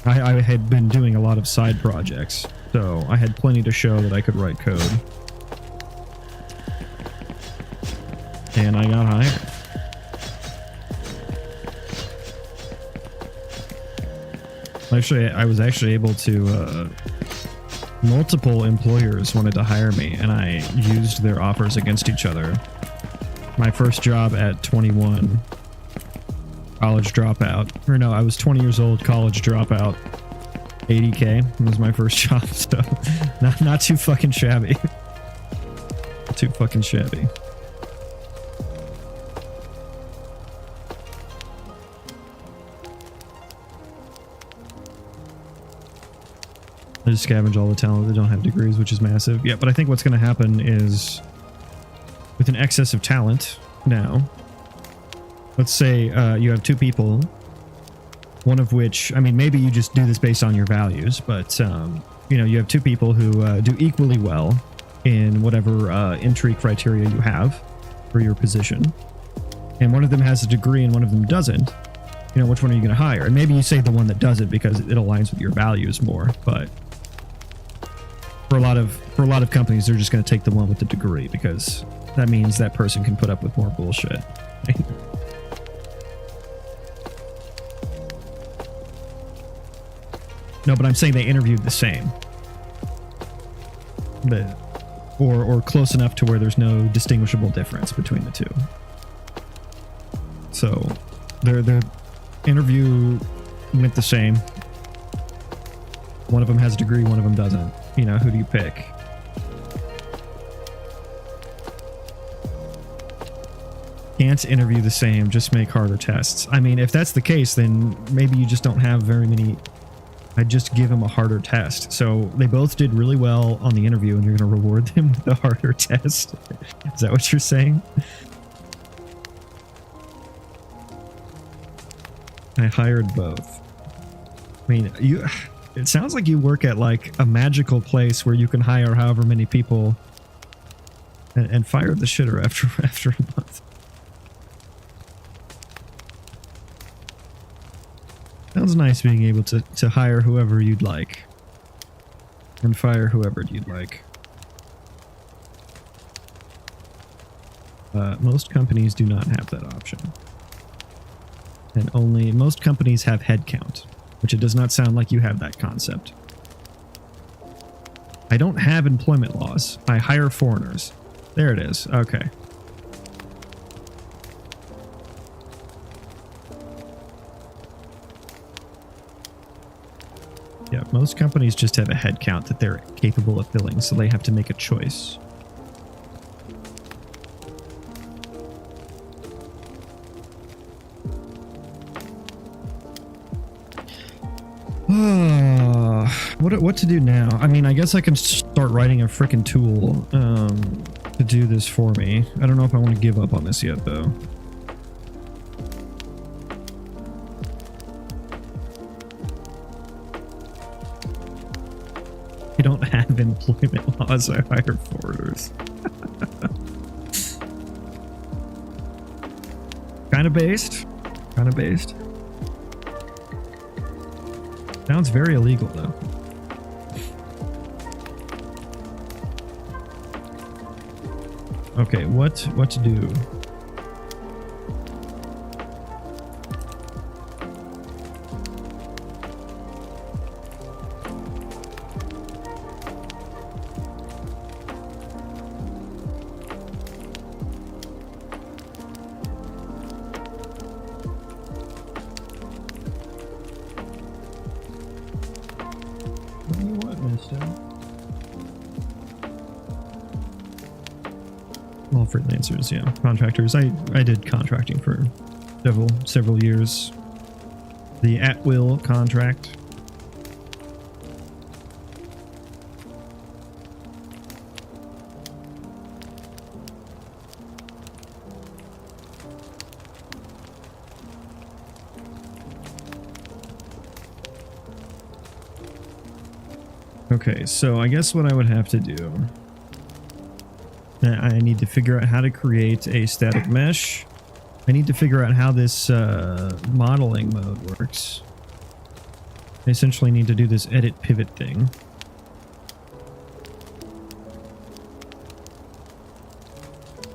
I had been doing a lot of side projects, so I had plenty to show that I could write code. and I got hired. Actually, I was actually able to, multiple employers wanted to hire me, and I used their offers against each other. My first job at 21, college dropout. Or no, I was 20 years old, college dropout. 80K was my first job, so not too fucking shabby. Not too fucking shabby. They just scavenge all the talent that don't have degrees, which is massive. Yeah, but I think what's going to happen is with an excess of talent now, let's say you have two people, one of which, I mean, maybe you just do this based on your values, but, you know, you have two people who do equally well in whatever entry criteria you have for your position. And one of them has a degree and one of them doesn't. You know, which one are you going to hire? And maybe you say the one that doesn't because it aligns with your values more, but for a lot of companies, they're just going to take the one with the degree because that means that person can put up with more bullshit. No, but I'm saying they interviewed the same, but or close enough to where there's no distinguishable difference between the two. So their interview went the same. One of them has a degree, one of them doesn't. You know, who do you pick? Can't interview the same, just make harder tests. I mean, if that's the case, then maybe you just don't have very many. I'd just give them a harder test. So they both did really well on the interview and you're going to reward them with a harder test. Is that what you're saying? I hired both. I mean, it sounds like you work at like a magical place where you can hire however many people and fire the shitter after a month. Sounds nice being able to hire whoever you'd like and fire whoever you'd like. Most companies do not have that option. And most companies have headcount, which it does not sound like you have that concept. I don't have employment laws. I hire foreigners. There it is. Okay. Yeah, most companies just have a headcount that they're capable of filling, so they have to make a choice. What to do now? I mean, I guess I can start writing a frickin' tool to do this for me. I don't know if I want to give up on this yet, though. I don't have employment laws. I hire foreigners. Kind of based. Kind of based. Sounds very illegal, though. Okay, what to do? What do you want, mister? All freelancers, yeah. Contractors. I did contracting for several years. The at-will contract. Okay, so I guess what I would have to do, I need to figure out how to create a static mesh. I need to figure out how this modeling mode works. I essentially need to do this edit pivot thing.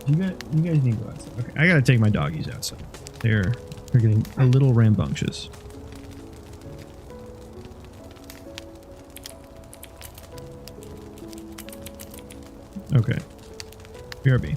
You guys need to go outside. Okay, I gotta take my doggies outside. They're getting a little rambunctious. Okay. BRB.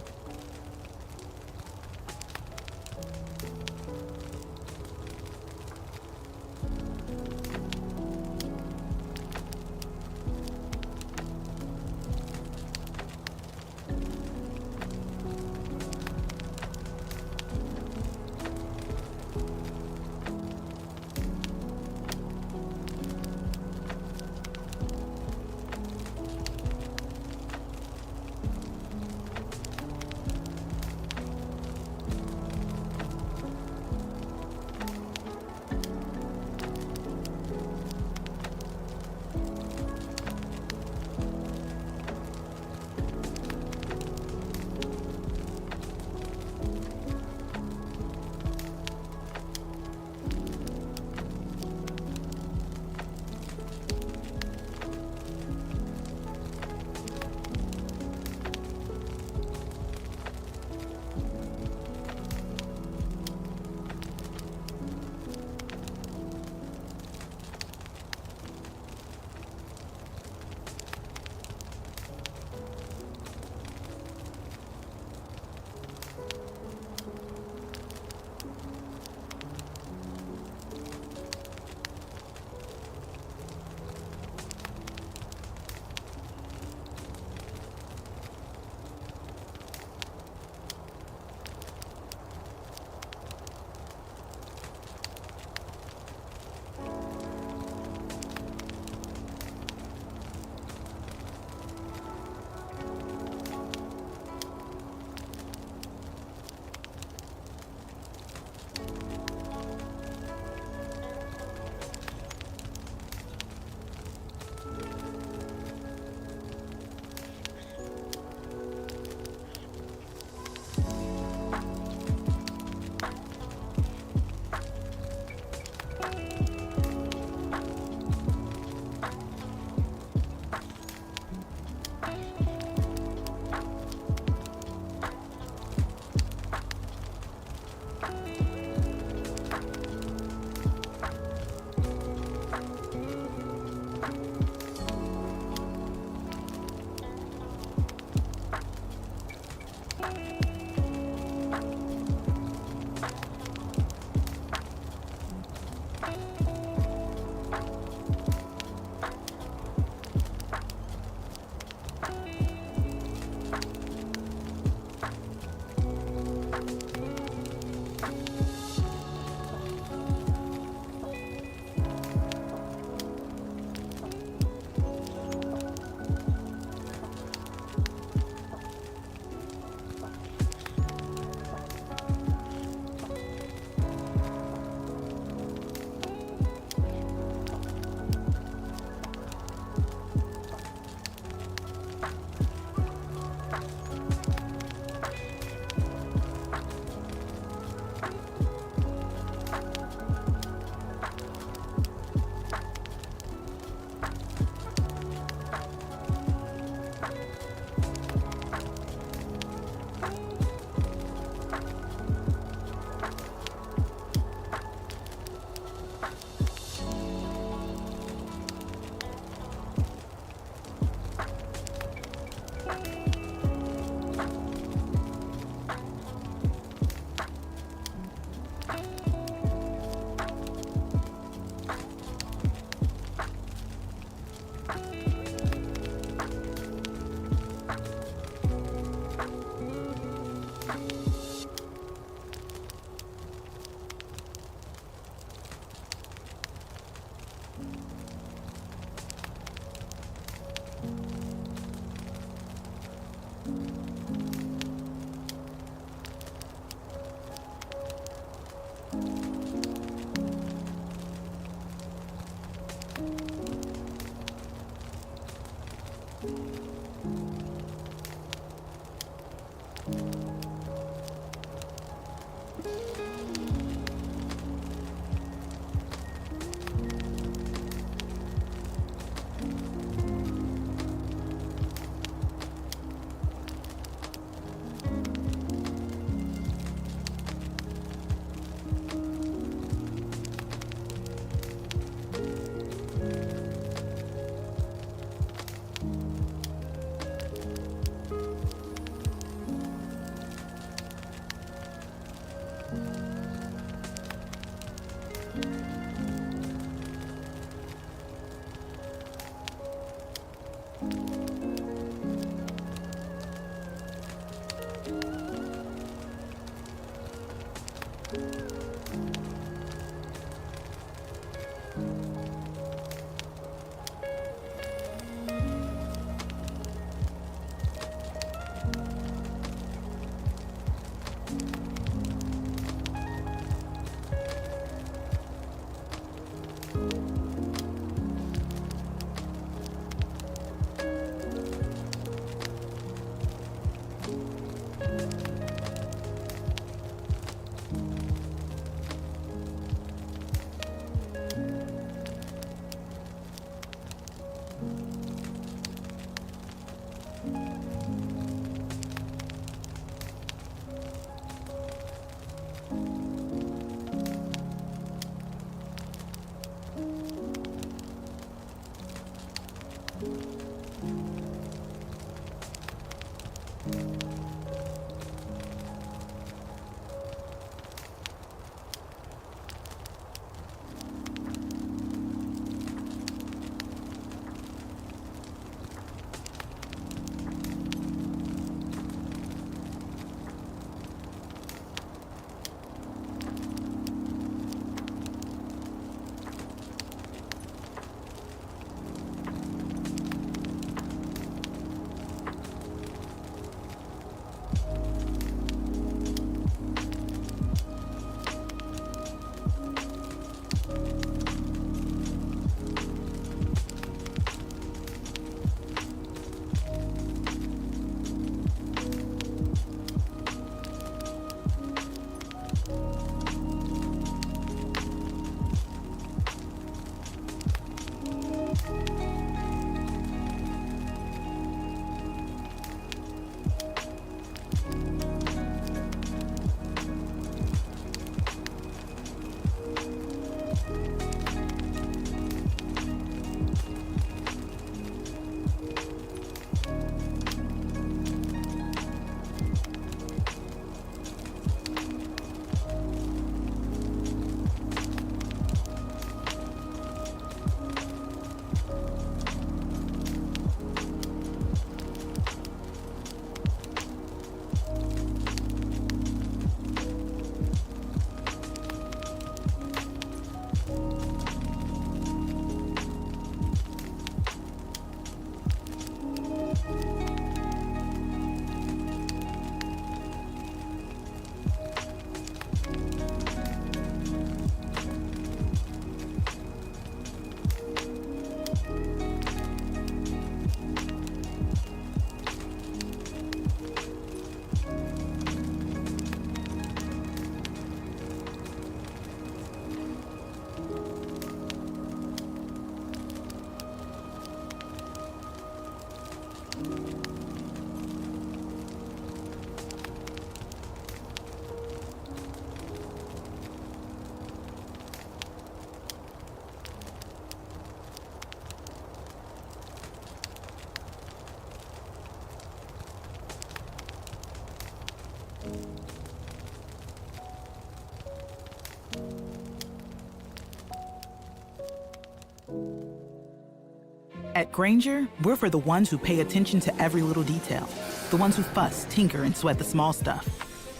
At Granger, we're for the ones who pay attention to every little detail. The ones who fuss, tinker, and sweat the small stuff.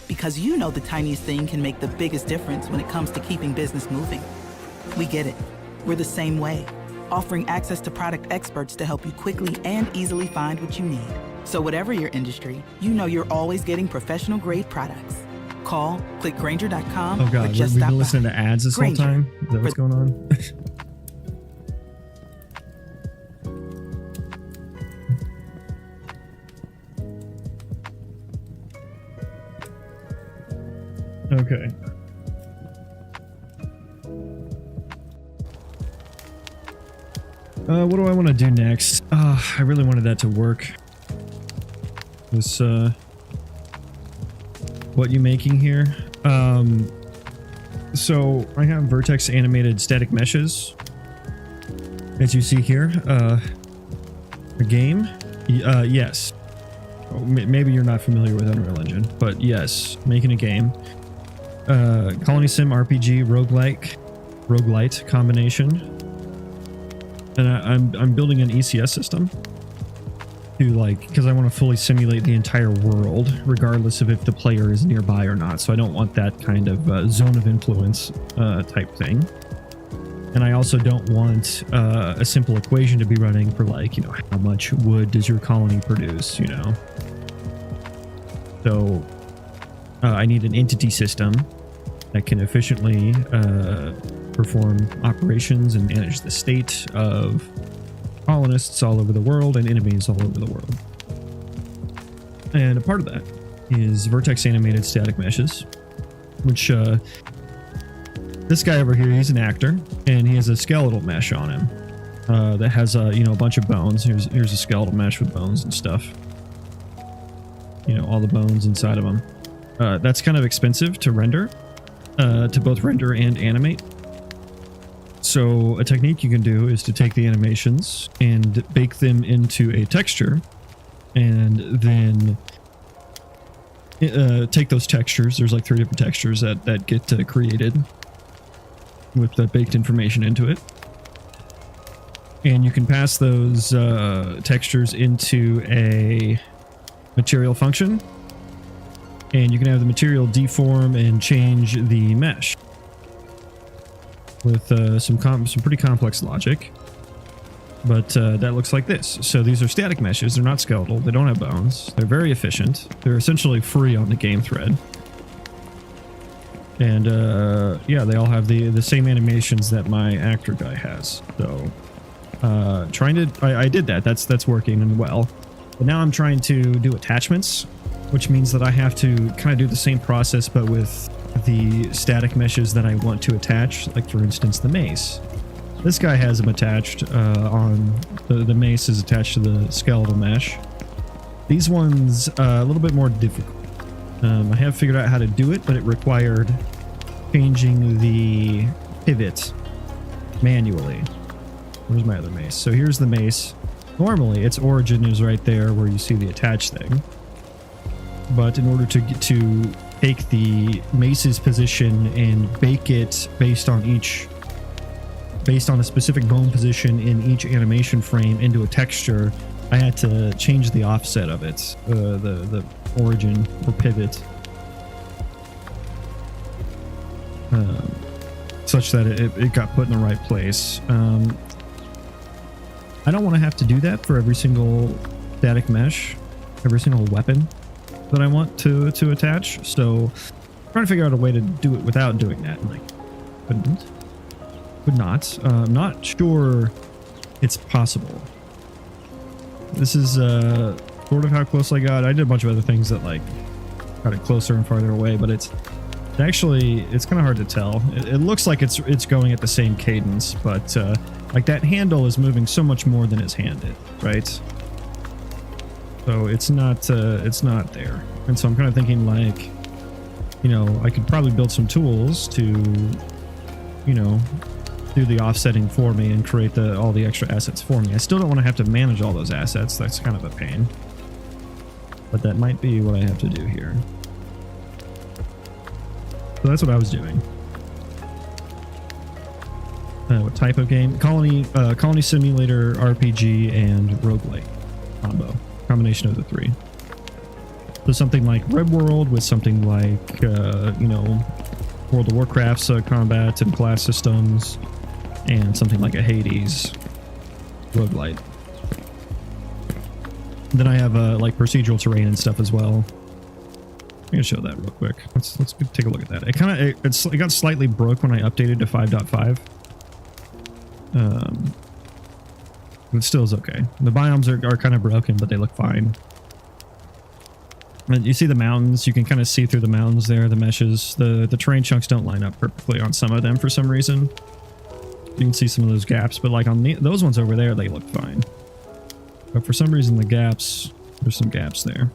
Because you know the tiniest thing can make the biggest difference when it comes to keeping business moving. We get it. We're the same way, offering access to product experts to help you quickly and easily find what you need. So whatever your industry, you know you're always getting professional-grade products. Call, click Granger.com, Oh God, or just we've stop been by. listening to ads this Grainger. whole time? Is that what's going on? Okay. What do I want to do next? I really wanted that to work. This, what you making here? So I have Vertex animated static meshes, as you see here. A game? Yes. Oh, maybe you're not familiar with Unreal Engine, but yes, making a game. Colony Sim RPG Roguelite. roguelite combination. And I'm building an ECS system to because I want to fully simulate the entire world, regardless of if the player is nearby or not. So I don't want that kind of zone of influence type thing. And I also don't want a simple equation to be running for how much wood does your colony produce, So I need an entity system that can efficiently perform operations and manage the state of colonists all over the world and enemies all over the world. And a part of that is Vertex animated static meshes, which this guy over here, he's an actor, and he has a skeletal mesh on him that has a bunch of bones. Here's a skeletal mesh with bones and stuff. All the bones inside of him. That's kind of expensive to render, to both render and animate. So a technique you can do is to take the animations and bake them into a texture, and then take those textures. There's 3 different textures that get created with the baked information into it. And you can pass those textures into a material function, and you can have the material deform and change the mesh with some pretty complex logic. But that looks like this. So these are static meshes. They're not skeletal. They don't have bones. They're very efficient. They're essentially free on the game thread. And yeah, they all have the same animations that my actor guy has. So I did that. That's working and well. But now I'm trying to do attachments, which means that I have to kind of do the same process, but with the static meshes that I want to attach. Like for instance, the mace. This guy has them attached on the mace is attached to the skeletal mesh. These ones a little bit more difficult. I have figured out how to do it, but it required changing the pivot manually. Where's my other mace? So here's the mace. Normally, its origin is right there where you see the attach thing. But in order to get to take the mace's position and bake it based on a specific bone position in each animation frame into a texture, I had to change the offset of it, the origin or pivot, such that it got put in the right place. I don't want to have to do that for every single static mesh, every single weapon that I want to attach. So I'm trying to figure out a way to do it without doing that. Could not. I'm not sure it's possible. This is sort of how close I got. I did a bunch of other things that got it closer and farther away, but it's kind of hard to tell. It looks like it's going at the same cadence, but that handle is moving so much more than his hand did, right? So it's not there. And so I'm kind of thinking I could probably build some tools to, do the offsetting for me and create all the extra assets for me. I still don't want to have to manage all those assets. That's kind of a pain. But that might be what I have to do here. So that's what I was doing. What type of game? Colony Simulator, RPG, and Roguelite combo. Combination of the 3. So something like Red World with something like, World of Warcraft's combat and class systems, and something like a Hades roguelite. Then I have procedural terrain and stuff as well. I'm gonna show that real quick. Let's take a look at that. It got slightly broke when I updated to 5.5. But it still is okay. The biomes are kind of broken, but they look fine. And you see the mountains. You can kind of see through the mountains there. The meshes, the terrain chunks don't line up perfectly on some of them for some reason. You can see some of those gaps, but on those ones over there, they look fine. But for some reason, there's some gaps there.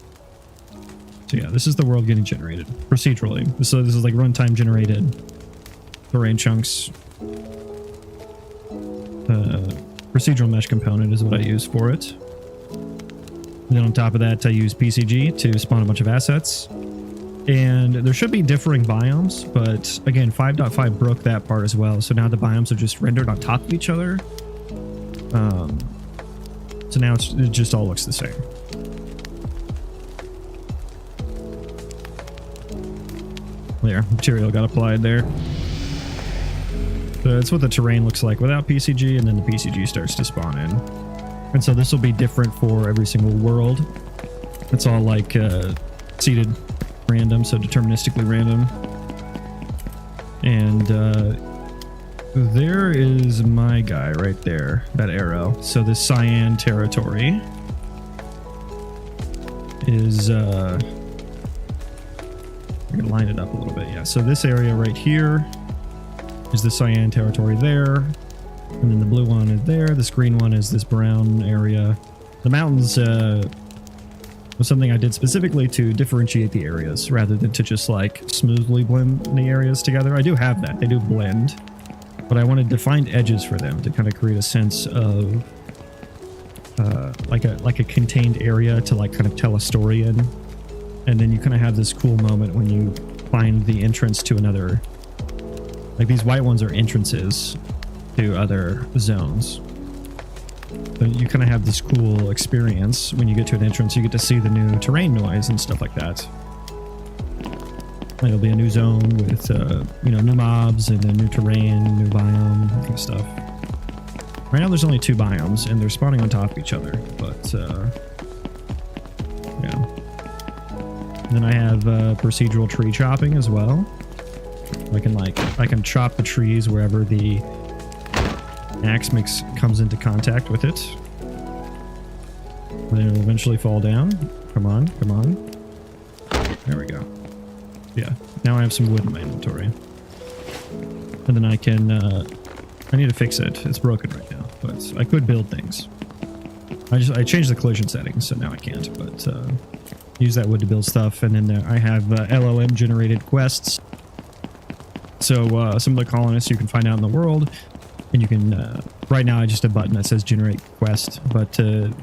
So yeah, this is the world getting generated procedurally. So this is runtime generated terrain chunks. Procedural mesh component is what I use for it. And then on top of that, I use PCG to spawn a bunch of assets. And there should be differing biomes, but again, 5.5 broke that part as well. So now the biomes are just rendered on top of each other. So now it just all looks the same. There, material got applied there. So that's what the terrain looks like without PCG, and then the PCG starts to spawn in. And so this will be different for every single world. It's all like seeded random, so deterministically random. And there is my guy right there, that arrow. So this cyan territory is I can line it up a little bit. Yeah, so this area right here is the cyan territory there, and then the blue one is there. This green one is this brown area. The mountains was something I did specifically to differentiate the areas rather than to just like smoothly blend the areas together. I do have that, they do blend, but I wanted to find edges for them to kind of create a sense of like a contained area to like kind of tell a story in. And then you kind of have this cool moment when you find the entrance to another, like these white ones are entrances to other zones. So you kind of have this cool experience when you get to an entrance. You get to see the new terrain noise and stuff like that. It'll be a new zone with you know, new mobs and then new terrain, new biome, that kind of stuff. Right now there's only 2 biomes and they're spawning on top of each other, but yeah. And then I have procedural tree chopping as well. I can chop the trees wherever the axe comes into contact with it. And then it'll eventually fall down. Come on, come on. There we go. Yeah, now I have some wood in my inventory. And then I can, I need to fix it. It's broken right now, but I could build things. I changed the collision settings, so now I can't, but use that wood to build stuff. And then I have LLM generated quests. So some of the colonists you can find out in the world, and you can, right now I just have a button that says generate quest, but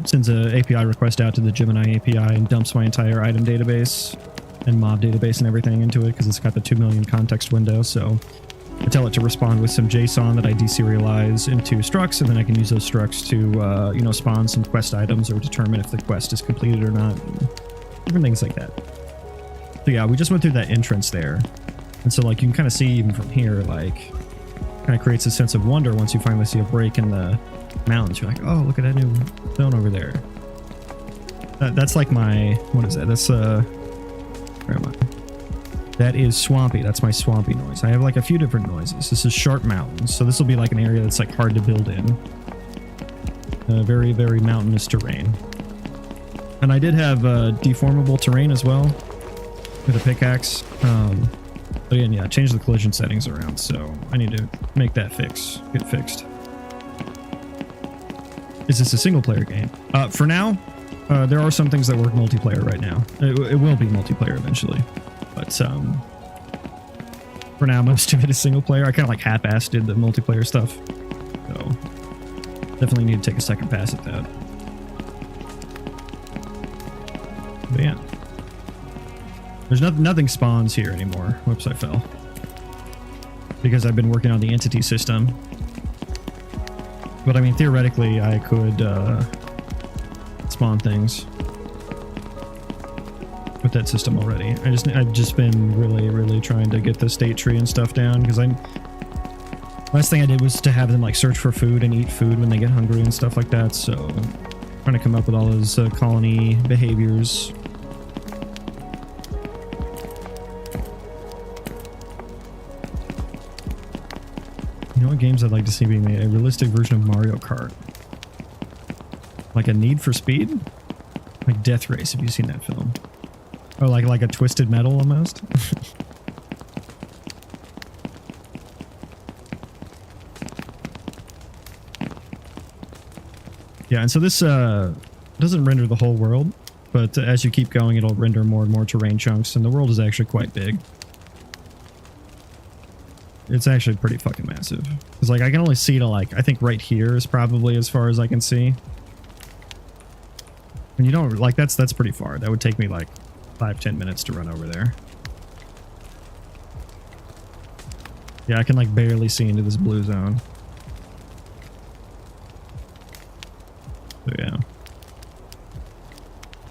sends a API request out to the Gemini API and dumps my entire item database and mob database and everything into it because it's got the 2 million context window. So I tell it to respond with some JSON that I deserialize into structs, and then I can use those structs to, you know, spawn some quest items or determine if the quest is completed or not. Different things like that. So yeah, we just went through that entrance there. And so like you can kind of see even from here, like kind of creates a sense of wonder once you finally see a break in the mountains. You're like, oh, look at that new zone over there. That's like my, what is that? That's where am I? That is swampy. That's my swampy noise. I have like a few different noises. This is sharp mountains. So this will be like an area that's like hard to build in. Very, very mountainous terrain. And I did have deformable terrain as well with a pickaxe. But again, yeah, I changed the collision settings around, so I need to make that get fixed. Is this a single player game? For now, there are some things that work multiplayer right now. It will be multiplayer eventually, but for now, most of it is single player. I kind of like half-assed did the multiplayer stuff, so definitely need to take a second pass at that. But yeah. There's nothing spawns here anymore. Whoops, I fell. Because I've been working on the entity system. But I mean, theoretically, I could spawn things with that system already. I've just been really trying to get the state tree and stuff down, because last thing I did was to have them like search for food and eat food when they get hungry and stuff like that. So trying to come up with all those colony behaviors. You know what games I'd like to see being made? A realistic version of Mario Kart. Like a Need for Speed? Like Death Race, have you seen that film? Or like a Twisted Metal almost? Yeah, and so this doesn't render the whole world, but as you keep going, it'll render more and more terrain chunks, and the world is actually quite big. It's actually pretty fucking massive. Because like I can only see to like, I think right here is probably as far as I can see. And you don't, like that's pretty far. That would take me like 5-10 minutes to run over there. Yeah, I can like barely see into this blue zone. So yeah.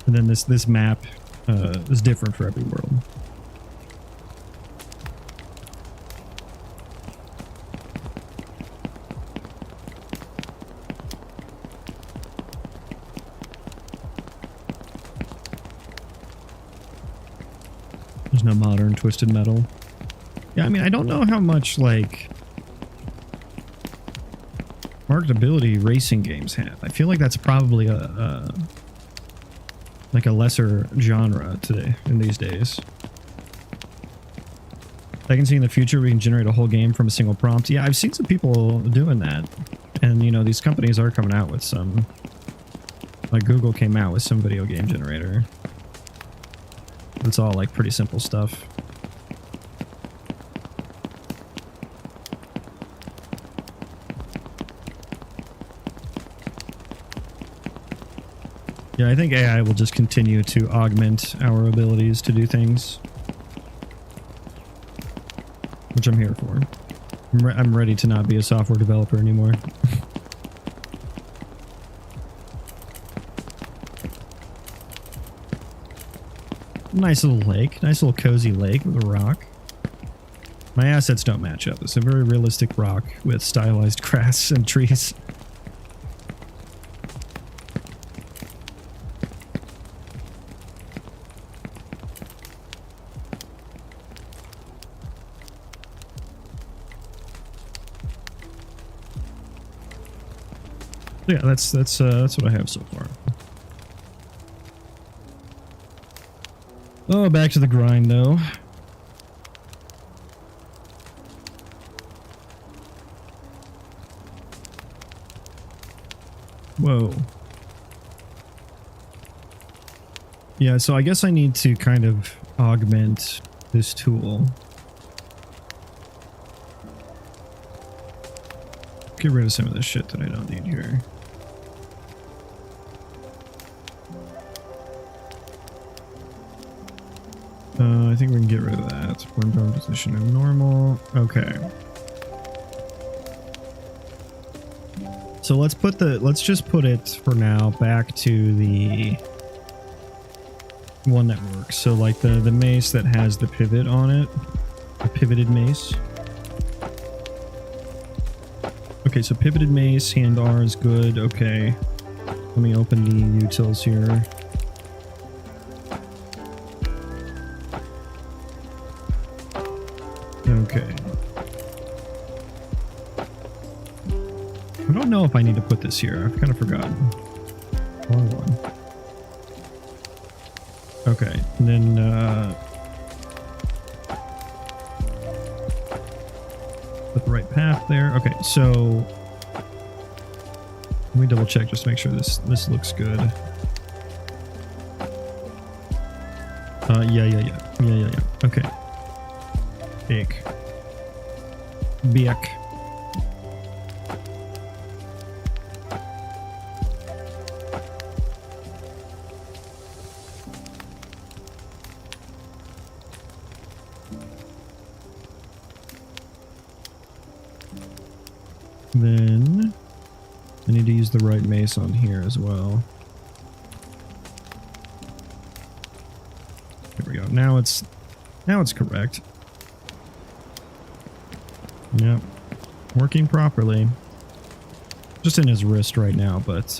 And then this map is different for every world. There's no modern Twisted Metal. Yeah, I mean, I don't know how much, like, marketability racing games have. I feel like that's probably a lesser genre today, in these days. I can see in the future we can generate a whole game from a single prompt. Yeah, I've seen some people doing that. And, you know, these companies are coming out with some... Like, Google came out with some video game generator. It's all, like, pretty simple stuff. Yeah, I think AI will just continue to augment our abilities to do things. Which I'm here for. I'm ready to not be a software developer anymore. Nice little lake. Nice little cozy lake with a rock. My assets don't match up. It's a very realistic rock with stylized grass and trees. Yeah, that's what I have so far. Oh, back to the grind though. Whoa. Yeah, so I guess I need to kind of augment this tool. Get rid of some of this shit that I don't need here. I think we can get rid of that. One drone position in normal. Okay. So let's just put it for now back to the one that works. So like the mace that has the pivot on it, the pivoted mace. Okay, so pivoted mace, hand R is good. Okay. Let me open the utils here. Okay. I don't know if I need to put this here. I've kind of forgotten. Wrong one. Okay, and then put the right path there. Okay, so let me double check just to make sure this looks good. Yeah. Okay. Big. Biak. Then I need to use the right mace on here as well. There we go. Now it's correct. Yep. Working properly. Just in his wrist right now, but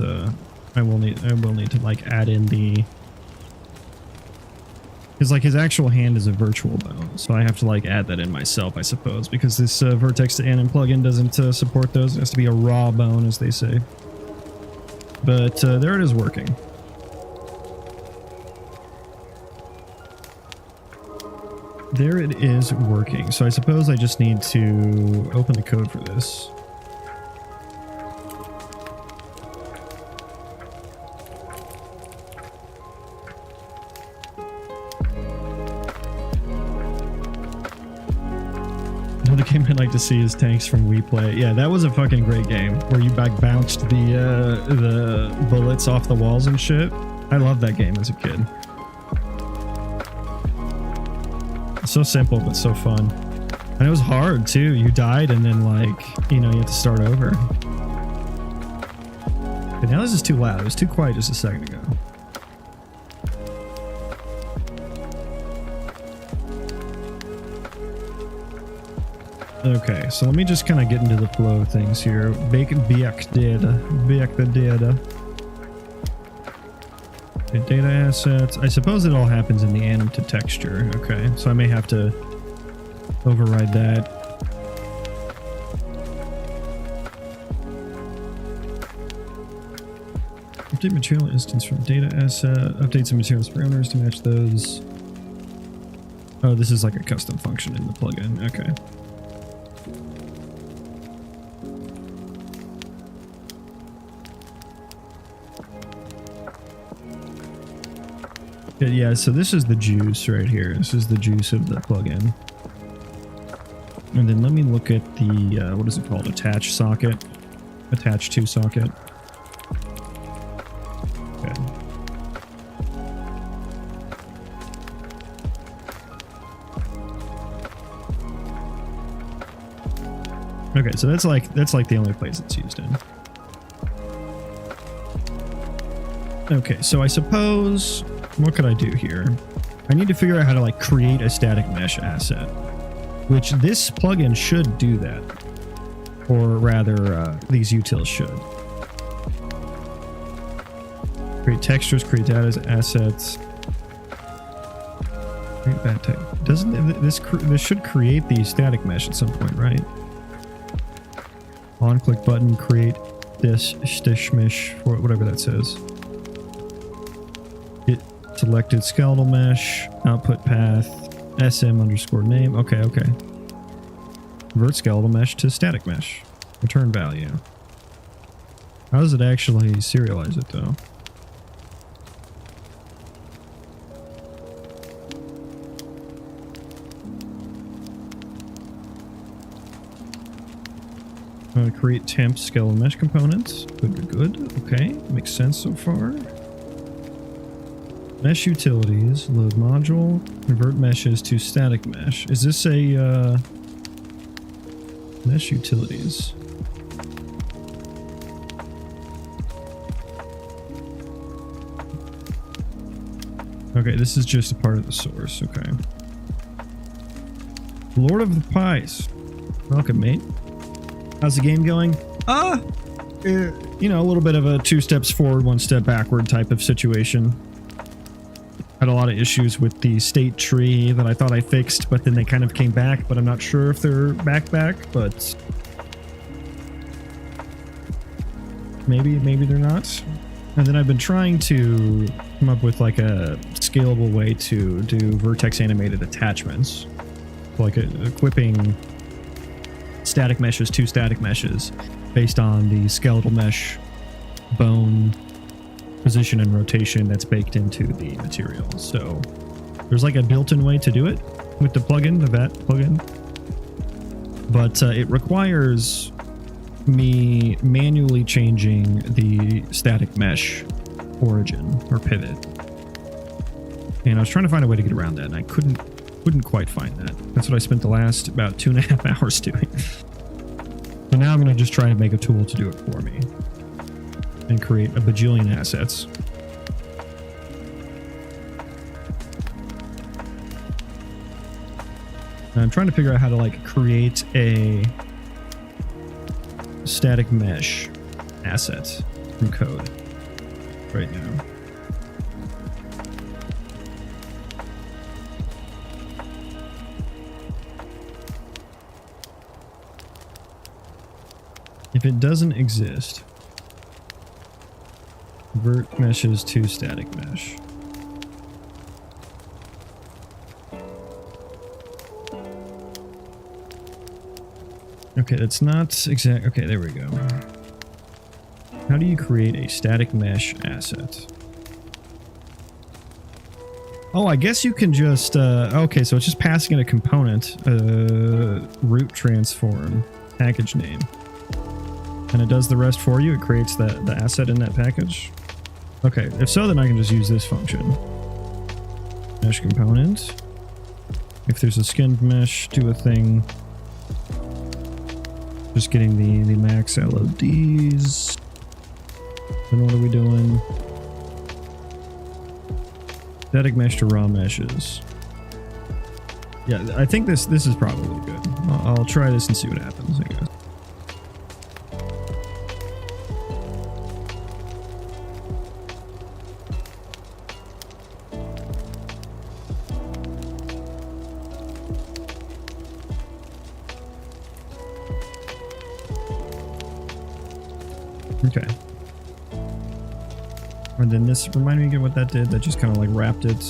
I will need to like add in the, because like his actual hand is a virtual bone, so I have to like add that in myself, I suppose, because this Vertex to anim plugin doesn't support those. It has to be a raw bone, as they say. But there it is working. There it is working. So I suppose I just need to open the code for this. Another game I'd like to see is Tanks from We Play. Yeah, that was a fucking great game where you like bounced the bullets off the walls and shit. I loved that game as a kid. So simple, but so fun. And it was hard too. You died and then like, you know, you have to start over. Okay, now this is too loud. It was too quiet just a second ago. Okay, so let me just kind of get into the flow of things here. Bacon Biak the data. Okay, data assets. I suppose it all happens in the anim to texture. Okay, so I may have to override that. Update material instance from data asset. Update some materials parameters to match those. Oh, this is like a custom function in the plugin. Okay. Yeah, so this is the juice right here. This is the juice of the plugin. And then let me look at the, what is it called? Attach socket. Attach to socket. Okay. Okay, so that's like the only place it's used in. Okay, so I suppose, what could I do here? I need to figure out how to like create a static mesh asset, which this plugin should do that, or rather, these utils should. Create textures, create data assets. Create Vertex. Doesn't this should create the static mesh at some point, right? On click button, create this stitch mesh, or whatever that says. Selected skeletal mesh, output path, SM underscore name. Okay, okay. Convert skeletal mesh to static mesh. Return value. How does it actually serialize it though? Create temp skeletal mesh components. Good, good. Okay, makes sense so far. Mesh utilities, load module, convert meshes to static mesh. Is this a mesh utilities? Okay, this is just a part of the source. Okay. Lord of the Pies. Welcome, mate. How's the game going? You know, a little bit of a 2 steps forward, 1 step backward type of situation. Had a lot of issues with the state tree that I thought I fixed, but then they kind of came back, but I'm not sure if they're back, but maybe they're not. And then I've been trying to come up with like a scalable way to do Vertex animated attachments, like equipping static meshes to static meshes based on the skeletal mesh bone position and rotation that's baked into the material. So there's like a built-in way to do it with the plugin, the VAT plugin, but it requires me manually changing the static mesh origin or pivot, and I was trying to find a way to get around that, and I couldn't quite find that. That's what I spent the last about 2.5 hours doing. So now I'm going to just try to make a tool to do it for me and create a bajillion assets. And I'm trying to figure out how to like create a static mesh asset from code right now. If it doesn't exist, convert meshes to static mesh. Okay, that's not exact. Okay, there we go. How do you create a static mesh asset? Oh, I guess you can just, okay, so it's just passing in a component, root transform, package name. And it does the rest for you. It creates the asset in that package. Okay, if so, then I can just use this function. Mesh component. If there's a skinned mesh, do a thing. Just getting the max LODs. Then what are we doing? Static mesh to raw meshes. Yeah, I think this is probably good. I'll try this and see what happens, I guess. Okay. And then this, remind me again what that did. That just kind of like wrapped it.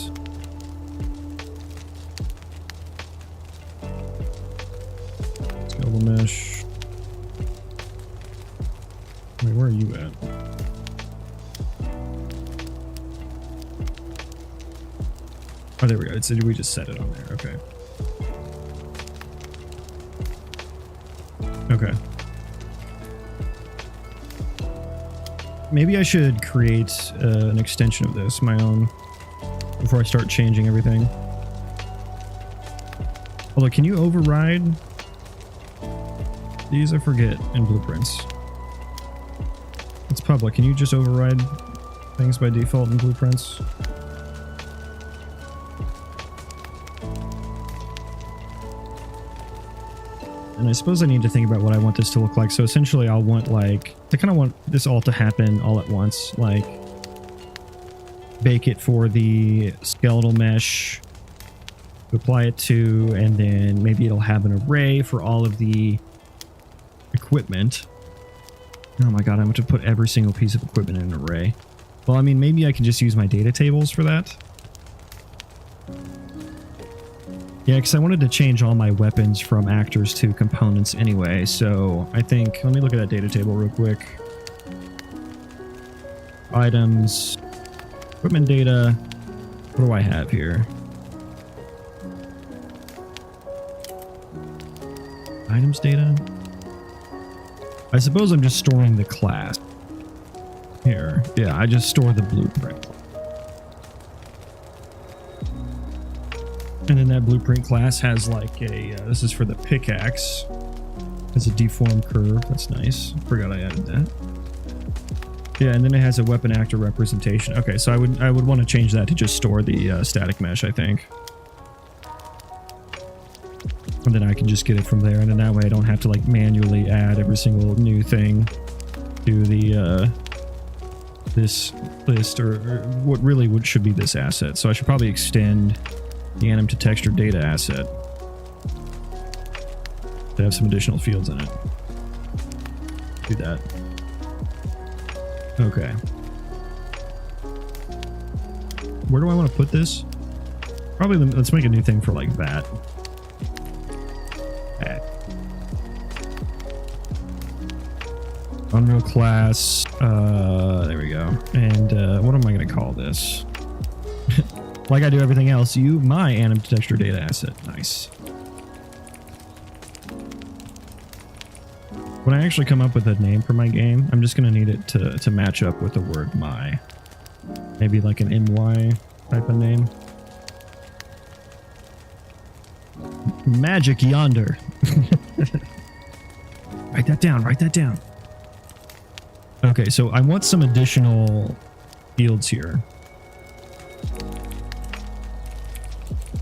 Skeletal mesh. Wait, where are you at? Oh, there we go. So we just set it on there. Okay. Okay. Maybe I should create an extension of this, my own, before I start changing everything. Although, can you override these? I forget in blueprints. It's public. Can you just override things by default in blueprints? And I suppose I need to think about what I want this to look like. So essentially I'll want like, I kind of want this all to happen all at once. Like bake it for the skeletal mesh, apply it to, and then maybe it'll have an array for all of the equipment. Oh my God, I'm going to put every single piece of equipment in an array. Well, I mean, maybe I can just use my data tables for that. Yeah, because I wanted to change all my weapons from actors to components anyway, so I think, let me look at that data table real quick. Items, equipment data, what do I have here? Items data? I suppose I'm just storing the class. Here, yeah, I just store the blueprint. And then that blueprint class has like a, this is for the pickaxe. It's a deformed curve. That's nice. Forgot I added that. Yeah, and then it has a weapon actor representation. Okay, so I would want to change that to just store the static mesh, I think. And then I can just get it from there. And then that way I don't have to like manually add every single new thing to the this list, or what really should be this asset. So I should probably extend the anim to texture data asset to have some additional fields in it. Do that. Okay. Where do I want to put this? Probably, let's make a new thing for like that. Unreal class. There we go. And what am I going to call this? Like I do everything else, my anim to texture data asset. Nice. When I actually come up with a name for my game, I'm just going to need it to match up with the word my. Maybe like an MY type of name. Magic yonder. Write that down, write that down. Okay, so I want some additional fields here.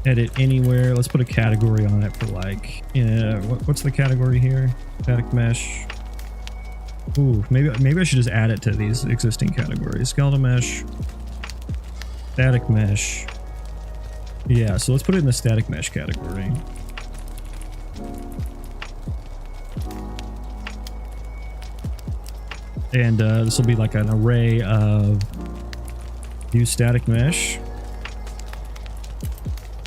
Edit anywhere. Let's put a category on it for like, what's the category here? Static mesh. Ooh, maybe I should just add it to these existing categories. Skeletal mesh, static mesh. Yeah, so let's put it in the static mesh category. And this will be like an array of use static mesh.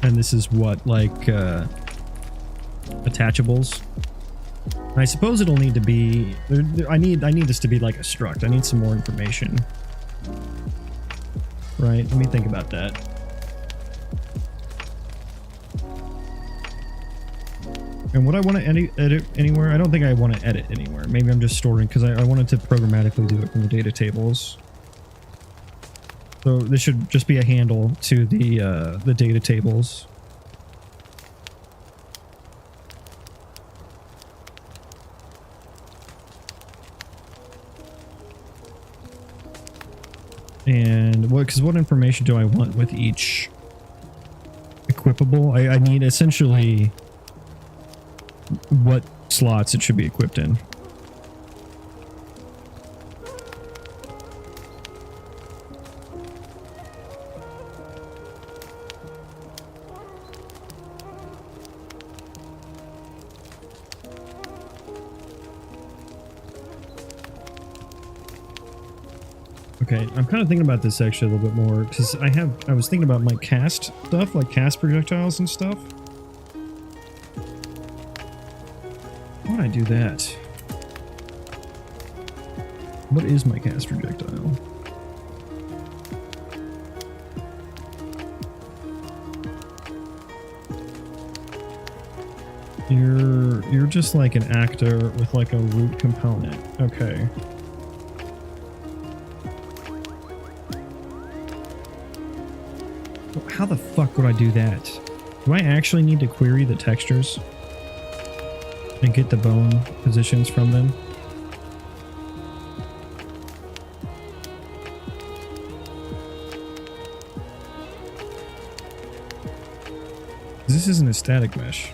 And this is what, like, attachables. I suppose it'll need to be, I need this to be like a struct. I need some more information. Right, let me think about that. And what I want to edit anywhere, I don't think I want to edit anywhere. Maybe I'm just storing, because I wanted to programmatically do it from the data tables. So this should just be a handle to the data tables. And what information do I want with each equipable? I need essentially what slots it should be equipped in. Okay, I'm kind of thinking about this actually a little bit more because I was thinking about my cast stuff, like cast projectiles and stuff. Why would I do that? What is my cast projectile? You're just like an actor with like a root component. Okay. How the fuck would I do that? Do I actually need to query the textures and get the bone positions from them? This isn't a static mesh.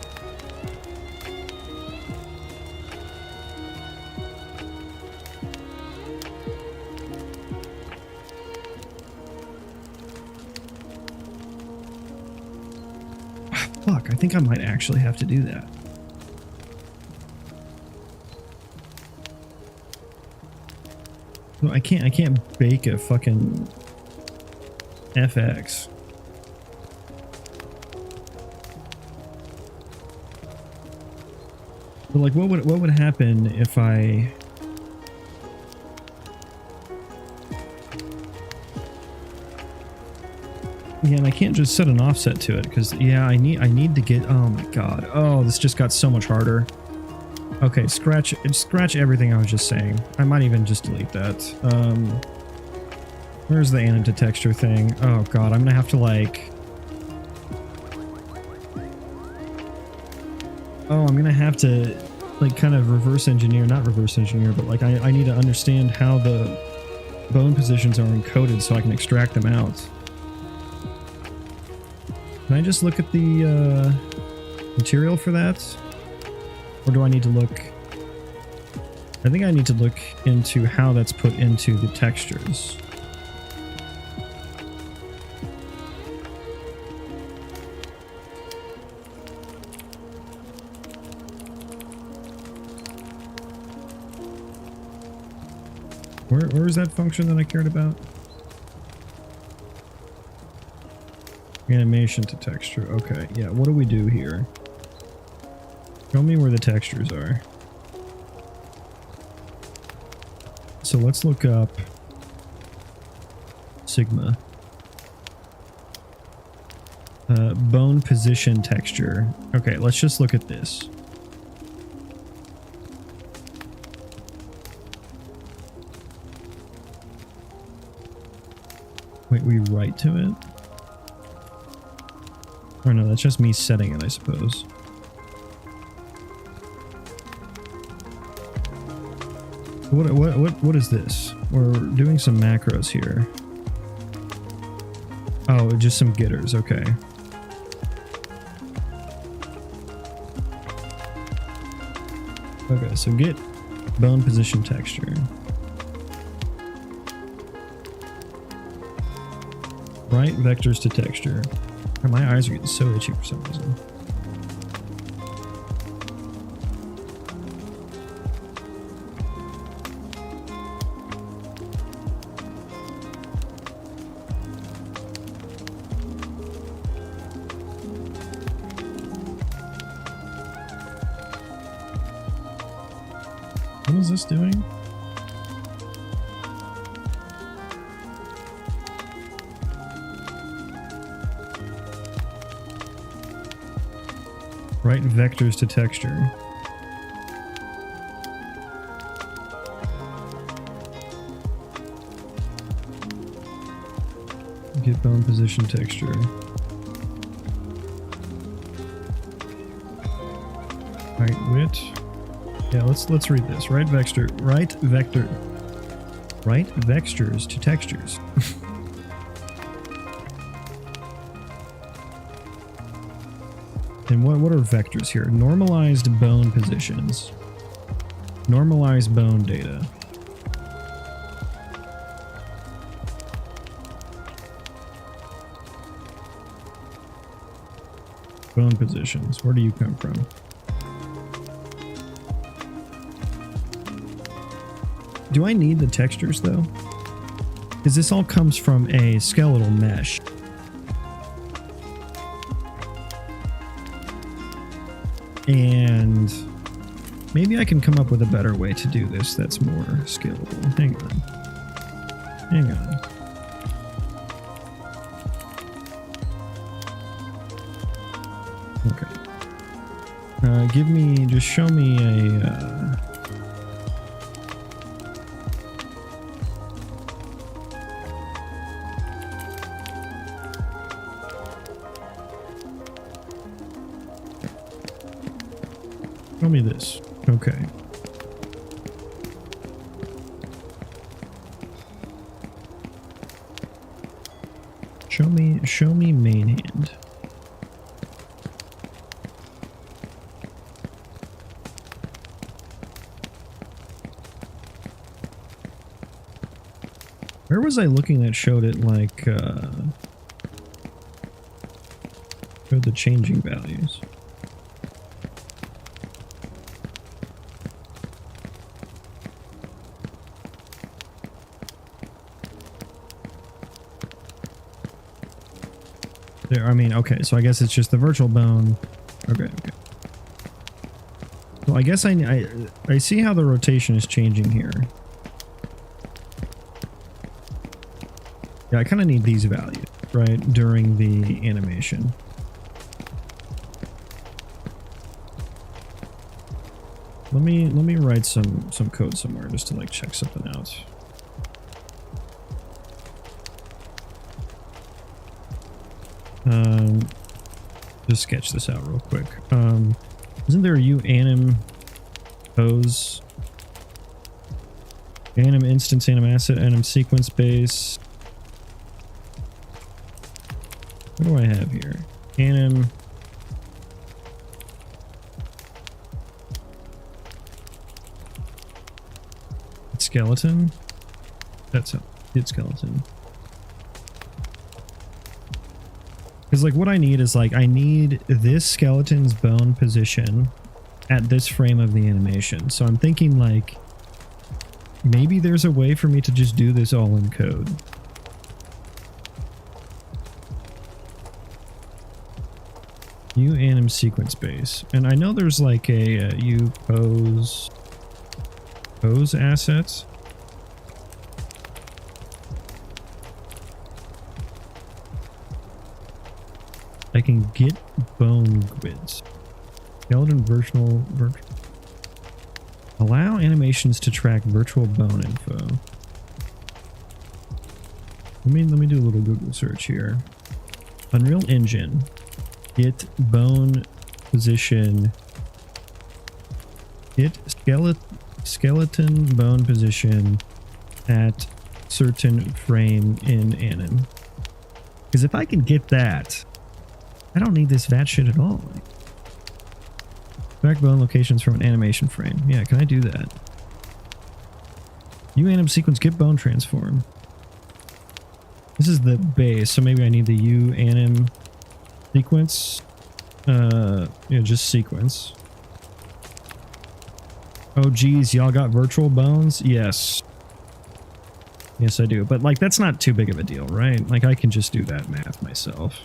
Fuck, I think I might actually have to do that. No, I can't bake a fucking FX. But like what would happen if I Yeah, and I can't just set an offset to it because yeah, I need to get, oh my god. Oh, this just got so much harder. Okay, scratch everything I was just saying. I might even just delete that. Where's the anim to texture thing? Oh god, I'm gonna have to like I'm gonna have to like kind of reverse engineer, not reverse engineer, but like I need to understand how the bone positions are encoded so I can extract them out. Can I just look at the material for that? Or do I need to look? I think I need to look into how that's put into the textures. Where is that function that I cared about? Animation to texture. Okay, yeah, what do we do here? Show me where the textures are. So let's look up Sigma. Bone position texture. Okay, let's just look at this. Wait, we write to it? Oh no, that's just me setting it, I suppose. What is this? We're doing some macros here. Oh, just some getters, okay. Okay, so get bone position texture. Right vectors to texture. God, my eyes are getting so itchy for some reason. What is this doing? Right vectors to texture. Get bone position texture. Right width. Yeah, let's read this. Right vectors to textures. And what are vectors here? Normalized bone positions. Normalized bone data. Bone positions. Where do you come from? Do I need the textures though? Because this all comes from a skeletal mesh. And maybe I can come up with a better way to do this that's more scalable. Hang on. Hang on. Okay. Just show me a... Show me this. Okay. Show me main hand. Where was I looking that showed it like showed the changing values? There, I mean, okay, so I guess it's just the virtual bone. Okay, okay. Well, I guess I see how the rotation is changing here. Yeah, I kind of need these values, right, during the animation. Let me write some code somewhere just to like check something out. Just sketch this out real quick. Isn't there a anim pose? Anim instance, anim asset, anim sequence base. What do I have here? Anim. Skeleton. That's a hit skeleton. Because like what I need is like I need this skeleton's bone position at this frame of the animation. So I'm thinking like maybe there's a way for me to just do this all in code. anim sequence base, and I know there's like a pose assets. I can get bone grids. Skeleton virtual. Allow animations to track virtual bone info. Let me do a little Google search here. Unreal Engine. Get bone position. Get skeleton bone position at certain frame in anim. Because if I can get that, I don't need this VAT shit at all. Track bone locations from an animation frame. Yeah, can I do that? anim sequence get bone transform. This is the base, so maybe I need the anim sequence. Yeah, just sequence. Oh geez, y'all got virtual bones? Yes. Yes, I do. But like that's not too big of a deal, right? Like I can just do that math myself.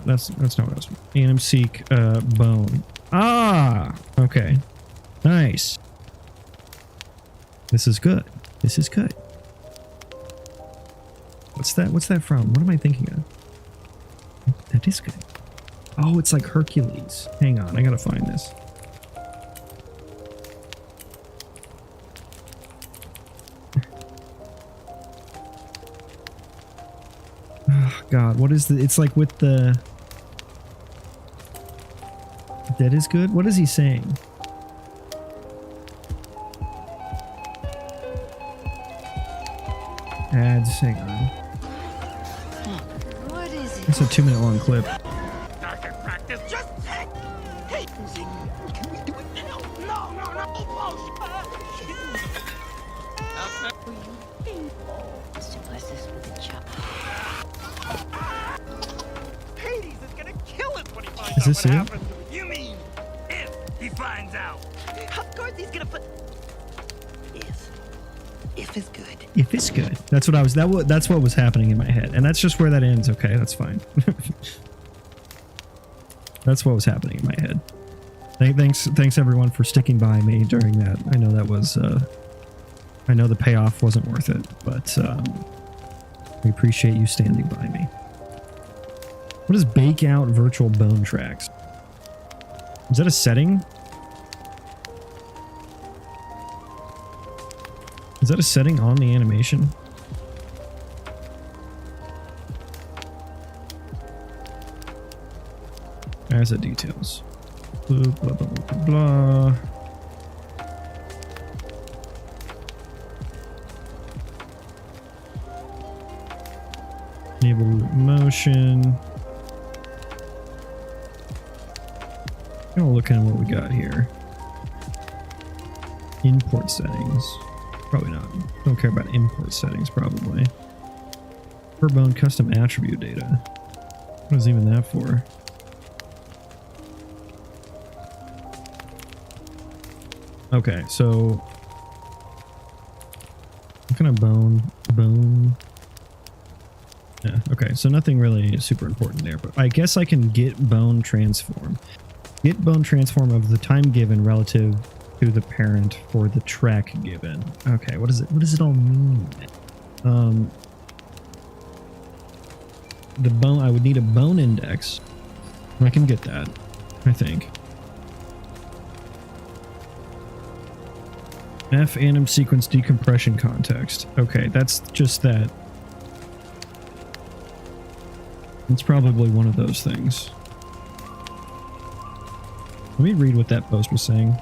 That's not what I was. Anim seek bone. Ah, okay. Nice. This is good. This is good. What's that? What's that from? What am I thinking of? That is good. Oh, it's like Hercules. Hang on, I gotta find this. Oh, God, what is the... It's like with the... That is good? What is he saying? Ads, hang on. What is it? It's a 2-minute long clip. Hades is gonna kill us when he finds Is out this what it? happened. You mean if he finds out? Of course he's gonna put. If is good. If it's good. That's what I was. That's what was happening in my head, and that's just where that ends. Okay, that's fine. That's what was happening in my head. Thanks everyone for sticking by me during that. I know that was. I know the payoff wasn't worth it, but we appreciate you standing by me. What is bake out virtual bone tracks? Is that a setting? Is that a setting on the animation? There's the details. Blah, blah, blah, blah, blah. Enable motion. Gonna look at what we got here. Import settings. Probably not. Don't care about import settings, probably. Per bone custom attribute data. What is even that for? Okay, so what kind of bone? Yeah, okay, so nothing really super important there, but I guess I can get bone transform. Get bone transform of the time given relative to the parent for the track given. Okay, what does it all mean? The bone, I would need a bone index. I can get that, I think. F anim sequence decompression context. Okay, that's just that. It's probably one of those things. Let me read what that post was saying.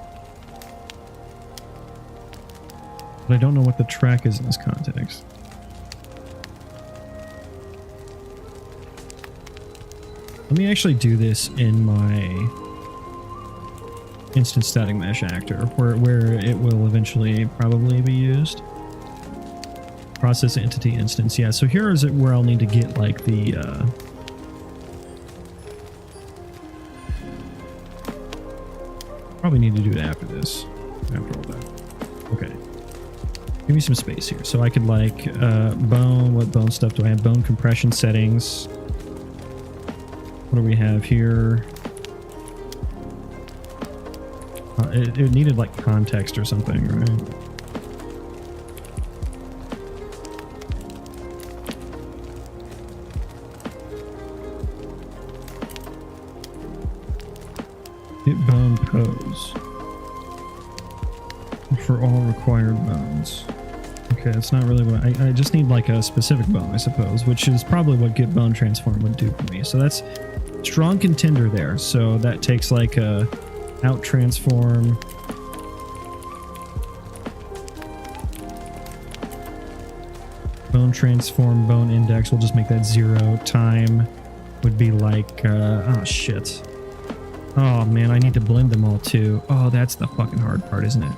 But I don't know what the track is in this context. Let me actually do this in my instant static mesh actor, where it will eventually probably be used. Process entity instance. Yeah, so here is it where I'll need to get like the probably need to do it after this. After all that. Okay. Give me some space here. So I could like bone, what bone stuff do I have? Bone compression settings. What do we have here? It needed like context or something, right? Hit bone pose for all required bones. Okay, that's not really what I just need like a specific bone, I suppose, which is probably what get bone transform would do for me. So that's strong contender there. So that takes like a out transform. Bone transform, bone index. We'll just make that 0. Time would be like, oh shit. Oh man, I need to blend them all too. Oh, that's the fucking hard part, isn't it?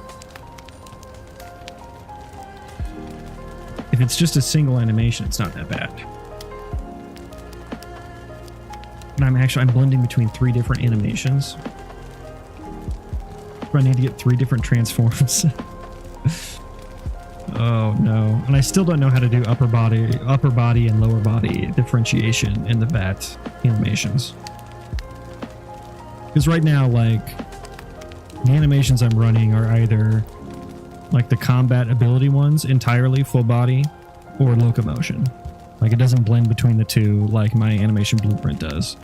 If it's just a single animation, it's not that bad. But I'm blending between 3 different animations. I need to get 3 different transforms. Oh no. And I still don't know how to do upper body and lower body differentiation in the VAT animations. Because right now, like, the animations I'm running are either like the combat ability ones, entirely full body, or locomotion. Like, it doesn't blend between the two like my animation blueprint does.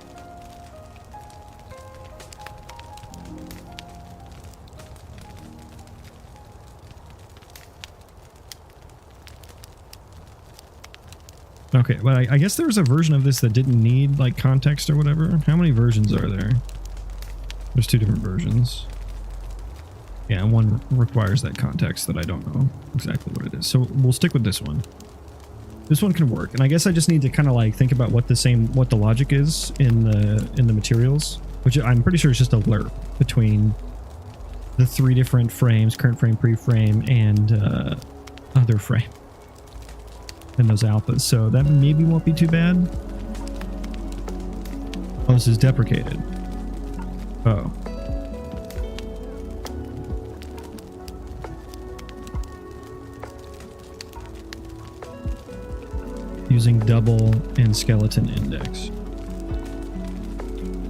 Okay, well, I guess there was a version of this that didn't need like context or whatever. How many versions are there? There's 2 different versions. Yeah, and one requires that context that I don't know exactly what it is. So we'll stick with this one. This one can work, and I guess I just need to kind of like think about what the logic is in the materials, which I'm pretty sure is just a lerp between the 3 different frames, current frame, pre-frame, and other frame and those alphas. So that maybe won't be too bad. Oh, this is deprecated. Oh. Using double and skeleton index.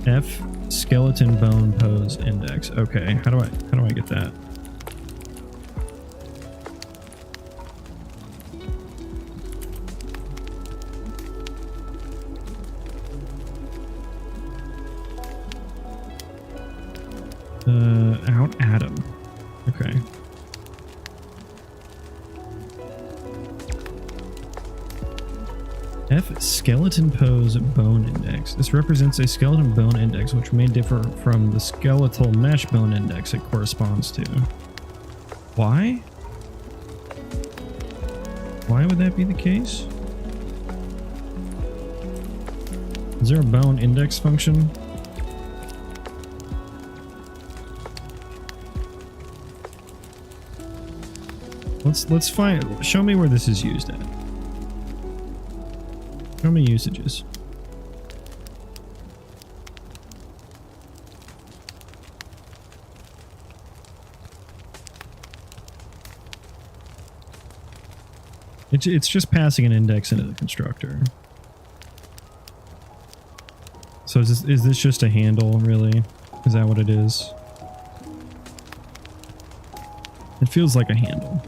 F skeleton bone pose index. Okay, how do I get that? Out atom. Okay. F skeleton pose bone index. This represents a skeleton bone index which may differ from the skeletal mesh bone index it corresponds to. Why? Why would that be the case? Is there a bone index function? Let's find. Show me where this is used at. Show me usages. It's just passing an index into the constructor. So is this just a handle, really? Is that what it is? It feels like a handle.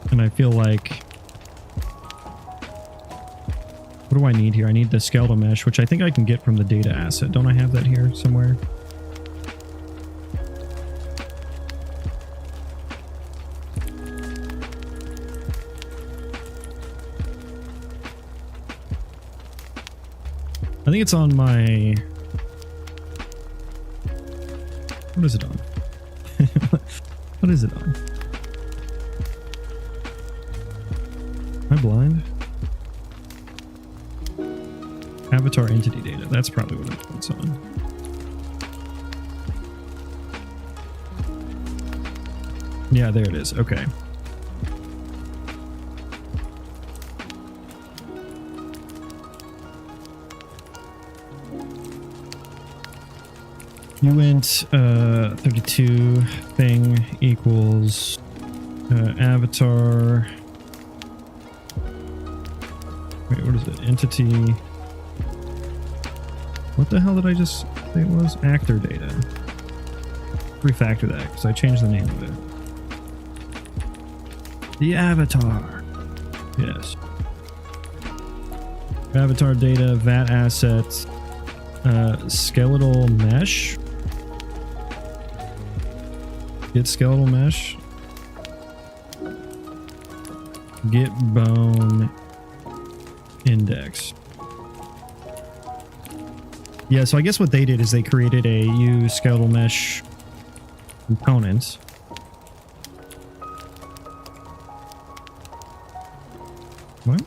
And I feel like, what do I need here? I need the skeletal mesh, which I think I can get from the data asset. Don't I have that here somewhere? I think it's on my... What is it on? What is it on? Am I blind? Avatar entity data. That's probably what it's on. Yeah, there it is. Okay. You went 32 thing equals avatar. Wait, what is it? Entity. What the hell did I just say it was? Actor data. Refactor that because I changed the name of it. The avatar. Yes. Avatar data, VAT assets, skeletal mesh. Get skeletal mesh. Get bone index. Yeah, so I guess what they did is they created a U skeletal mesh component. What?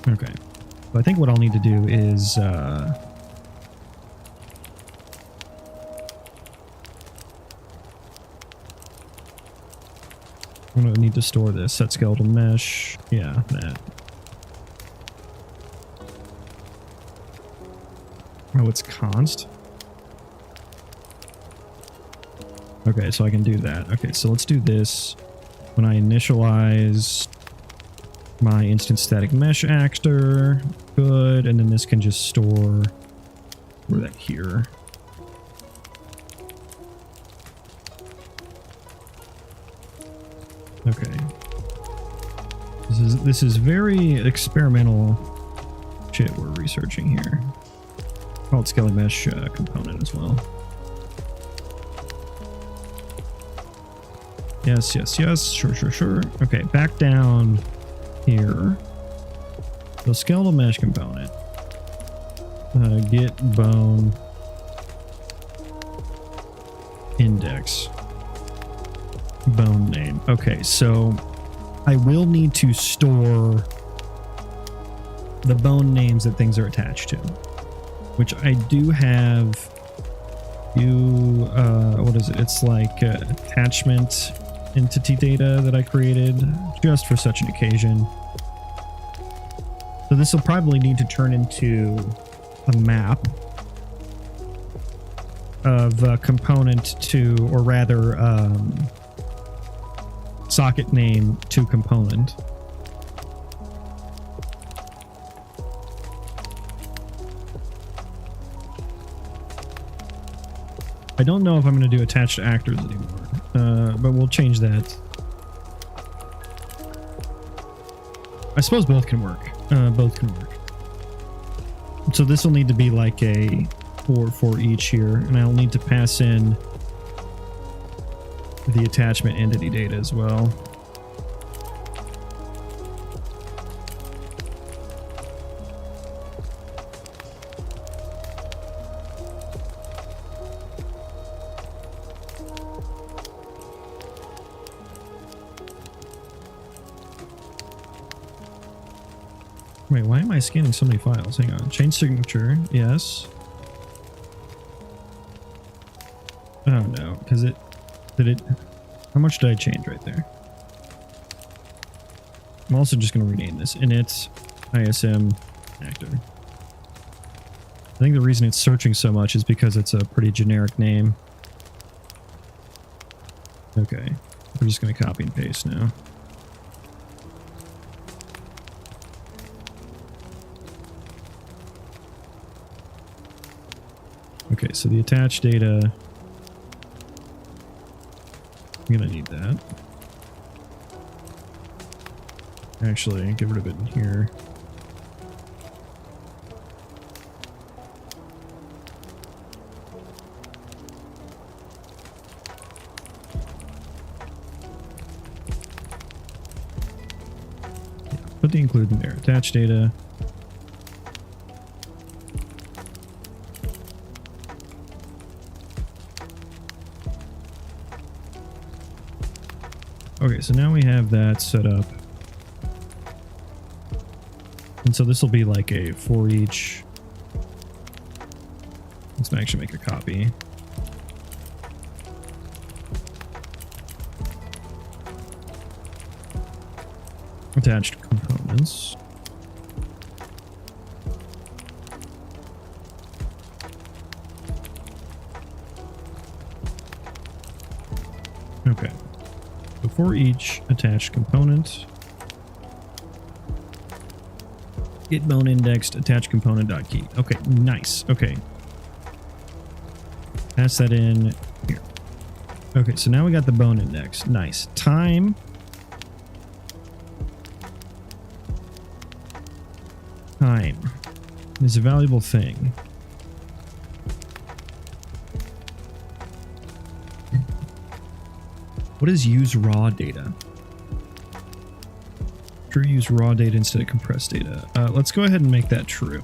Okay. So I think what I'll need to do is I'm gonna need to store this. Set skeletal mesh. Yeah, that. Oh, it's const. Okay, so I can do that. Okay, so let's do this. When I initialize my instance static mesh actor, good, and then this can just store that here. Okay. This is very experimental shit we're researching here. Called skeletal mesh component as well. Yes, yes, yes. Sure, sure, sure. Okay, back down here. The skeletal mesh component. Get bone index. Bone name. Okay, so I will need to store the bone names that things are attached to, which I do have. What is it? It's like attachment entity data that I created just for such an occasion. So this will probably need to turn into a map of a component to, or rather, socket name to component. I don't know if I'm going to do attached actors anymore, but we'll change that. I suppose both can work. Both can work. So this will need to be like a for each here, and I'll need to pass in the attachment entity data as well. Wait, why am I scanning so many files? Hang on. Change signature. Yes. Oh no, because how much did I change right there? I'm also just going to rename this init ISM actor. I think the reason it's searching so much is because it's a pretty generic name. Okay, we're just going to copy and paste now. Okay, so the attached data, I'm gonna need that. Actually, get rid of it in here. Yeah, put the include in there. Attached data. Okay, so now we have that set up. And so this will be like a for each. Let's actually make a copy. Attached components. Okay. For each attached component, get bone indexed attached component dot key. Okay, nice. Okay, pass that in here. Okay, so now we got the bone index. Nice. Time. Time is a valuable thing. What is use raw data? True, use raw data instead of compressed data. Let's go ahead and make that true.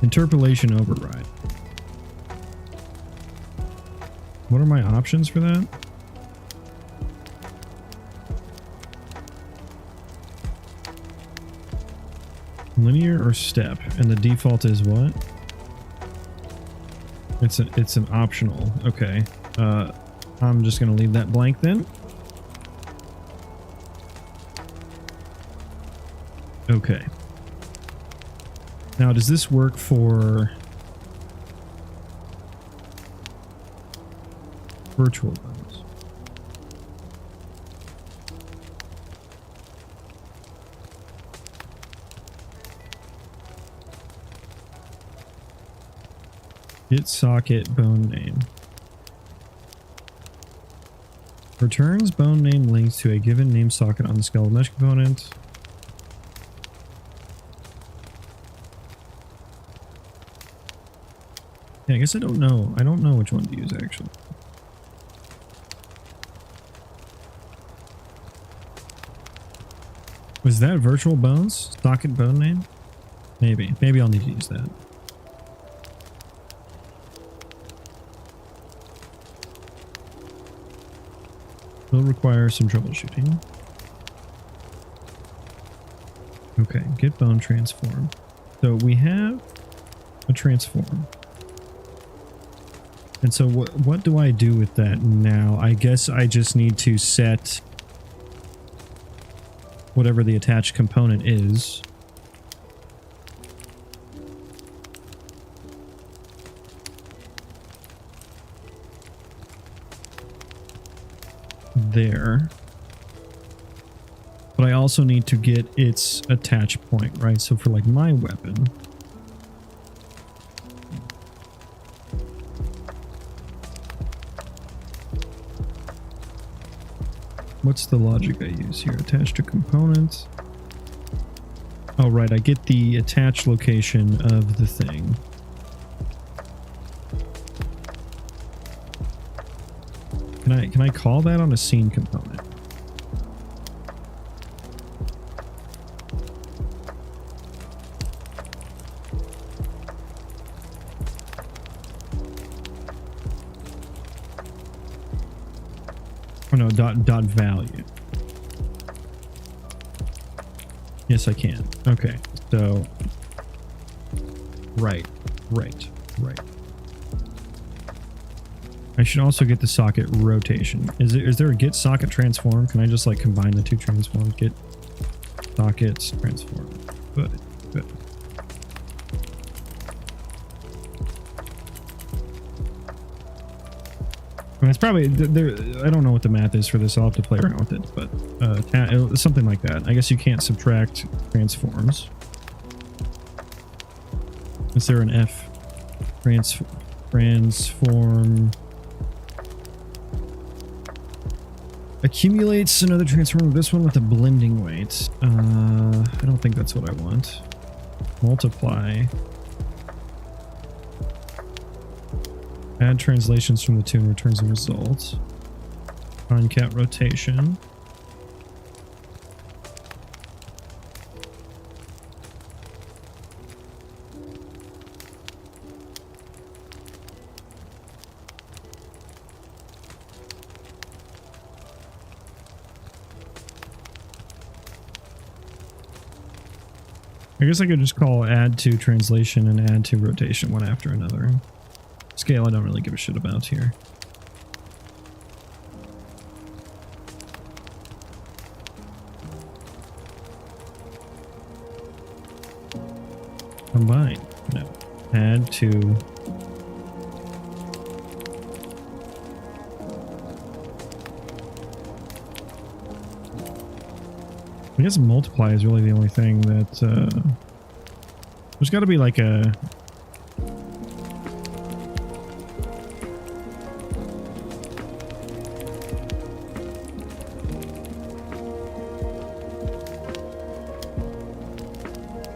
Interpolation override. What are my options for that? Linear or step? And the default is what? It's an optional. Okay. I'm just going to leave that blank then. Okay. Now, does this work for virtual bones? Get socket bone name. Returns bone name links to a given name socket on the skeletal mesh component. Yeah, I guess I don't know. I don't know which one to use actually. Was that virtual bones? Socket bone name? Maybe. Maybe I'll need to use that. Will require some troubleshooting. Okay, get bone transform. So we have a transform. And so what do I do with that now? I guess I just need to set whatever the attached component is. There. But I also need to get its attach point, right? So for like my weapon, what's the logic I use here? Attach to component. Oh, right. I get the attached location of the thing. Can I call that on a scene component? Oh no, dot value. Yes, I can. Okay, so right. I should also get the socket rotation. Is there a get socket transform? Can I just like combine the two transforms? Get sockets transform. Good. I mean, it's probably there. I don't know what the math is for this. I'll have to play around with it, but something like that. I guess you can't subtract transforms. Is there an F transform accumulates another transform of this one with a blending weight? I don't think that's what I want. Multiply. Add translations from the two and returns the results. Find cat rotation. I guess I could just call add to translation and add to rotation one after another. Scale I don't really give a shit about here. Combine. No. Add to. I guess multiply is really the only thing that there's got to be like a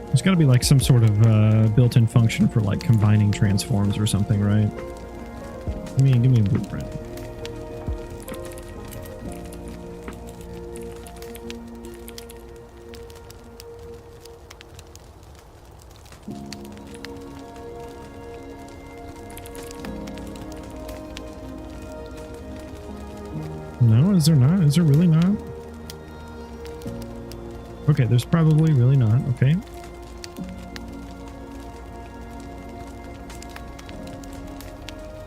there's got to be like some sort of built-in function for like combining transforms or something, right? Give me a blueprint. No, is there not? Is there really not? Okay, there's probably really not. Okay.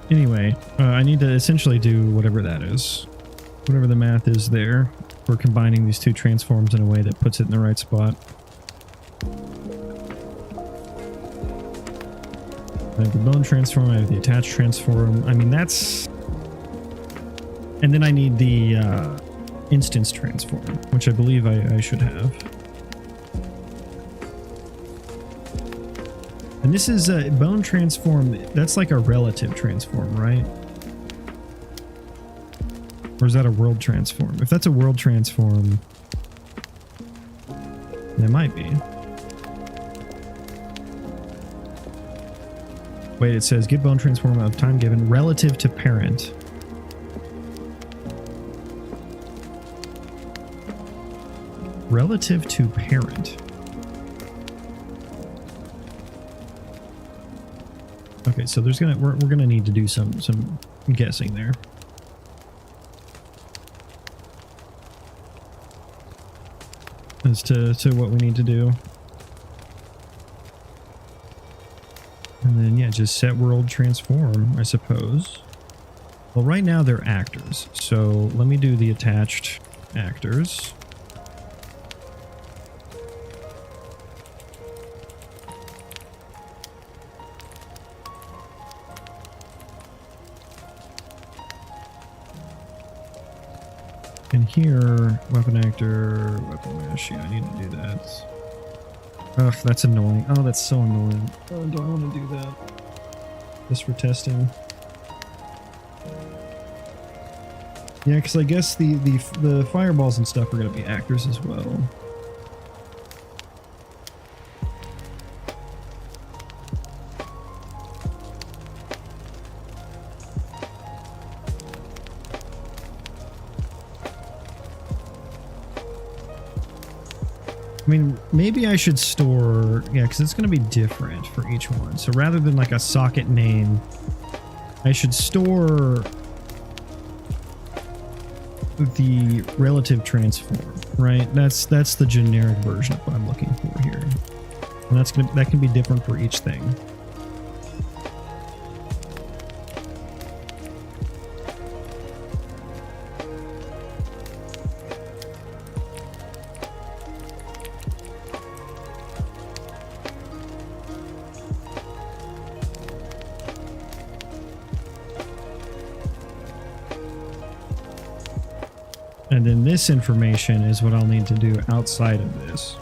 Anyway, I need to essentially do whatever that is. Whatever the math is there. We're combining these two transforms in a way that puts it in the right spot. I have the bone transform, I have the attached transform. I mean, that's... And then I need the instance transform, which I believe I should have. And this is a bone transform. That's like a relative transform, right? Or is that a world transform? If that's a world transform, it might be. Wait, it says get bone transform of time given relative to parent. Relative to parent. Okay, so there's we're gonna need to do some guessing there. as to what we need to do. And then, yeah, just set world transform, I suppose. Well, right now they're actors. So let me do the attached actors. And here, weapon actor, weapon mesh. Yeah, I need to do that. Ugh, that's annoying. Oh, that's so annoying. Oh, do I want to do that? Just for testing. Yeah, because I guess the fireballs and stuff are going to be actors as well. I mean, maybe I should store, yeah, because it's going to be different for each one. So rather than like a socket name, I should store the relative transform, right? That's the generic version of what I'm looking for here. And that can be different for each thing. And then this information is what I'll need to do outside of this.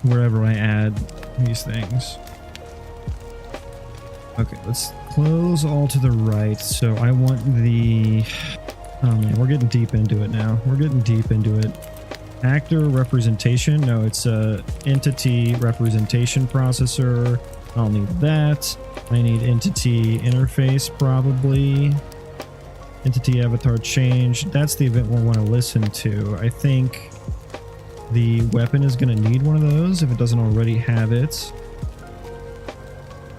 Wherever I add these things. Okay, let's close all to the right. So I want the... Oh man, we're getting deep into it now. We're getting deep into it. Actor representation. No, it's a entity representation processor. I'll need that. I need entity interface probably. Entity avatar change. That's the event we'll want to listen to. I think the weapon is going to need one of those if it doesn't already have it.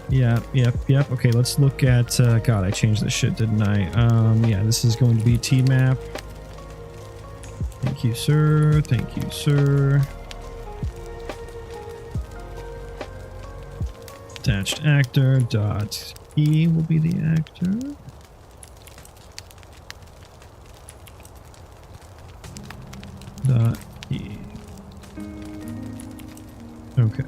Yep. Okay, let's look at... God, I changed this shit, didn't I? Yeah, this is going to be T-map. Thank you, sir. Thank you, sir. Attached actor dot E will be the actor. Dot E. Okay.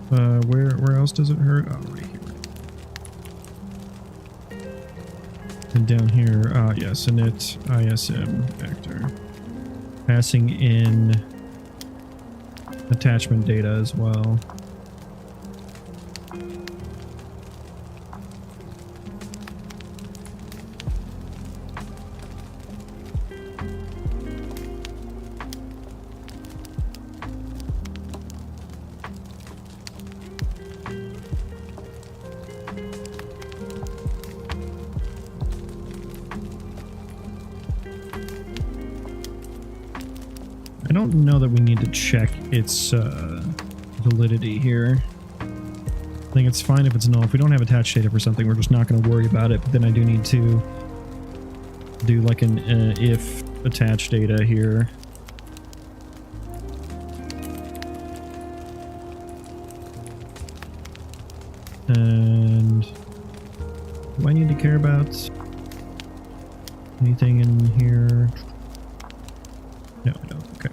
Where else does it hurt? Oh, right here. And down here, yes, init ISM vector. Passing in attachment data as well. I don't know that we need to check its validity here. I think it's fine if it's null. If we don't have attached data for something, we're just not going to worry about it. But then I do need to do like an if attached data here. And do I need to care about anything in here? No, I don't. Okay.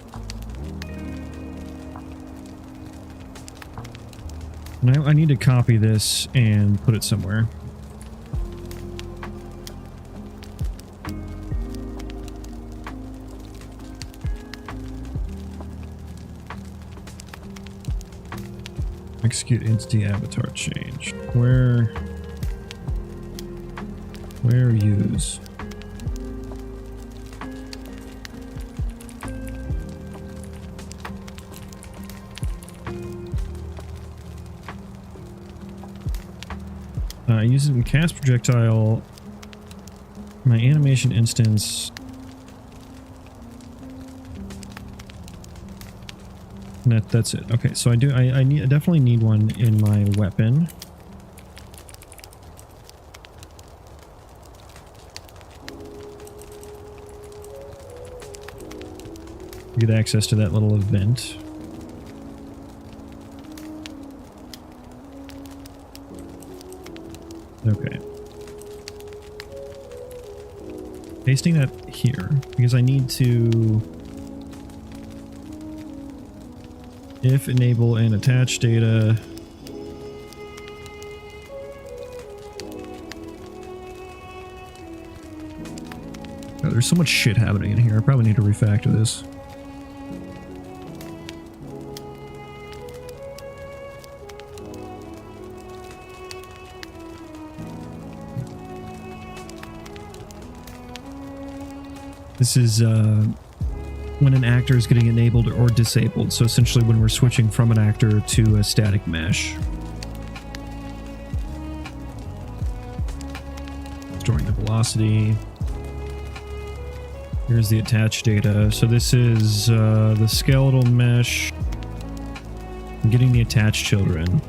And I need to copy this and put it somewhere. Execute entity avatar change. Where use? Use it in cast projectile. My animation instance. That's it. Okay, so I definitely need one in my weapon. get access to that little event. Okay. Pasting that here because I need to if enable and attach data. Oh, there's so much shit happening in here. I probably need to refactor this. This is when an actor is getting enabled or disabled. So essentially when we're switching from an actor to a static mesh. Storing the velocity. Here's the attached data. So this is the skeletal mesh. I'm getting the attached children.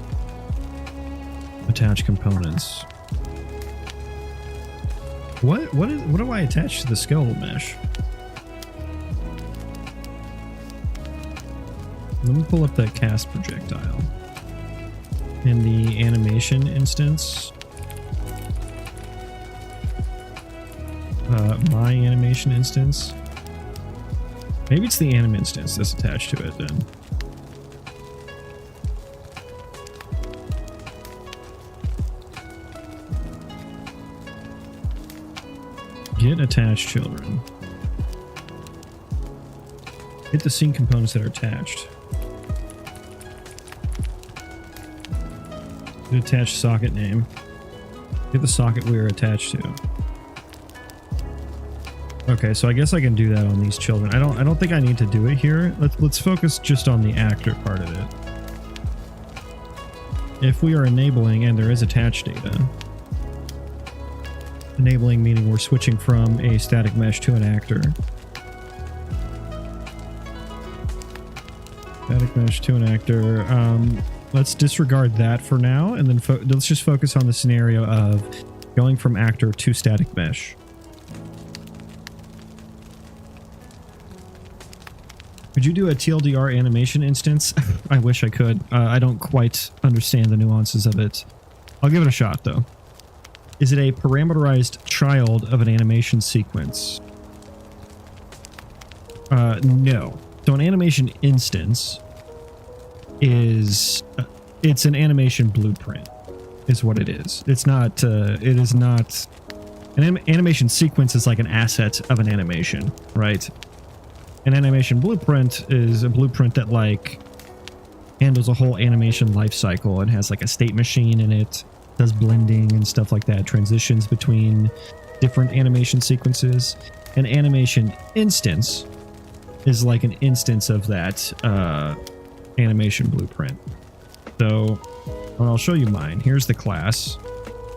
Attached components. What do I attach to the skeletal mesh? Let me pull up that cast projectile. In the animation instance. My animation instance. Maybe it's the anim instance that's attached to it then. Get attached children. Hit the scene components that are attached. Get attached socket name. Get the socket we are attached to. Okay, so I guess I can do that on these children. I don't think I need to do it here. Let's focus just on the actor part of it. If we are enabling and there is attached data. Enabling meaning we're switching from a static mesh to an actor. Static mesh to an actor. Let's disregard that for now, and then let's just focus on the scenario of going from actor to static mesh. Could you do a TLDR animation instance? I wish I could. I don't quite understand the nuances of it. I'll give it a shot, though. Is it a parameterized child of an animation sequence? No. So an animation instance is... it's an animation blueprint, is what it is. It's not... it is not... An animation sequence is like an asset of an animation, right? An animation blueprint is a blueprint that like handles a whole animation life cycle and has like a state machine in it, does blending and stuff like that, transitions between different animation sequences. An animation instance is like an instance of that animation blueprint. So I'll show you mine. Here's the class.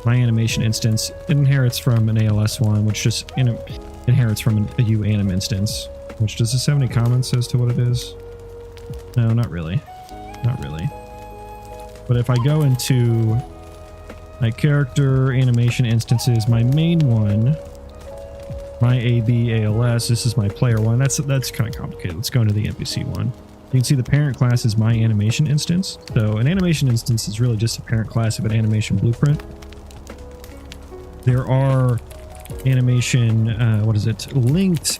My animation instance inherits from an ALS one, which just inherits from a UAnim instance. Which, does this have any comments as to what it is? No, not really. Not really. But if I go into my character animation instances, my main one, my AB ALS, this is my player one. That's kind of complicated. Let's go into the NPC one. You can see the parent class is my animation instance. So an animation instance is really just a parent class of an animation blueprint. There are animation, linked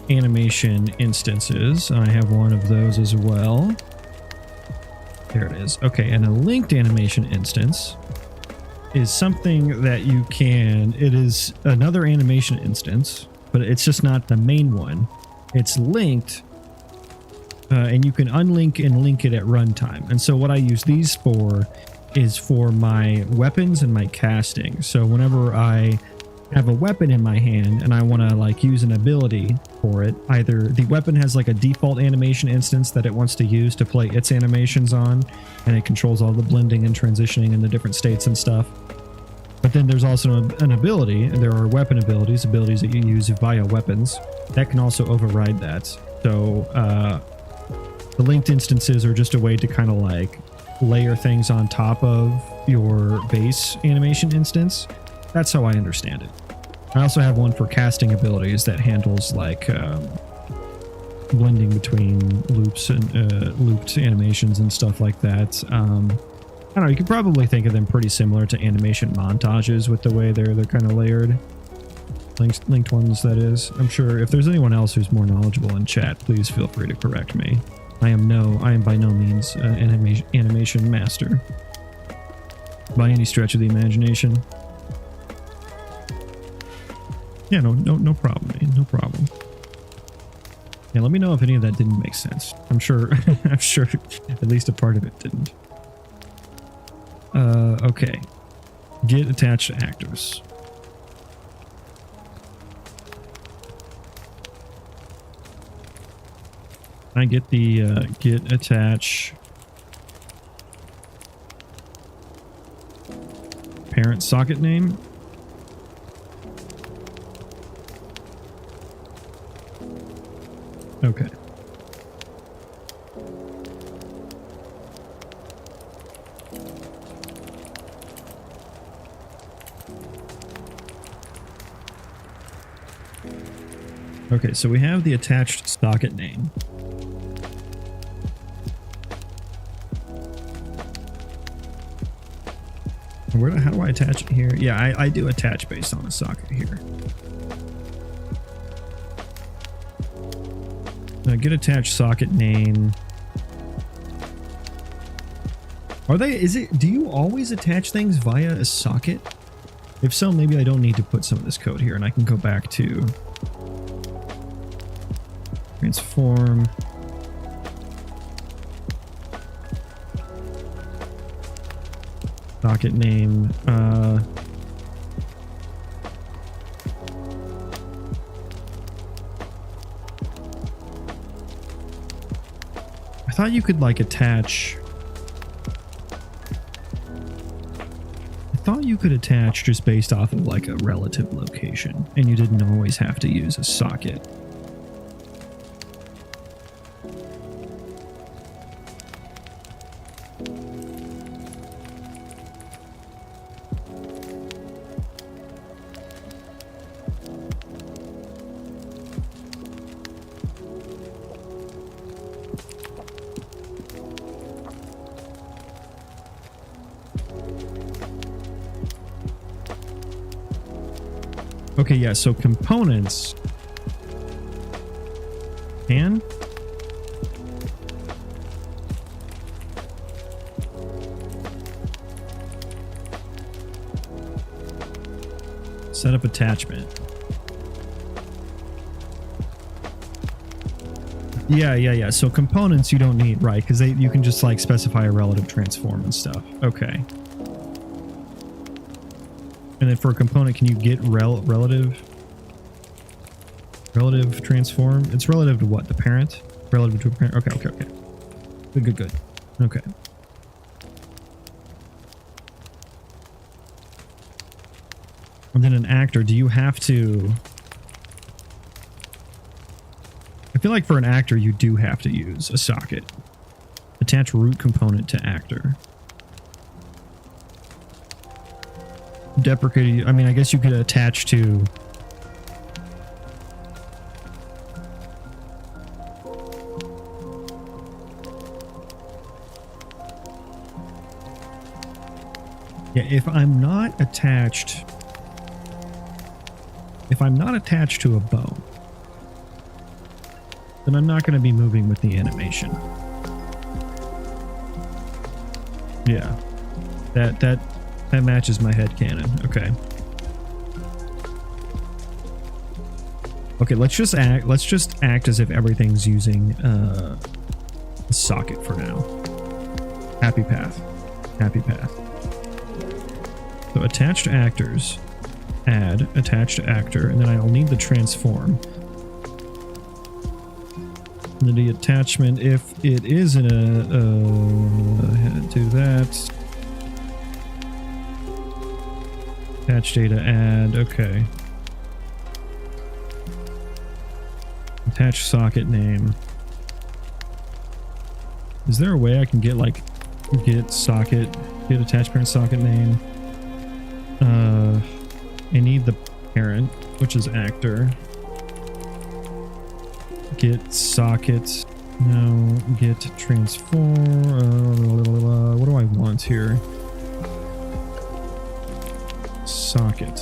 animation instances. I have one of those as well. There it is. Okay, and a linked animation instance is something that you can... It is another animation instance, but it's just not the main one. It's linked, and you can unlink and link it at runtime. And so what I use these for is for my weapons and my casting. So whenever I have a weapon in my hand and I want to like use an ability for it, either the weapon has like a default animation instance that it wants to use to play its animations on, and it controls all the blending and transitioning in the different states and stuff. But then there's also an ability, and there are weapon abilities that you use via weapons that can also override that. So the linked instances are just a way to kind of like layer things on top of your base animation instance. That's how I understand it. I also have one for casting abilities that handles like blending between loops and looped animations and stuff like that. I don't know, you could probably think of them pretty similar to animation montages with the way they're kind of layered. Linked ones, that is. I'm sure if there's anyone else who's more knowledgeable in chat, please feel free to correct me. I am by no means an animation master by any stretch of the imagination. Yeah, no problem, man. No problem. Yeah, let me know if any of that didn't make sense. I'm sure I'm sure at least a part of it didn't. Okay. Get attached actors. I get the get attach parent socket name. Okay. Okay, so we have the attached socket name. How do I attach it here? Yeah, I do attach based on a socket here. Now get attached socket name. Do you always attach things via a socket? If so, maybe I don't need to put some of this code here and I can go back to transform. Socket name. I thought you could like attach. I thought you could attach just based off of like a relative location, and you didn't always have to use a socket. Okay, yeah, so components can set up attachment. Yeah. So components you don't need, right? Because you can just like specify a relative transform and stuff. Okay. And then for a component, can you get relative transform? It's relative to what? The parent? Relative to a parent? Okay. Good. Okay. And then an actor, do you have to... I feel like for an actor, you do have to use a socket. Attach root component to actor. Deprecated. I mean, I guess you could attach to if I'm not attached to a bone, then I'm not going to be moving with the animation. Yeah, that matches my headcanon. Okay, let's just act as if everything's using a socket for now. Happy path. So attached actors, add attached actor, and then I'll need the transform. And then the attachment, if it is in do that. Attach data, add, okay. Attach socket name. Is there a way I can get like get attach parent socket name? I need the parent, which is actor. Get socket. No, get transform. What do I want here? Socket.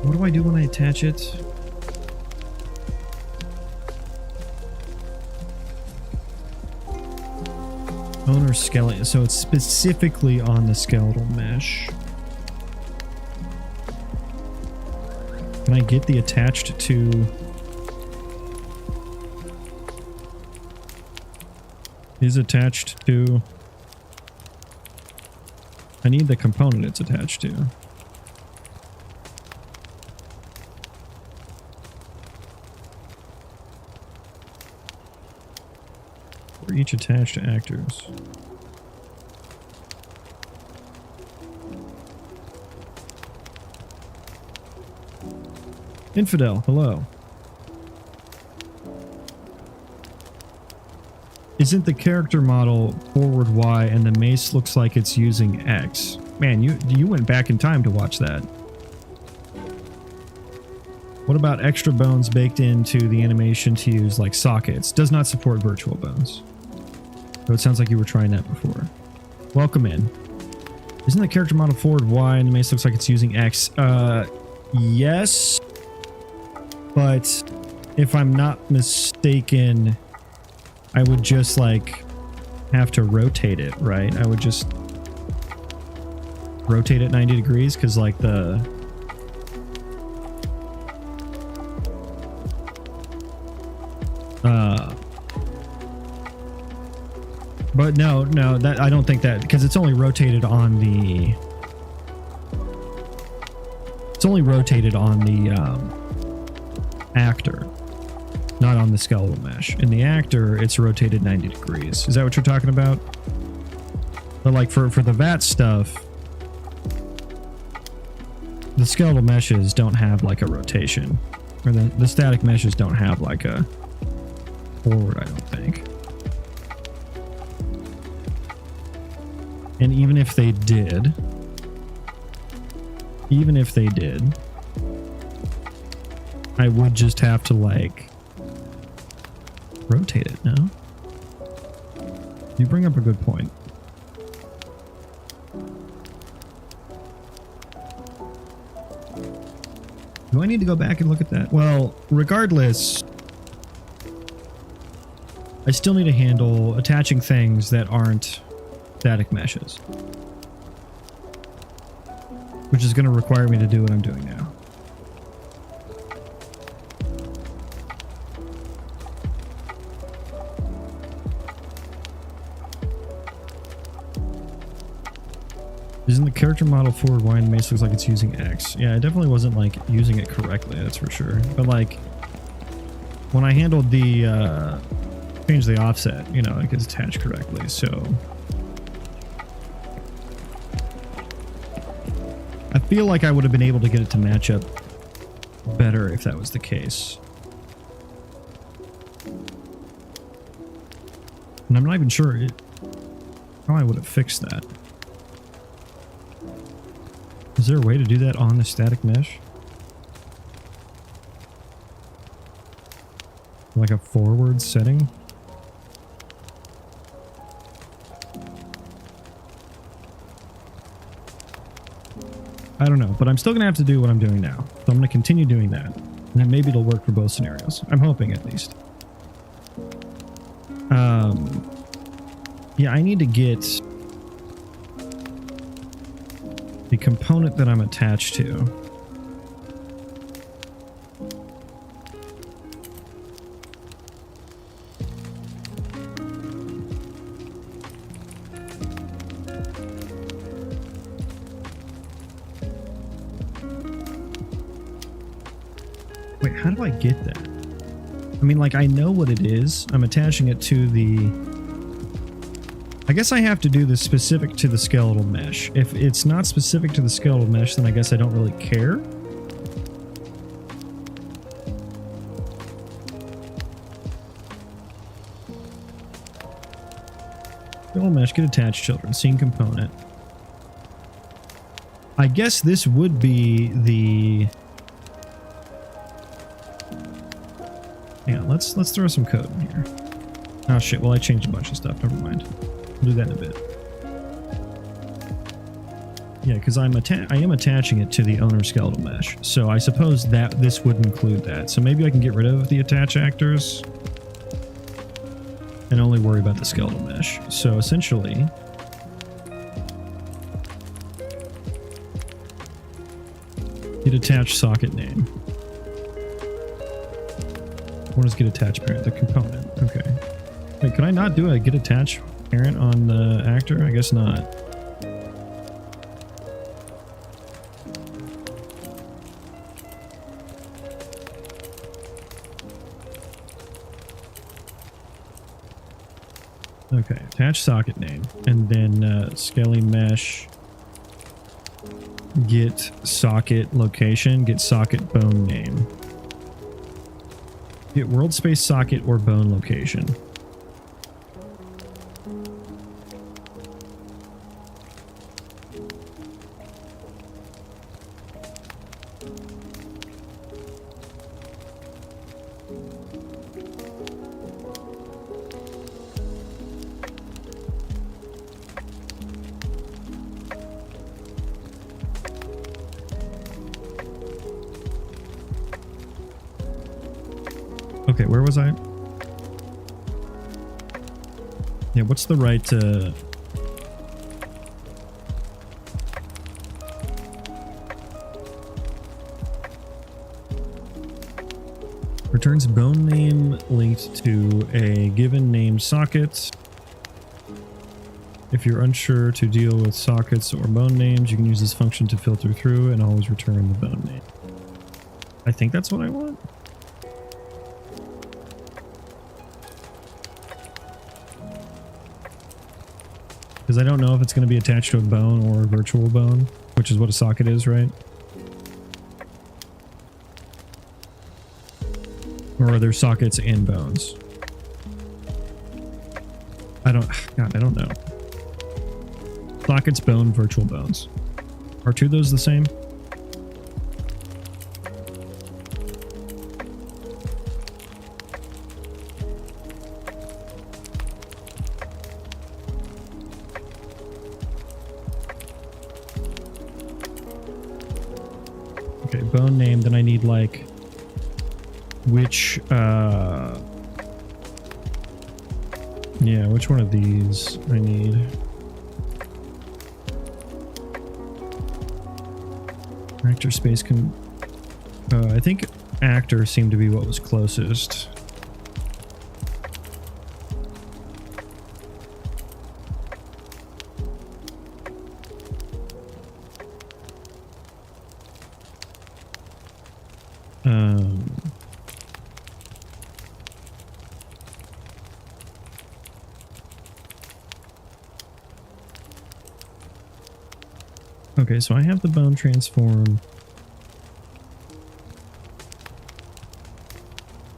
What do I do when I attach it? Owner skeleton. So it's specifically on the skeletal mesh. Can I get the attached to? Is attached to? I need the component it's attached to. For each attached actors. Infidel, hello. Isn't the character model forward Y and the mace looks like it's using X? Man, you went back in time to watch that. What about extra bones baked into the animation to use like sockets? Does not support virtual bones. So it sounds like you were trying that before. Welcome in. Isn't the character model forward Y and the mace looks like it's using X? Yes. But if I'm not mistaken, I would just like have to rotate it, right? I would just rotate it 90 degrees because like the but no, that I don't think that, because it's only rotated on the actor, not on the skeletal mesh. In the actor, it's rotated 90 degrees. Is that what you're talking about? But like for the VAT stuff, the skeletal meshes don't have like a rotation, or the static meshes don't have like a forward, I don't think. And even if they did, I would just have to like rotate it, no? You bring up a good point. Do I need to go back and look at that? Well, regardless, I still need to handle attaching things that aren't static meshes, which is going to require me to do what I'm doing now. Isn't the character model forward Y and mace looks like it's using X? Yeah, it definitely wasn't like using it correctly, that's for sure. But like when I handled the change the offset, you know, it gets attached correctly. So I feel like I would have been able to get it to match up better if that was the case. And I'm not even sure how I would have fixed that. Is there a way to do that on the static mesh? Like a forward setting? I don't know, but I'm still going to have to do what I'm doing now. So I'm going to continue doing that. And then maybe it'll work for both scenarios. I'm hoping, at least. Yeah, I need to get the component that I'm attached to. Wait, how do I get that? I mean, like, I know what it is. I'm attaching it to the... I guess I have to do this specific to the skeletal mesh. If it's not specific to the skeletal mesh, then I guess I don't really care. Skeletal mesh, get attached children, scene component. I guess this would be the Yeah, let's throw some code in here. Oh shit, well I changed a bunch of stuff, never mind. We'll do that in a bit. Yeah, because I am attaching it to the owner skeletal mesh, so I suppose that this would include that. So maybe I can get rid of the attach actors and only worry about the skeletal mesh. So essentially, get attached socket name. What is get attached parent? The component. Okay. Wait, could I not do a get attached parent on the actor? I guess not. Okay, attach socket name, and then skelly mesh, get socket location, get socket bone name, get world space socket or bone location. Okay, where was I? Yeah, what's the right returns bone name linked to a given name socket. If you're unsure to deal with sockets or bone names, you can use this function to filter through and always return the bone name. I think that's what I want. Because I don't know if it's going to be attached to a bone or a virtual bone, which is what a socket is, right? Or are there sockets and bones? I don't know. Sockets, bone, virtual bones. Are two of those the same? Okay, bone name, then I need like which yeah, which one of these I need? Actor space can I think actor seemed to be what was closest. Okay, so I have the bone transform.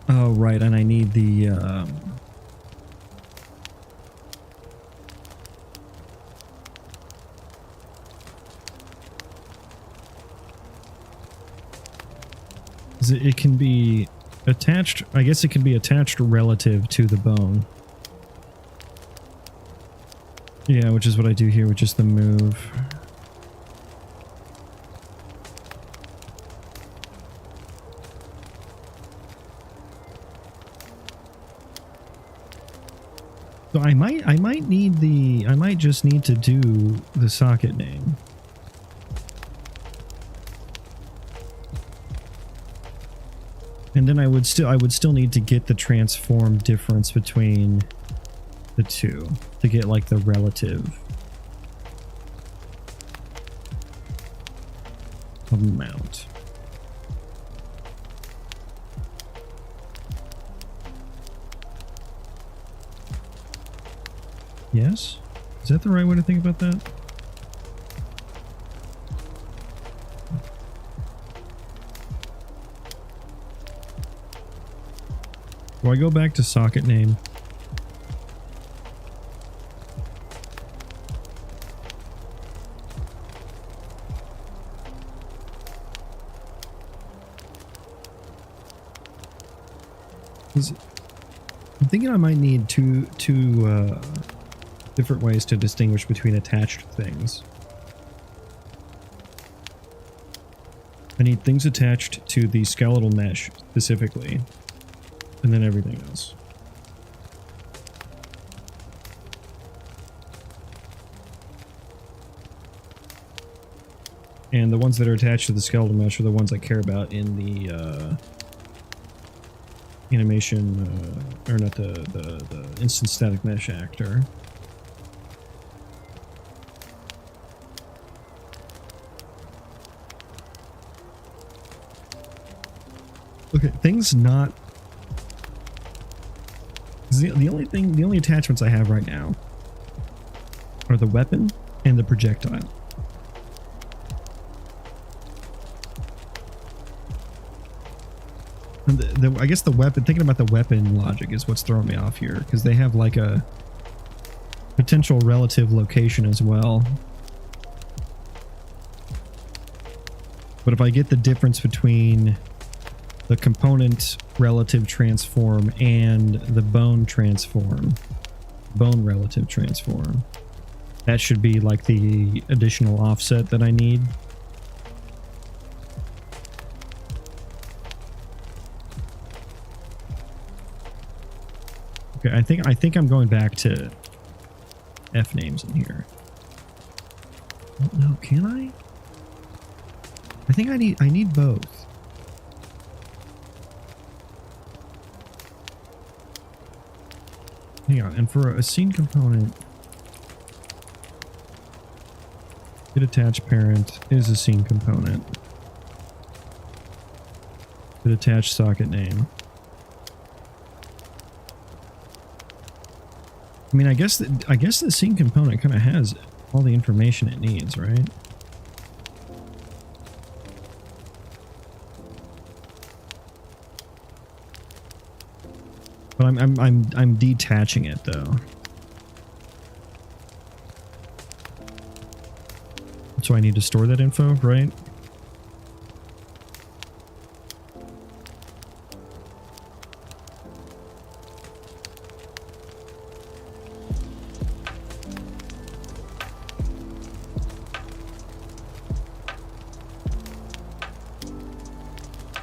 Oh, right, and I need the it can be attached. I guess it can be attached relative to the bone. Yeah, which is what I do here with just the move. So I might just need to do the socket name. And then I would still need to get the transform difference between the two to get like the relative amount. Yes? Is that the right way to think about that? Do I go back to socket name? 'Cause I'm thinking I might need two different ways to distinguish between attached things. I need things attached to the skeletal mesh specifically, and then everything else. And the ones that are attached to the skeletal mesh are the ones I care about in the animation, or not the instant static mesh actor. Okay, things not. The only attachments I have right now are the weapon and the projectile. And I guess the weapon, thinking about the weapon logic is what's throwing me off here, because they have like a potential relative location as well. But if I get the difference between the component relative transform and the bone relative transform, that should be like the additional offset that I need. Okay, I think I'm going back to F names in here. Oh, no, can I? I think I need both. Hang on, and for a scene component, get attached parent is a scene component. Get attached socket name. I mean, I guess the scene component kind of has all the information it needs, right? But I'm detaching it though. So I need to store that info, right?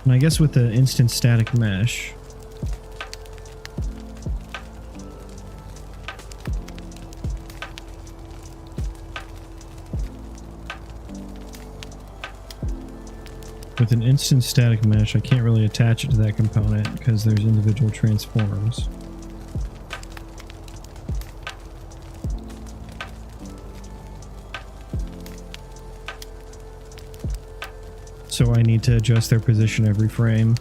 And I guess with the instant static mesh, with an instant static mesh, I can't really attach it to that component because there's individual transforms. So I need to adjust their position every frame.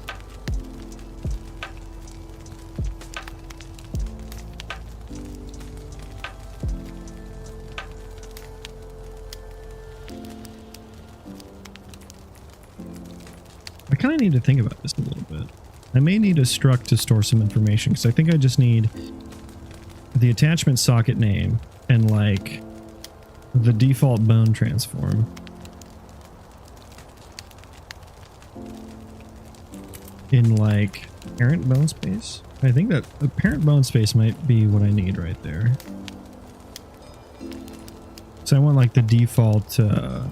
I kind of need to think about this a little bit. I may need a struct to store some information, because I think I just need the attachment socket name and like the default bone transform. In like parent bone space. I think that the parent bone space might be what I need right there. So I want like the default no,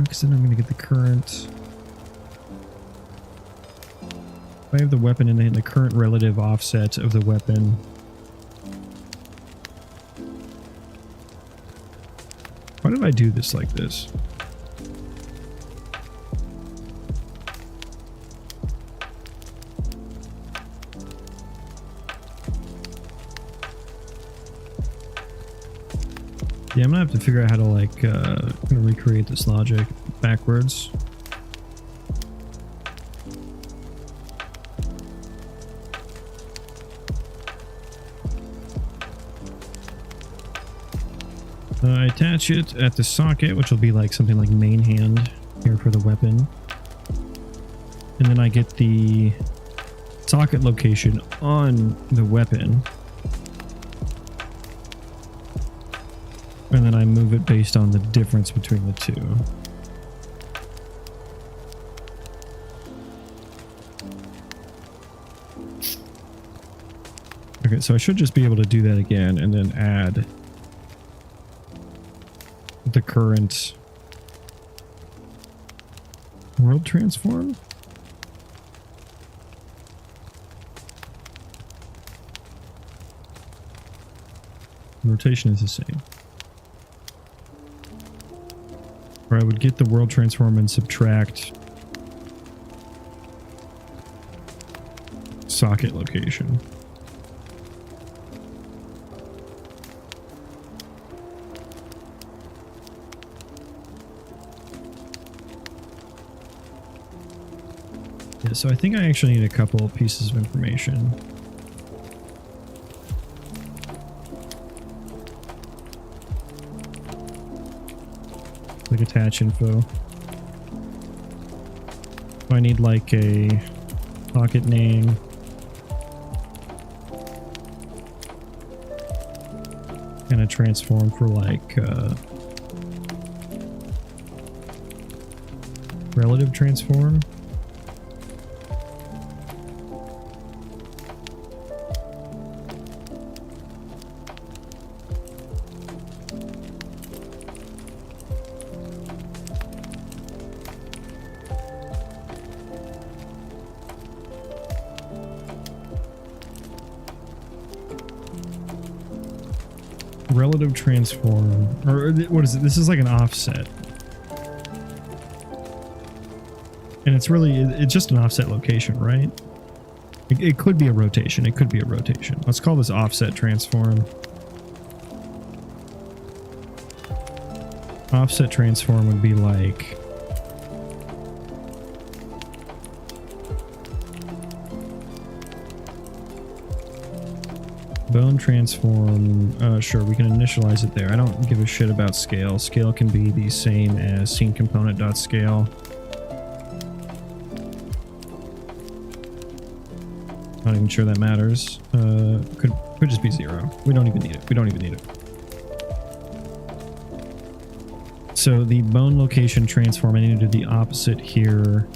because then I'm going to get the current. If I have the weapon and then the current relative offset of the weapon. Why did I do this like this? Yeah, I'm gonna have to figure out how to like kind of recreate this logic backwards. I attach it at the socket, which will be like something like main hand here for the weapon. And then I get the socket location on the weapon. And then I move it based on the difference between the two. Okay, so I should just be able to do that again and then add the current world transform. Rotation is the same. Or I would get the world transform and subtract socket location. Yeah, so I think I actually need a couple of pieces of information. Like attach info. I need like a pocket name. And a transform for like relative transform. Relative transform, or what is it? This is like an offset, and it's just an offset location, right? It could be a rotation. It could be a rotation. Let's call this offset transform. Offset transform would be like bone transform. Sure, we can initialize it there. I don't give a shit about scale. Scale can be the same as scene component.scale. Not even sure that matters. Could just be 0. We don't even need it. We don't even need it. So the bone location transform, I need to do the opposite here.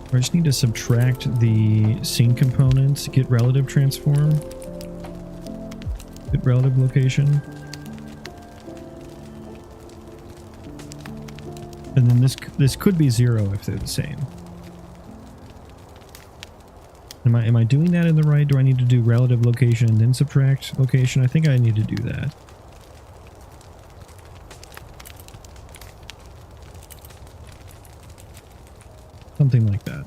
I just need to subtract the scene components, get relative transform, get relative location. And then this could be 0 if they're the same. Am I doing that in the right? Do I need to do relative location and then subtract location? I think I need to do that. Something like that.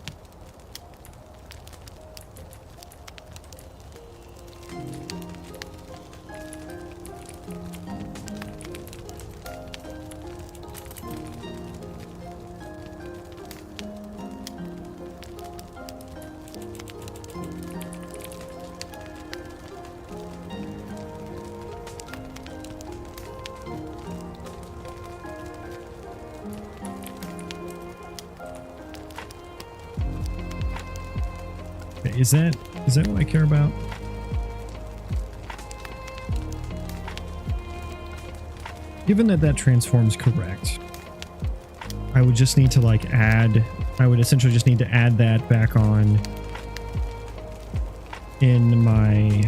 Is that what I care about? Given that transforms correct, I would just need to like add, I would essentially just need to add that back on in my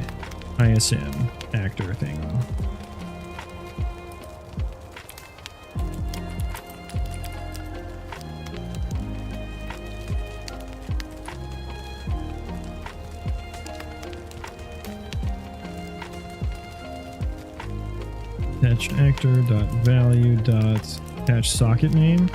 ISM actor thing. Attach actor dot value dot attach socket name.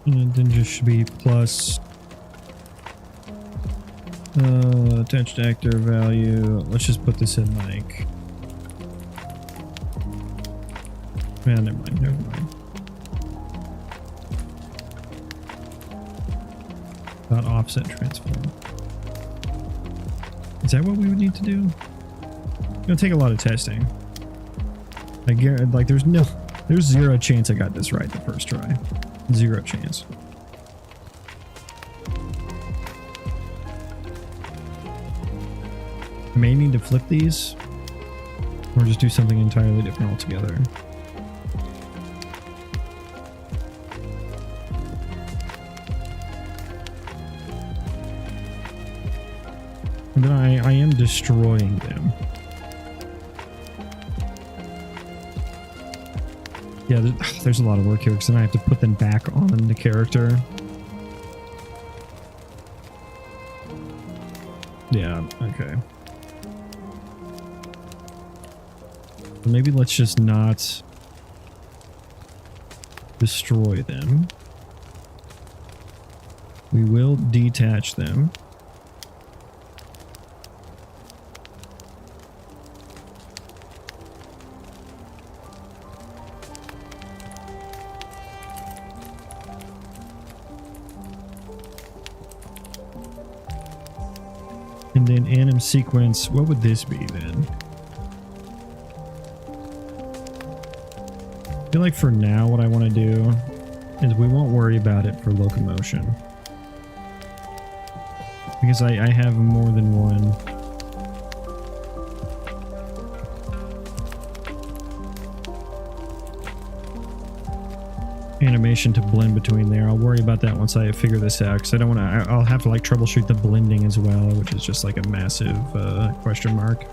And then just should be plus attached actor value. Let's just put this in like. Yeah, never mind. Dot offset transform. Is that what we would need to do? It's gonna take a lot of testing. I guarantee, like, there's 0 chance I got this right the first try. 0 chance. I may need to flip these or just do something entirely different altogether. And then I am destroying them. Yeah, there's a lot of work here because then I have to put them back on the character. Yeah, okay. So maybe let's just not destroy them. We will detach them. And then anim sequence, what would this be then? I feel like for now what I want to do is we won't worry about it for locomotion. Because I have more than one. Animation to blend between there. I'll worry about that once I figure this out because I don't want to. I'll have to like troubleshoot the blending as well, which is just like a massive question mark.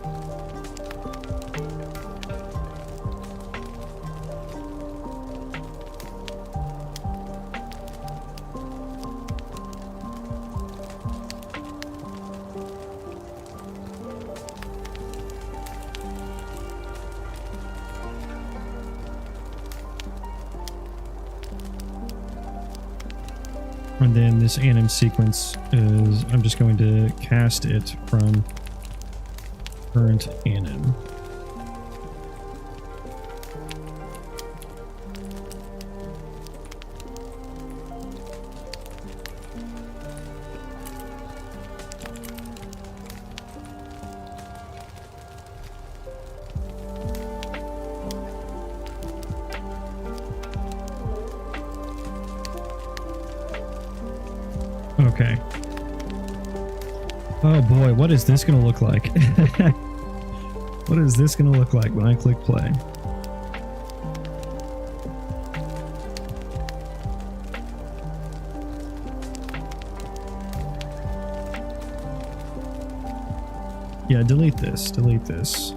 And then this anim sequence is, I'm just going to cast it from current anim. Okay. Oh boy, what is this gonna look like? What is this gonna look like when I click play? Yeah, delete this, delete this.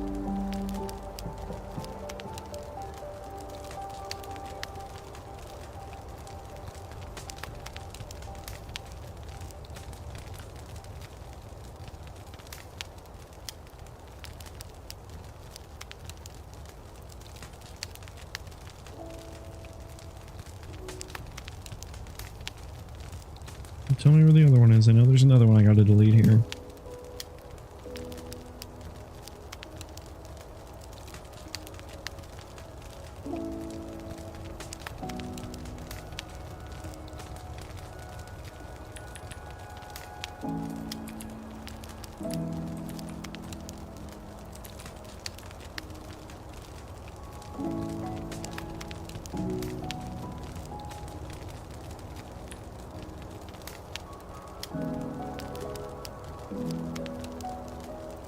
Tell me where the other one is. I know there's another one I got to delete here.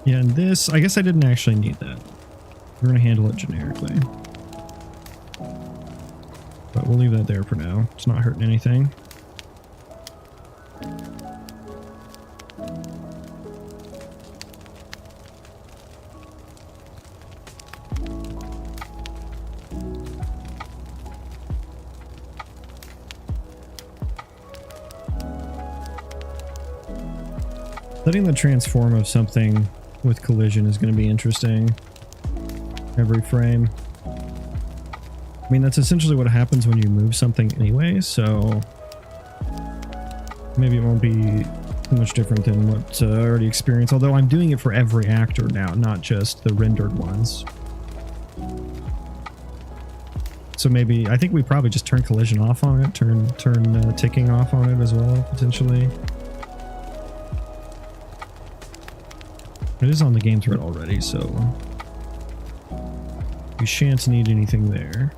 Yeah, and this, I guess I didn't actually need that. We're going to handle it generically. But we'll leave that there for now. It's not hurting anything. Letting the transform of something with collision is going to be interesting every frame. I mean, that's essentially what happens when you move something anyway, so maybe it won't be too much different than what I already experienced, although I'm doing it for every actor now, not just the rendered ones. So maybe, I think we probably just turn collision off on it, turn ticking off on it as well, potentially. It is on the game thread already, so we shan't need anything there.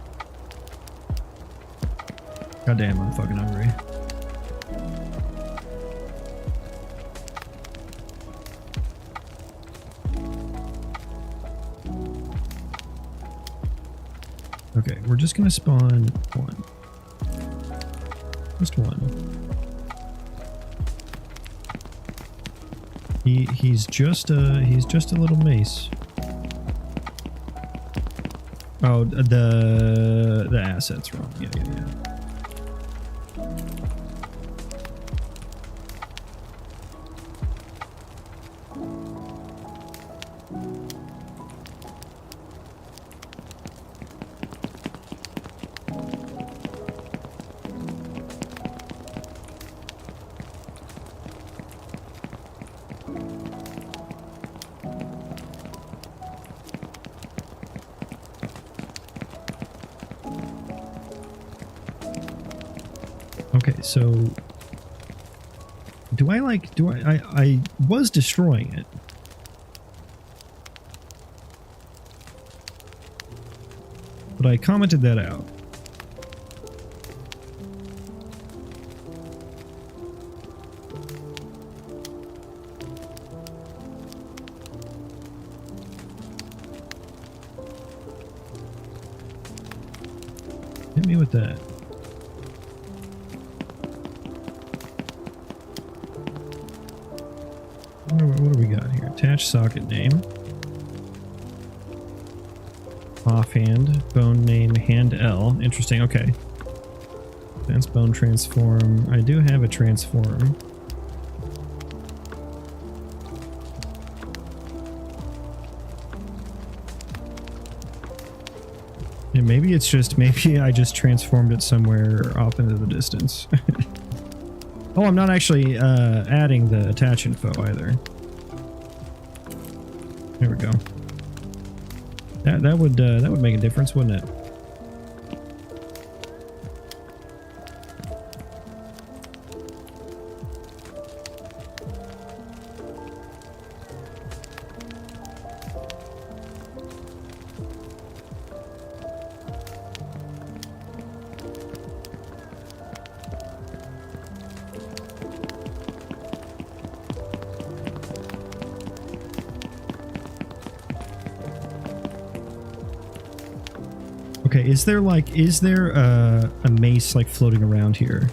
Goddamn, I'm fucking hungry. Okay, we're just gonna spawn one. Just one. He's just a little mace. Oh, the asset's wrong. Yeah. Okay, so I was destroying it. But I commented that out. Hit me with that. What do we got here? Attach socket name. Offhand. Bone name hand L. Interesting. Okay. Advanced bone transform. I do have a transform. And maybe it's just, maybe I just transformed it somewhere off into the distance. Oh, I'm not actually adding the attach info either. There we go. That would make a difference, wouldn't it? Okay, is there a mace like floating around here?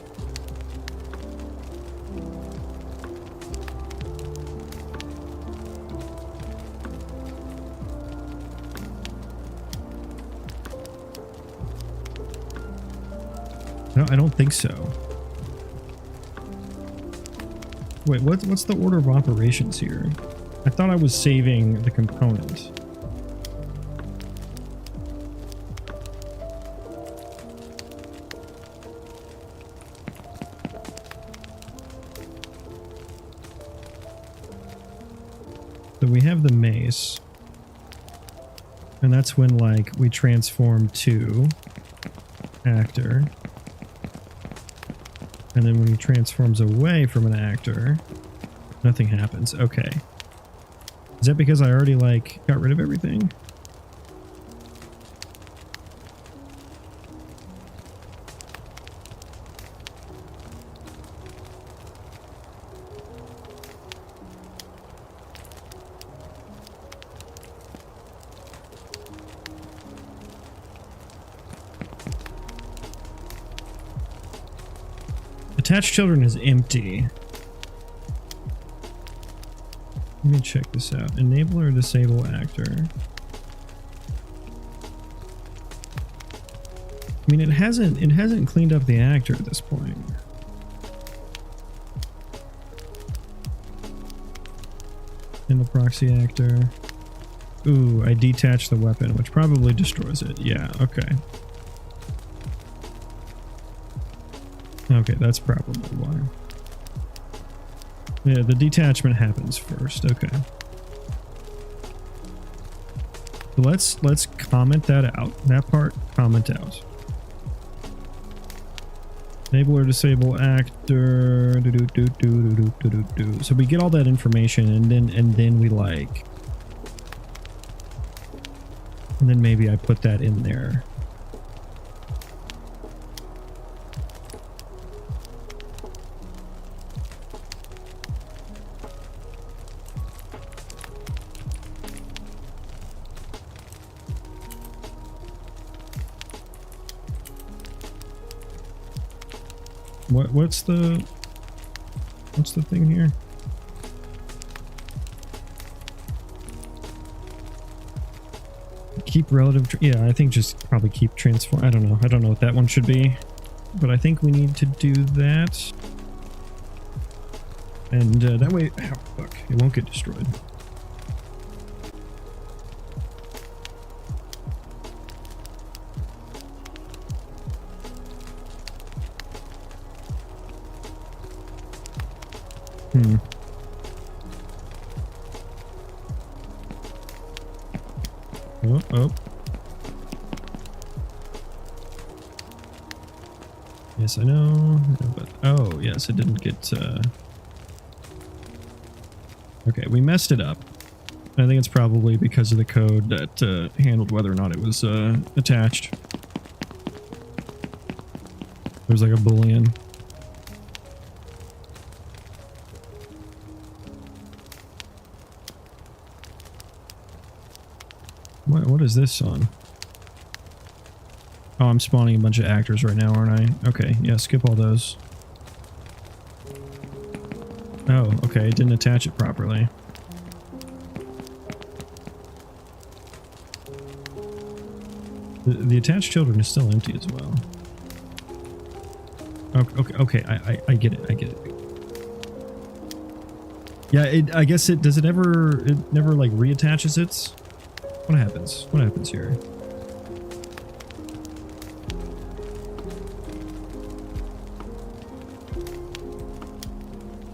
No, I don't think so. Wait, what's the order of operations here? I thought I was saving the component. So we have the mace, and that's when like we transform to actor, and then when he transforms away from an actor, nothing happens. Okay, is that because I already like got rid of everything? Attached children is empty. Let me check this out. Enable or disable actor. I mean, it hasn't cleaned up the actor at this point. Handle proxy actor. Ooh, I detached the weapon, which probably destroys it. Yeah, okay. Okay, that's probably why. Yeah, the detachment happens first. Okay. So let's comment that out. That part, comment out. Enable or disable actor. So we get all that information, and then we like, and then maybe I put that in there. What's the thing here? Keep relative. Yeah, I think just probably keep transform. I don't know. I don't know what that one should be, but I think we need to do that. And that way, oh, fuck, it won't get destroyed. Oh. Yes, I know. But, oh, yes, it didn't get... Okay, we messed it up. I think it's probably because of the code that handled whether or not it was attached. There's like a boolean. What is this on? Oh, I'm spawning a bunch of actors right now, aren't I? Okay, yeah, skip all those. Oh, okay, it didn't attach it properly. The attached children is still empty as well. Okay, I get it, I get it. Yeah, I guess it never like reattaches it? What happens? What happens here?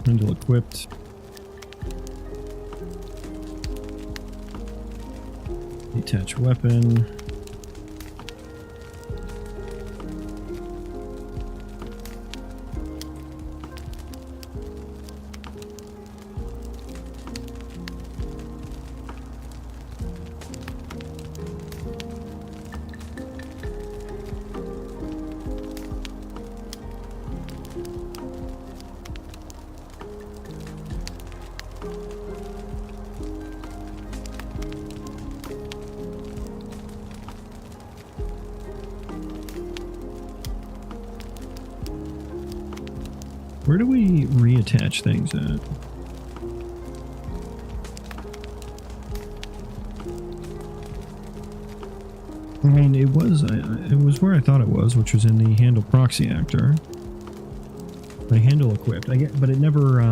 Handle equipped. Detach weapon. Where do we reattach things at? I mean, it was where I thought it was, which was in the handle proxy actor. The handle equipped. But it never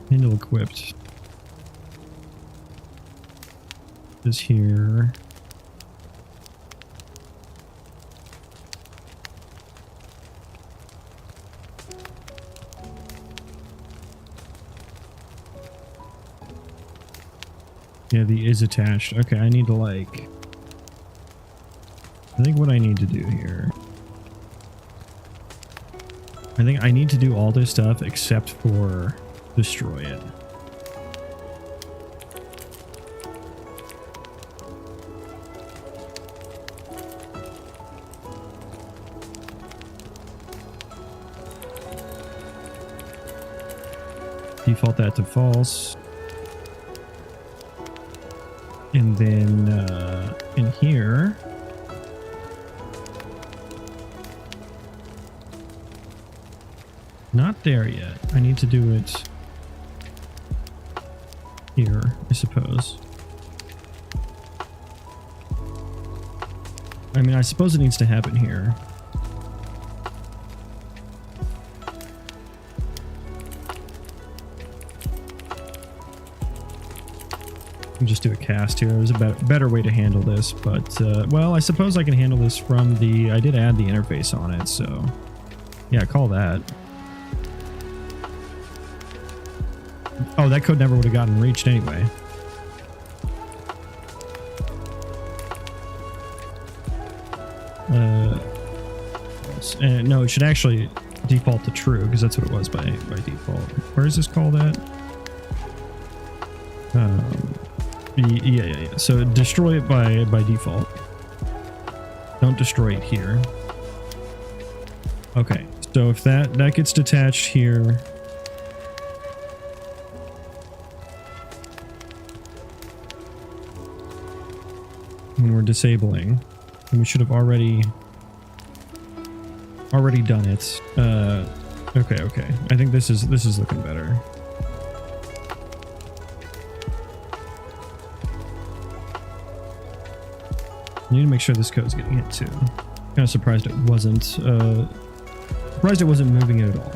handle equipped is here. Yeah, the is attached. Okay, I need to like... I think what I need to do here... I think I need to do all this stuff except for destroy it. Default that to false. And then in here, not there yet. I need to do it here, I suppose. I mean, I suppose it needs to happen here. Just do a cast here. There's a better way to handle this, but well, I suppose I can handle this from the... I did add the interface on it, so yeah, call that. Oh, that code never would have gotten reached anyway. No, it should actually default to true because that's what it was by default. Where is this called at? Yeah. So destroy it by default. Don't destroy it here. Okay, so if that gets detached here. When we're disabling, and we should have already already done it. Okay. I think this is looking better. I need to make sure this code's getting hit too. Kind of surprised it wasn't. Surprised it wasn't moving it at all.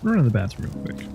Run to the bathroom real quick.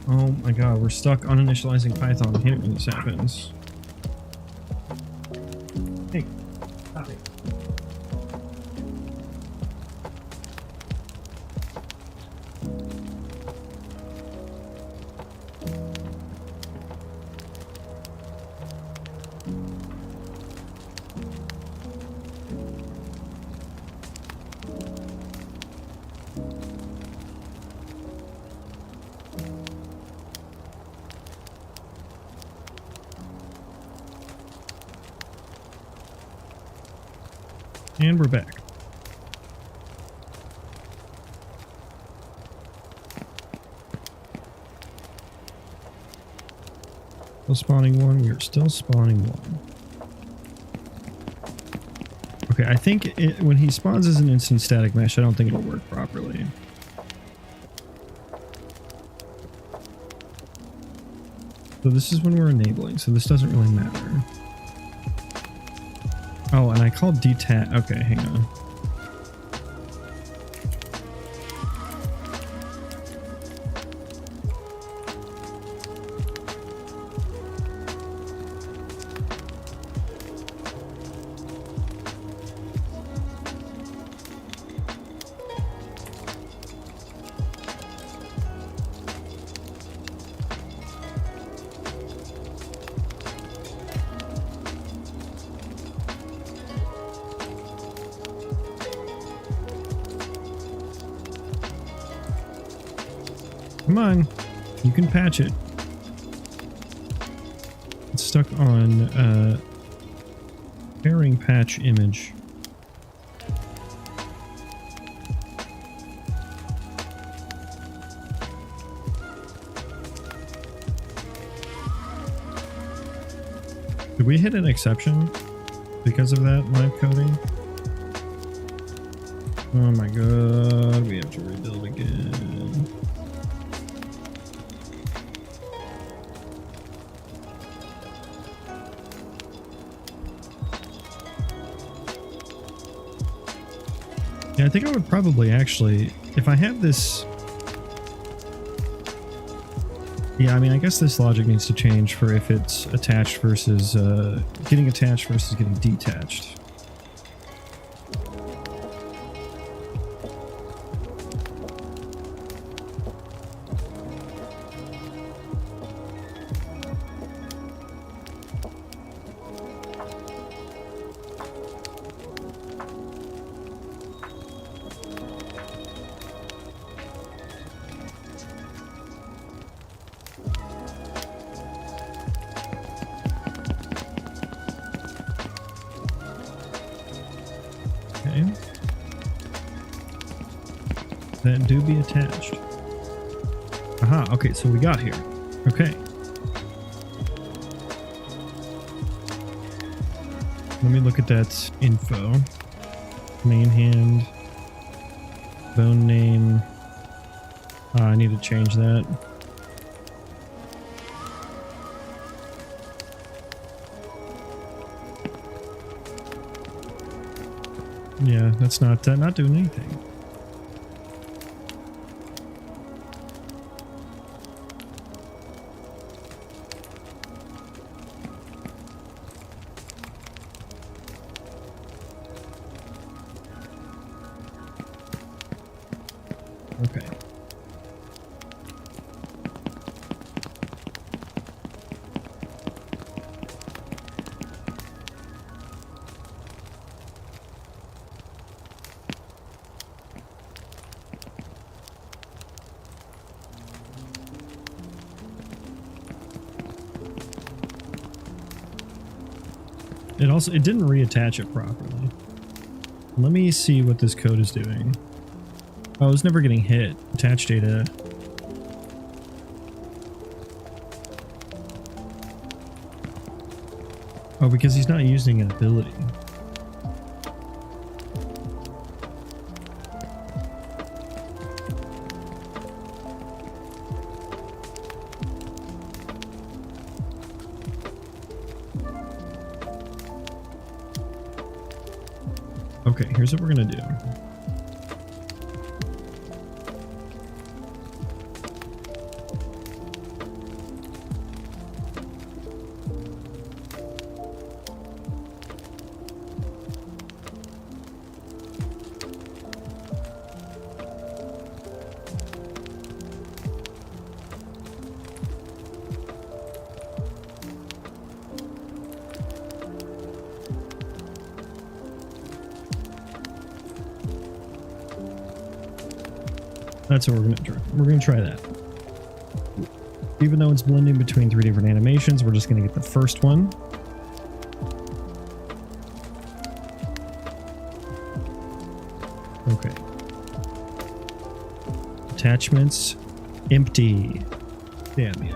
Oh my god, we're stuck on initializing Python. I hate it when this happens. Hey, stop it. And we're back. Still spawning one. We are still spawning one. Okay, I think when he spawns as an instant static mesh, I don't think it'll work properly. So this is when we're enabling, so this doesn't really matter. Oh, and I called detach. Okay, hang on. Come on, you can patch it. It's stuck on pairing patch image. Did we hit an exception because of that live coding? Oh my god, we have to rebuild again. Yeah, I think I would probably actually, if I have this... Yeah, I mean, I guess this logic needs to change for if it's attached versus getting attached versus getting detached. Okay. That do be attached. Aha, okay, so we got here. Okay. Let me look at that info. Main hand. Bone name. I need to change that. Yeah, that's not doing anything. Okay. It didn't reattach it properly. Let me see what this code is doing. Oh, it's never getting hit. Attach data. Oh, because he's not using an ability. Okay, here's what we're gonna do. That's what we're gonna try. We're gonna try that. Even though it's blending between 3 different animations, we're just gonna get the first one. Okay. Attachments empty. Damn you.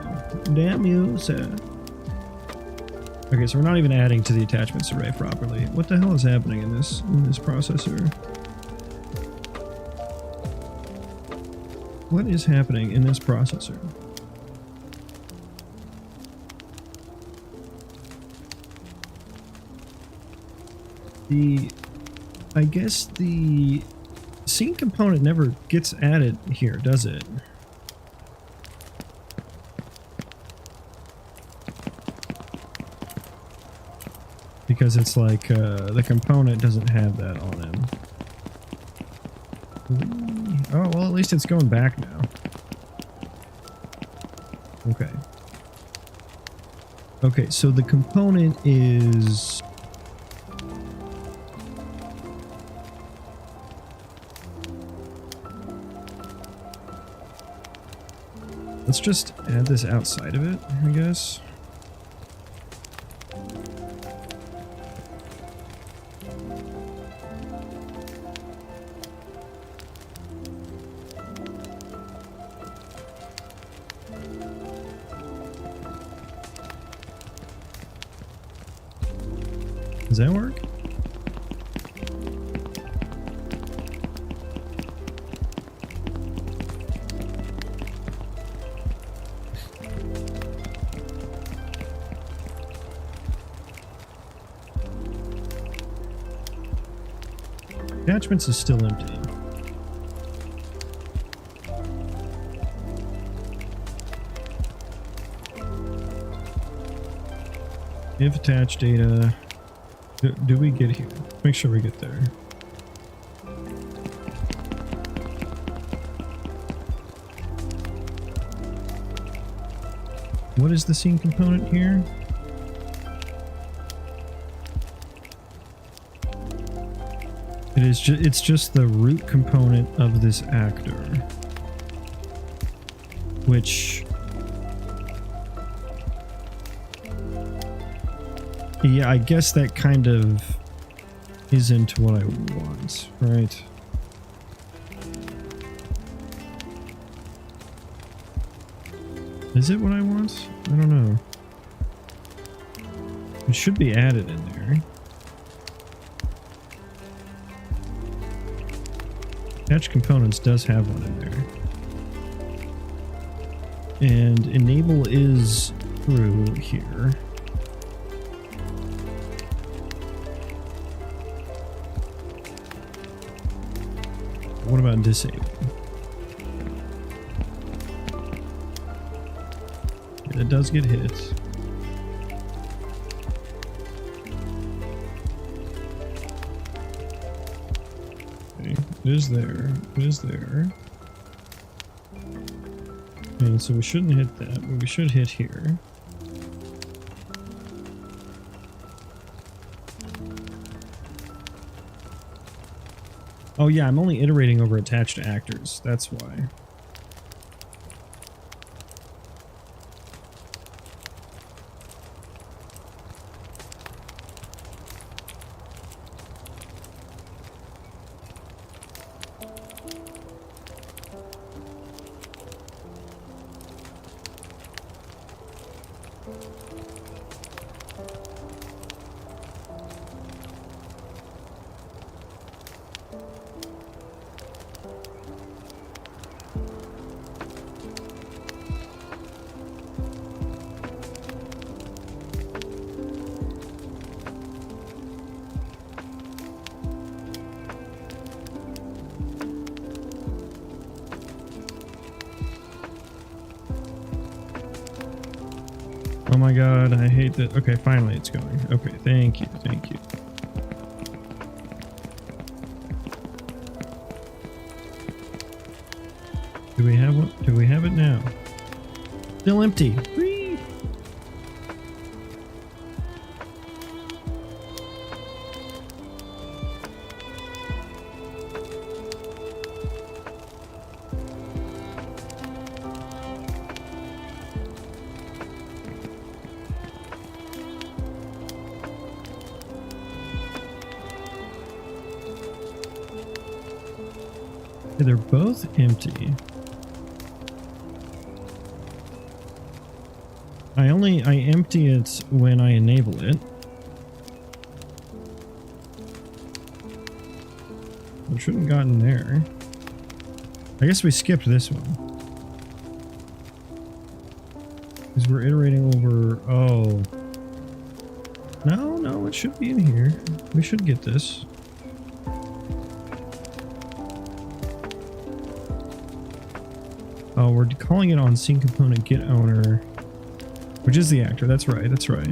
Damn you, sir. Okay, so we're not even adding to the attachments array properly. What the hell is happening in this processor? What is happening in this processor? I guess the scene component never gets added here, does it? Because it's like the component doesn't have that on him. Oh, well, at least it's going back now. Okay. Okay, so the component is... Let's just add this outside of it, I guess. Does that work? Attachments is still empty. If attached data. Do we get here? Make sure we get there. What is the scene component here? It's just the root component of this actor, which, yeah, I guess that kind of isn't what I want, right? Is it what I want? I don't know. It should be added in there. Attach components does have one in there. And enable is through here. What about disable? It does get hit. Okay, it is there. It is there. Okay, so we shouldn't hit that, but we should hit here. Oh yeah, I'm only iterating over attached actors. That's why. Oh my god, I hate that. Okay, finally it's going. Okay, thank you, thank you. Do we have what? Do we have it now? Still empty. Whee! Okay, they're both empty. I empty it when I enable it. I shouldn't have gotten there. I guess we skipped this one. Because we're iterating over... Oh. No, it should be in here. We should get this. Oh, we're calling it on scene component get owner. Which is the actor, that's right, that's right.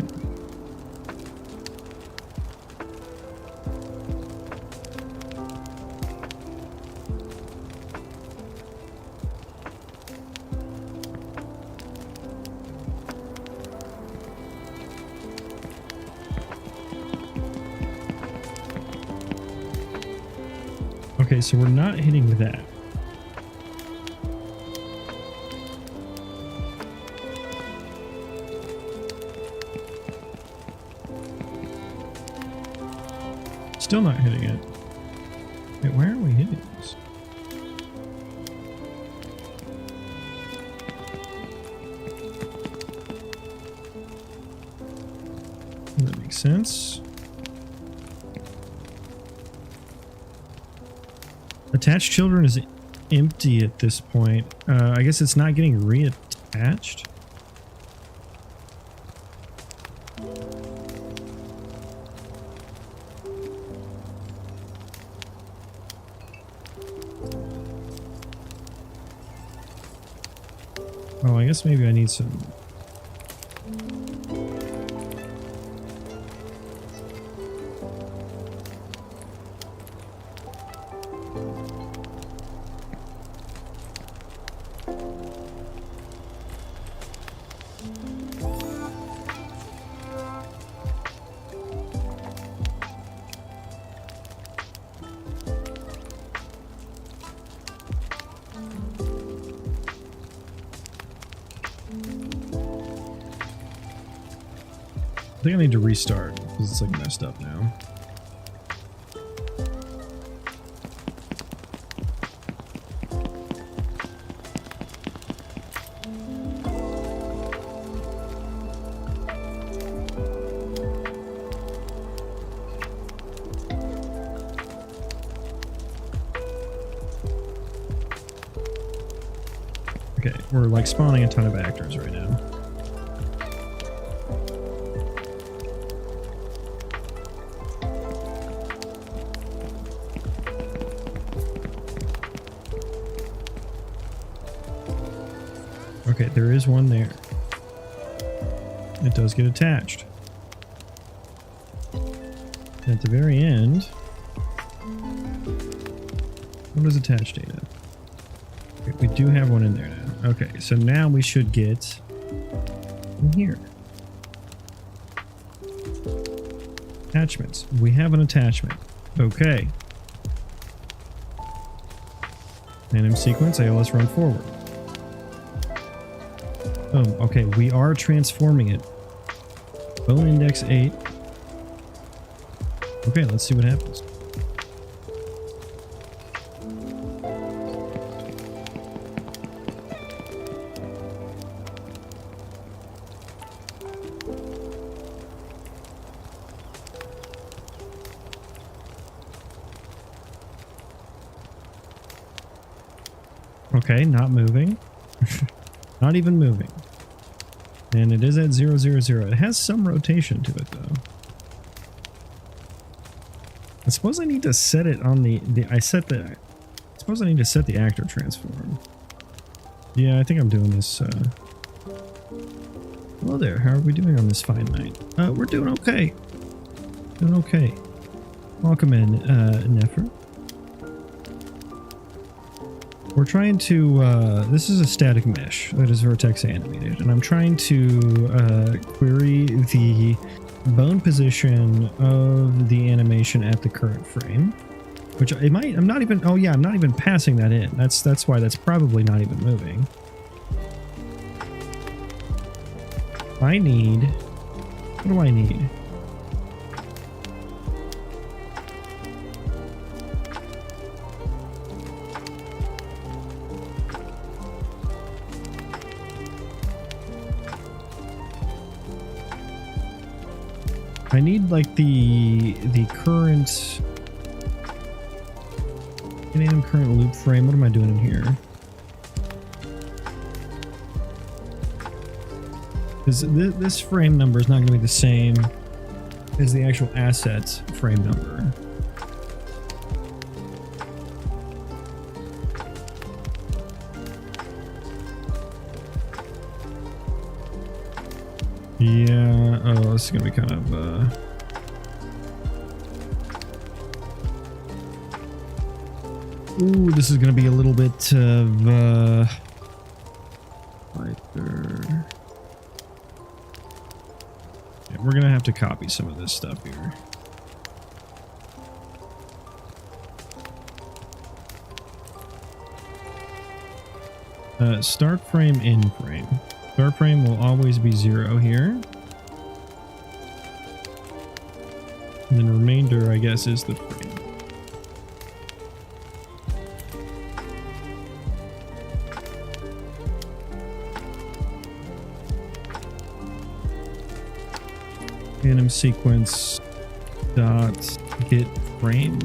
Okay, so we're not hitting that. Still not hitting it. Wait, where are we hitting this? That makes sense. Attached children is empty at this point. I guess it's not getting reattached. Oh, I guess maybe I need some... I think I need to restart because it's like messed up now. Okay, we're like spawning a ton of actors right now. Okay, there is one there. It does get attached. At the very end, what is attached data? Okay, we do have one in there now. Okay, so now we should get in here. Attachments. We have an attachment. Okay. Anim sequence, ALS run forward. Oh, okay, we are transforming it. Bone index 8. Okay, let's see what happens. Okay, not moving. Not even moving. And it is at 0, 0, 0. It has some rotation to it, though. I suppose I need to set it on I suppose I need to set the actor transform. Yeah, I think I'm doing this. Hello there. How are we doing on this fine night? We're doing okay. Doing okay. Welcome in, Nefer. We're trying to, this is a static mesh that is Vertex animated, and I'm trying to query the bone position of the animation at the current frame, which it might, I'm not even, oh yeah, I'm not even passing that in. That's why that's probably not even moving. I need, what do I need? I need like the current anim current loop frame. What am I doing in here? Because this frame number is not going to be the same as the actual asset frame number. Yeah, oh, this is gonna be kind of, ooh, this is gonna be a little bit of, right there. Yeah, we're gonna have to copy some of this stuff here. Start frame, in frame. Start frame will always be 0 here. And then remainder, I guess, is the frame. Anim sequence dot get frame.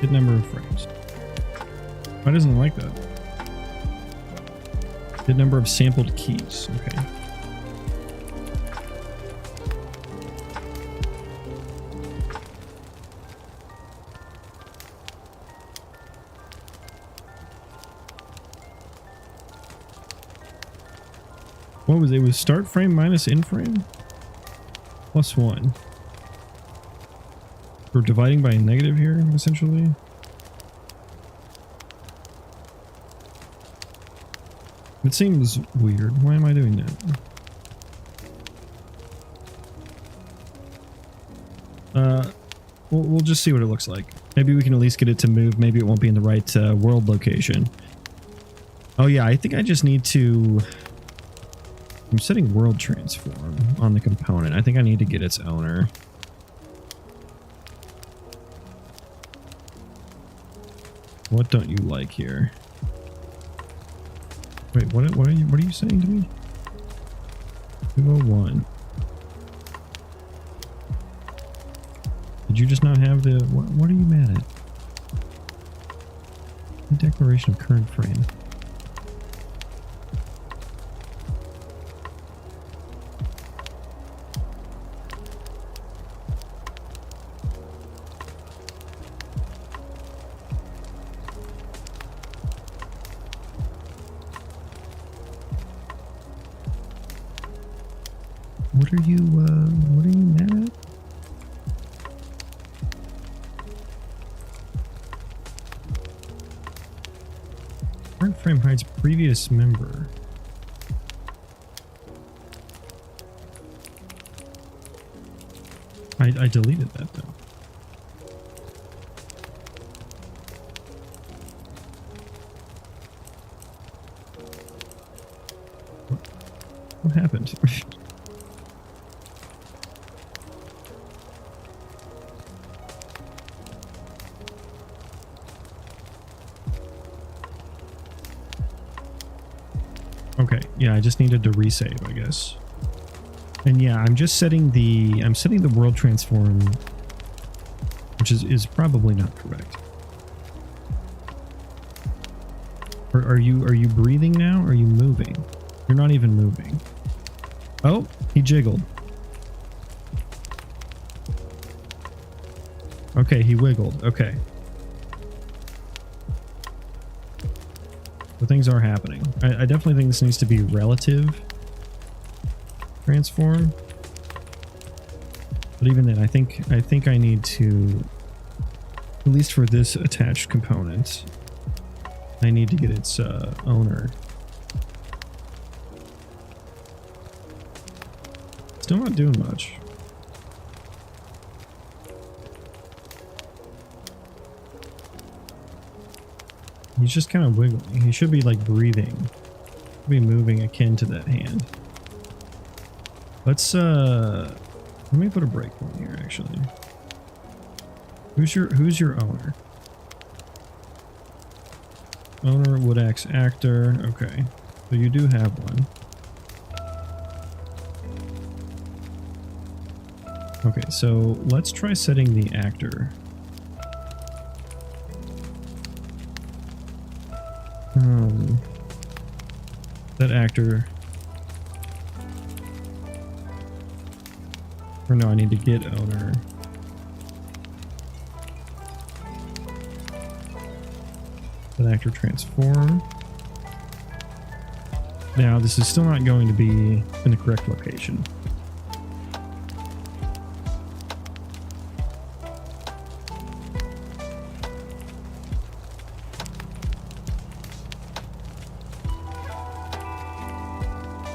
Get number of frames. Why doesn't it like that? The number of sampled keys. Okay. What was it? It was start frame minus in frame plus 1. We're dividing by a negative here, essentially. It seems weird. Why am I doing that? We'll just see what it looks like. Maybe we can at least get it to move. Maybe it won't be in the right world location. Oh yeah, I think I just need to... I'm setting world transform on the component. I think I need to get its owner. What don't you like here? Wait, what are you saying to me? 201. Did you just not have the... What are you mad at? Exploration of current frame. What are you mad at? Current frame hides previous member. I deleted that though. What happened? Okay, yeah, I just needed to resave, I guess. And yeah, I'm setting the world transform, which is probably not correct. Are you breathing now? Or are you moving? You're not even moving. Oh, he jiggled. Okay, he wiggled. Okay. So things are happening. I definitely think this needs to be relative transform. But even then, I think I need to, at least for this attached component, I need to get its owner. Still not doing much. He's just kind of wiggling. He should be like breathing. Be moving akin to that hand. Let's let me put a breakpoint here actually. Who's your owner? Owner would X actor. Okay. So you do have one. Okay, so let's try setting the actor. That actor. Or no, I need to get owner. That actor transform. Now, this is still not going to be in the correct location.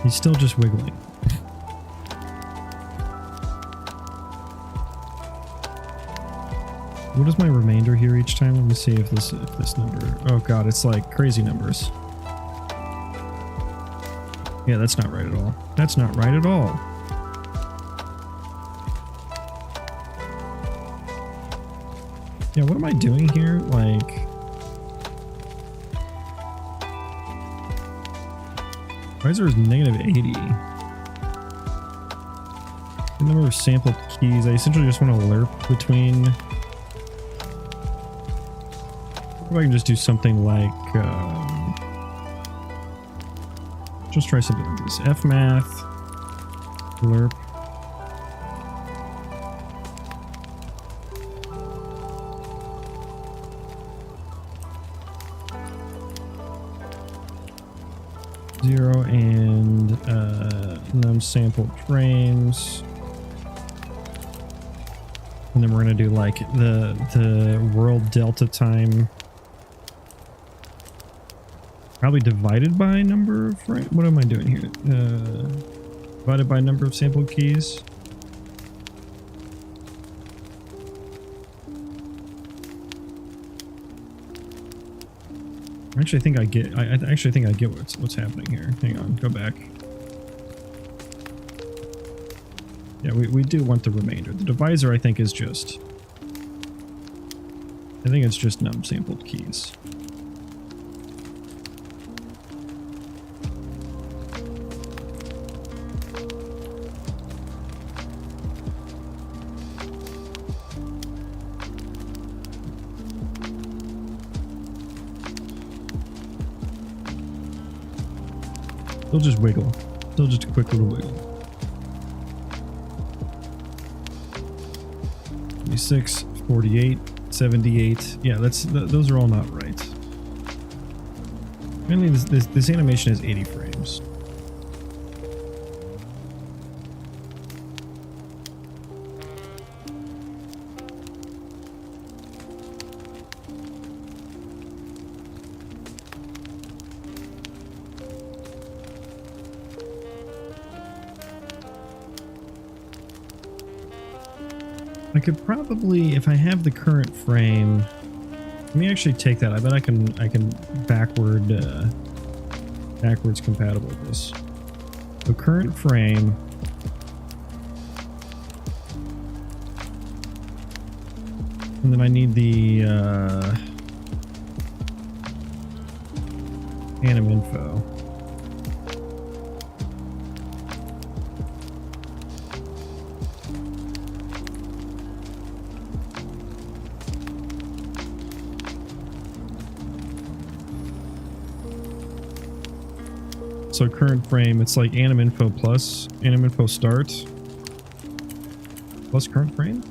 He's still just wiggling. What is my remainder here each time? Let me see if this number. Oh god, it's like crazy numbers. Yeah, that's not right at all. That's not right at all. Yeah, what am I doing here? Like, why is there negative 80? The number of sampled keys. I essentially just want to lerp between. If I can just do something like, just try something like this. Fmath, lerp. Zero and num sampled frames. And then we're gonna do like the world delta time. Probably divided by number of frames. What am I doing here? Divided by number of sampled keys. Actually, I think I get. I actually think I get what's happening here. Hang on, go back. Yeah, we do want the remainder. The divisor, I think, is just. I think it's just num sampled keys. Still just wiggle. Still just a quick little wiggle. 46, 48, 78. Yeah, those are all not right. Mainly this animation is 80 frames. I could probably, if I have the current frame, let me actually take that. I bet I can backwards compatible this. The current frame. And then I need the anim info. So current frame, it's like anim info plus anim info start plus current frame.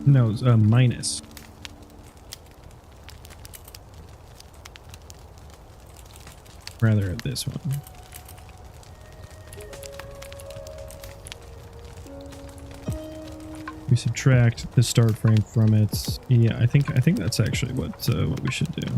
No, it's minus. Rather at this one. We subtract the start frame from it. Yeah, I think that's actually what we should do.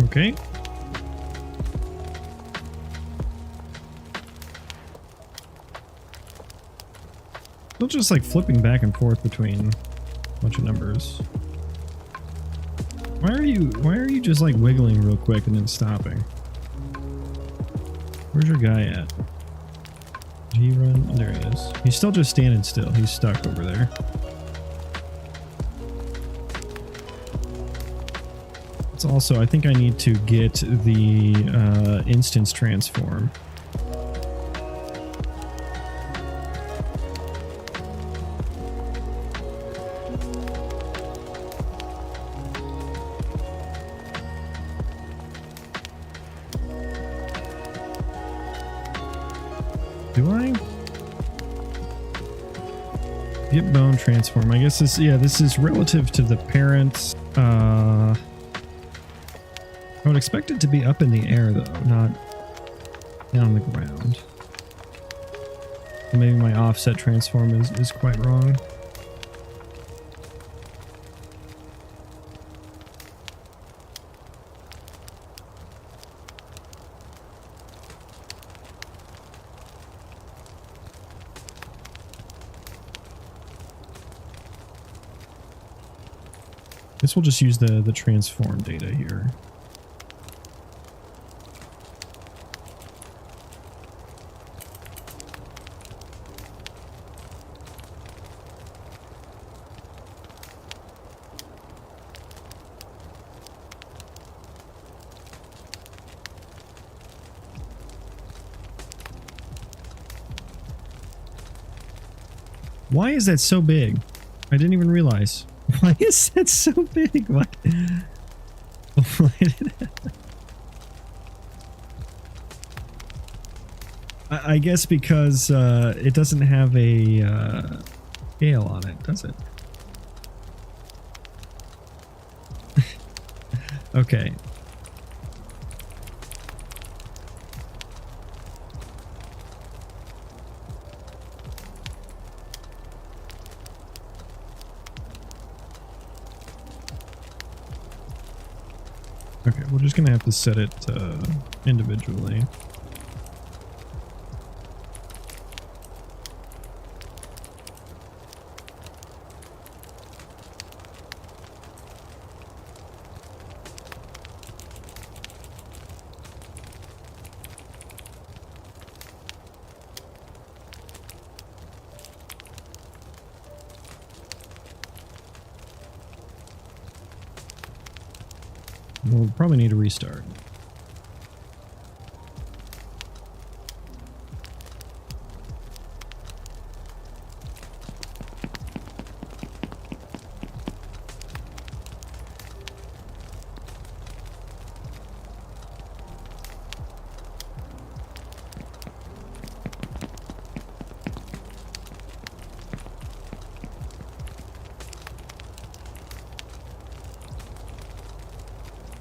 Okay. Still just like flipping back and forth between a bunch of numbers. Why are you just like wiggling real quick and then stopping? Where's your guy at? Did he run? Oh, there he is. He's still just standing still. He's stuck over there. Also, I think I need to get the instance transform. Do I? Get bone transform. I guess this is relative to the parent. I would expect it to be up in the air though, not down on the ground. Maybe my offset transform is quite wrong. Guess we'll just use the transform data here. Why is that so big? I didn't even realize. Why is that so big? Why did I guess because it doesn't have a scale on it, does it? Okay. Okay, we're just gonna have to set it individually. We'll probably need to restart.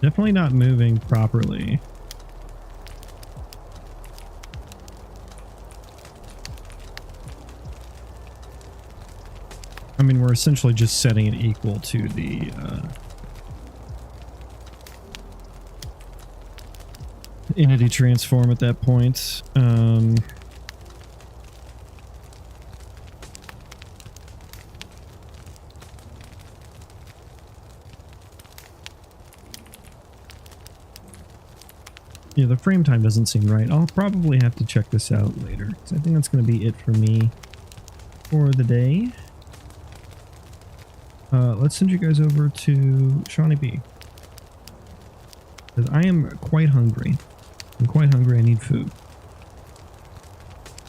Definitely not moving properly. I mean, we're essentially just setting it equal to the entity transform at that point. Yeah, the frame time doesn't seem right. I'll probably have to check this out later. So I think that's going to be it for me for the day. Let's send you guys over to Shawnee B. Because I am quite hungry. I'm quite hungry. I need food.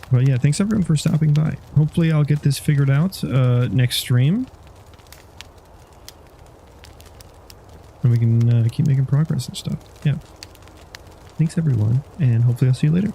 But yeah, thanks everyone for stopping by. Hopefully I'll get this figured out next stream. And we can keep making progress and stuff. Yeah. Thanks everyone, and hopefully I'll see you later.